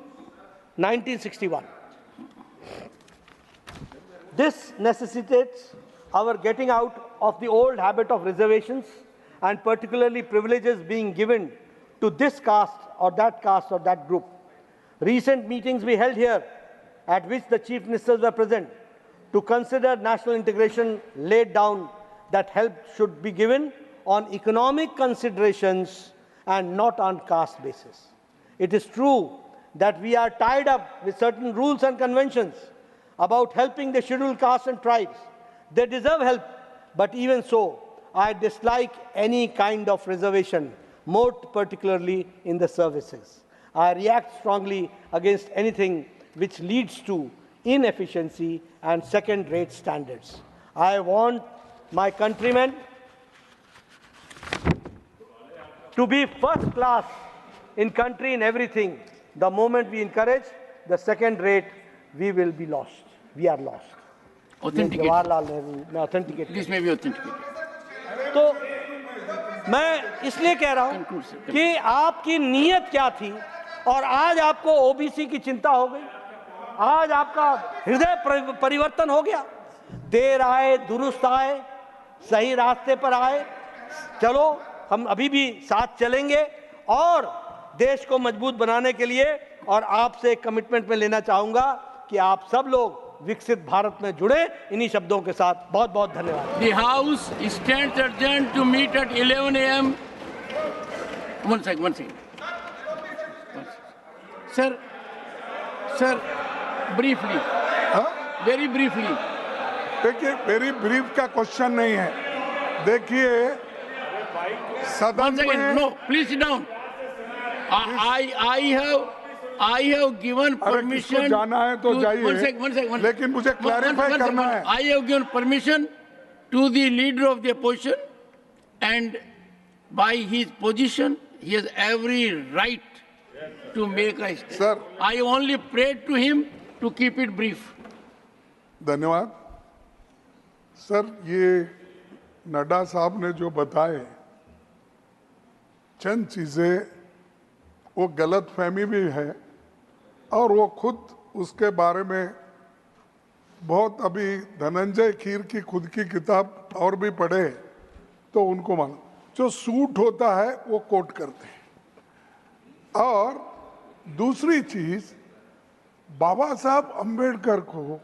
1961. This necessitates our getting out of the old habit of reservations and particularly privileges being given to this caste or that group. Recent meetings we held here, at which the chief ministers were present, to consider national integration laid down that help should be given on economic considerations and not on caste basis. It is true that we are tied up with certain rules and conventions about helping the scheduled castes and tribes. They deserve help, but even so, I dislike any kind of reservation, more particularly in the services. I react strongly against anything which leads to inefficiency and second-rate standards. I want my countrymen to be first class in country in everything. The moment we encourage the second rate, we will be lost. We are lost. Authenticate. Jawaharlal Nehru मैं authenticate This may be authenticated. तो मैं इसलिए कह रहा हूं Conclude, sir. कि आपकी नीयत क्या थी और आज आपको ओबीसी की चिंता हो गई, आज आपका हृदय परिवर्तन हो गया, देर आए दुरुस्त आए, सही रास्ते पर आए, चलो हम अभी भी साथ चलेंगे और देश को मजबूत बनाने के लिए और आपसे एक कमिटमेंट में लेना चाहूंगा कि आप सब लोग विकसित भारत में जुड़े। इन्हीं शब्दों के साथ बहुत बहुत धन्यवाद। The House stands adjourned to meet at 11 a.m. One second. Sir, briefly, very briefly. देखिए, वेरी ब्रीफ का क्वेश्चन नहीं है। देखिए, सदन One second. में No, please sit down. I have given अरे किसको permission. जाना है तो to- जाइए, One second. लेकिन मुझे clarify करना है। I have given permission to the leader of the opposition, and by his position, he has every right to make a statement. Sir. I only prayed to him to keep it brief. धन्यवाद sir. ये नड्डा साहब ने जो बताए चंद चीज़ें, वो गलत फहमी भी है और वो खुद उसके बारे में बहुत, अभी धनंजय खीर की खुद की किताब और भी पढ़े तो उनको मालूम, जो सूट होता है वो कोट करते हैं। और दूसरी चीज़, बाबा साहब अम्बेडकर को,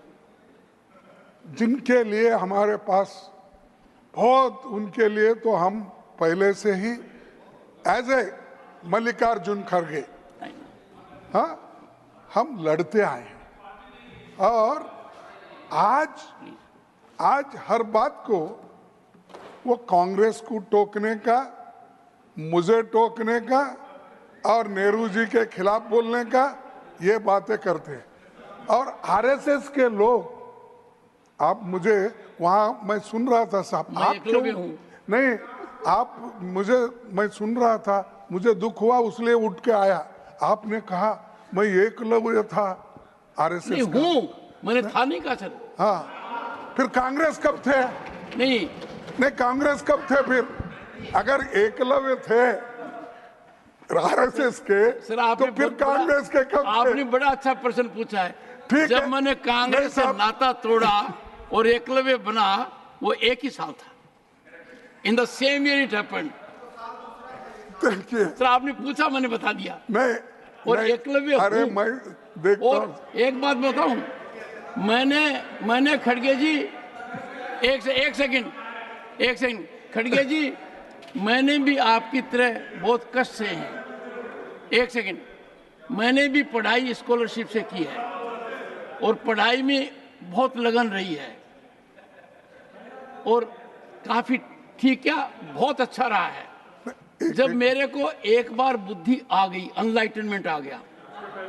जिनके लिए हमारे पास बहुत, उनके लिए तो हम पहले से ही एज ए मल्लिकार्जुन खड़गे, हाँ, हम लड़ते आए हैं। और आज हर बात को वो कांग्रेस को टोकने का, मुझे टोकने का और नेहरू जी के खिलाफ बोलने का ये बातें करते हैं। और आरएसएस के लोग, आप मुझे वहाँ मैं सुन रहा था साहब, मैं आप क्यों एकलव्य हूँ। नहीं, आप मुझे, मैं सुन रहा था, मुझे दुख हुआ इसलिए उठ के आया। आपने कहा मैं एकलव्य था आरएसएस नहीं का। हूँ, मैंने था नहीं कहा सर। हाँ, फिर कांग्रेस कब थे? नहीं, कांग्रेस कब थे फिर? अगर एकलव्य थे आरएसएस के, सर आपने तो फिर बहुत बड़ा- कांग्रेस के कब आपने थे? बड़ा अच्छा प्रश्न पूछा है। ठीक जब है। मैंने कांग्रेस नहीं से साहब। नाता तोड़ा और एकलव्य बना, वो एक ही साल था। In the same year it happened. देखिए, सर आपने पूछा, मैंने बता दिया। नहीं, और नहीं, एकलव्य अरे हूँ। मैं देखता हूँ। और एक बात बताऊं, मैंने खड़गे जी, एक सेकंड खड़गे जी, मैंने भी आपकी तरह बहुत कष्ट से हैं। एक सेकंड, मैंने भी पढ़ाई स्कॉलरशिप से की है और पढ़ाई में बहुत लगन रही है और काफी ठीक, क्या बहुत अच्छा रहा है। जब मेरे को एक बार बुद्धि आ गई, अनलाइटनमेंट आ गया,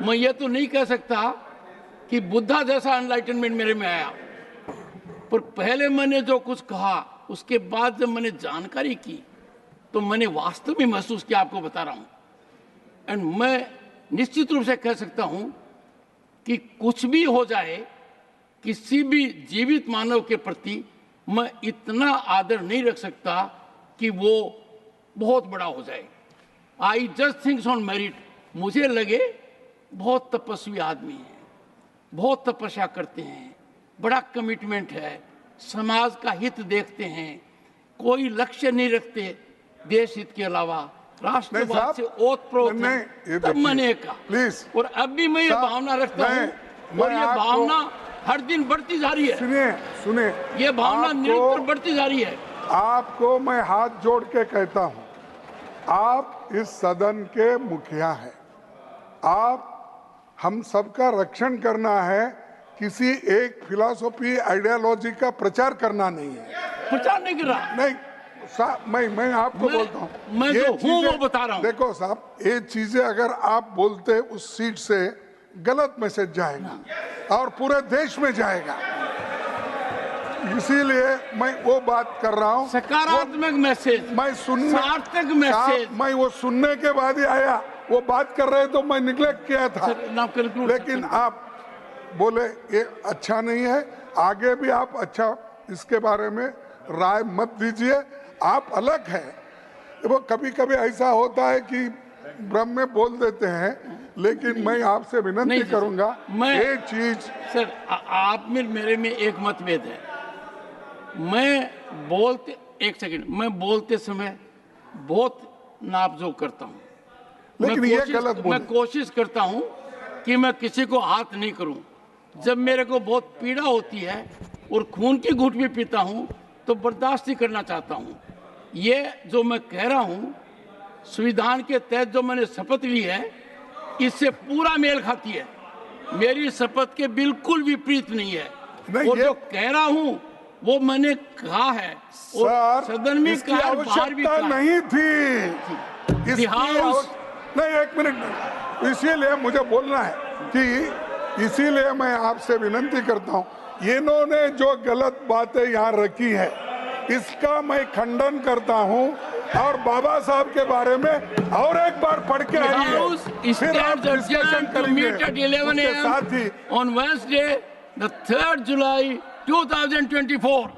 मैं ये तो नहीं कह सकता कि बुद्धा जैसा अनलाइटनमेंट मेरे में आया, पर पहले मैंने जो कुछ कहा उसके बाद जब मैंने जानकारी की तो मैंने वास्तव में महसूस किया, आपको बता रहा हूं। एंड मैं निश्चित रूप से कह सकता हूं कि कुछ भी हो जाए, किसी भी जीवित मानव के प्रति मैं इतना आदर नहीं रख सकता कि वो बहुत बड़ा हो जाए। I just thinks on merit. मुझे लगे बहुत तपस्वी आदमी है, बहुत तपस्या करते हैं, बड़ा कमिटमेंट है, समाज का हित देखते हैं, कोई लक्ष्य नहीं रखते देश हित के अलावा, राष्ट्रवाद से ओतप्रोत है। तब मैंने कहा प्लीज, और अब भी मैं ये भावना रखता हूँ, और ये भावना हर दिन बढ़ती जा रही है। सुनिए, ये भावना निरंतर बढ़ती जा रही है। आपको मैं हाथ जोड़ के कहता हूं, आप इस सदन के मुखिया हैं, आप हम सबका रक्षण करना है, किसी एक फिलॉसफी आइडियोलॉजी का प्रचार करना नहीं है। प्रचार नहीं कर रहा, नहीं मैं आपको बोलता हूँ, मैं जो हूँ वो बता रहा हूँ। देखो साहब, ये चीजें अगर आप बोलते उस सीट से गलत मैसेज जाएगा और पूरे देश में जाएगा, इसीलिए मैं वो बात कर रहा हूँ, सकारात्मक मैसेज, मैं सुनने, सार्थक मैसेज। मैं वो सुनने के बाद ही आया, वो बात कर रहे तो मैं निग्लेक्ट किया था, लेकिन आप बोले ये अच्छा नहीं है, आगे भी आप अच्छा इसके बारे में राय मत दीजिए, आप अलग है। वो कभी कभी ऐसा होता है कि भ्रम में बोल देते हैं, लेकिन मैं आपसे विनती करूंगा, ये चीज सर आप में मेरे में एक मतभेद है। मैं बोलते, एक सेकंड, मैं बोलते समय बहुत नापजोक करता हूँ, लेकिन ये गलत बोल, मैं कोशिश करता हूँ कि मैं किसी को हाथ नहीं करूँ। जब मेरे को बहुत पीड़ा होती है और खून की घूंट भी पीता हूँ तो बर्दाश्त ही करना चाहता हूँ। ये जो मैं कह रहा हूँ, संविधान के तहत जो मैंने शपथ ली है, इससे पूरा मेल खाती है, मेरी शपथ के बिल्कुल विपरीत नहीं है। और जो कह रहा हूँ वो मैंने कहा है, और सदन में कहा, बाहर भी कहा। नहीं थी नहीं, एक मिनट, इसीलिए मुझे बोलना है कि इसीलिए मैं आपसे विनती करता हूँ, इन्होंने जो गलत बातें यहाँ रखी है इसका मैं खंडन करता हूँ, और बाबा साहब के बारे में और एक बार पढ़ के आइए, फिर आप डिस्कशन करेंगे उसके साथ ही। On Wednesday, the 3rd July 2024.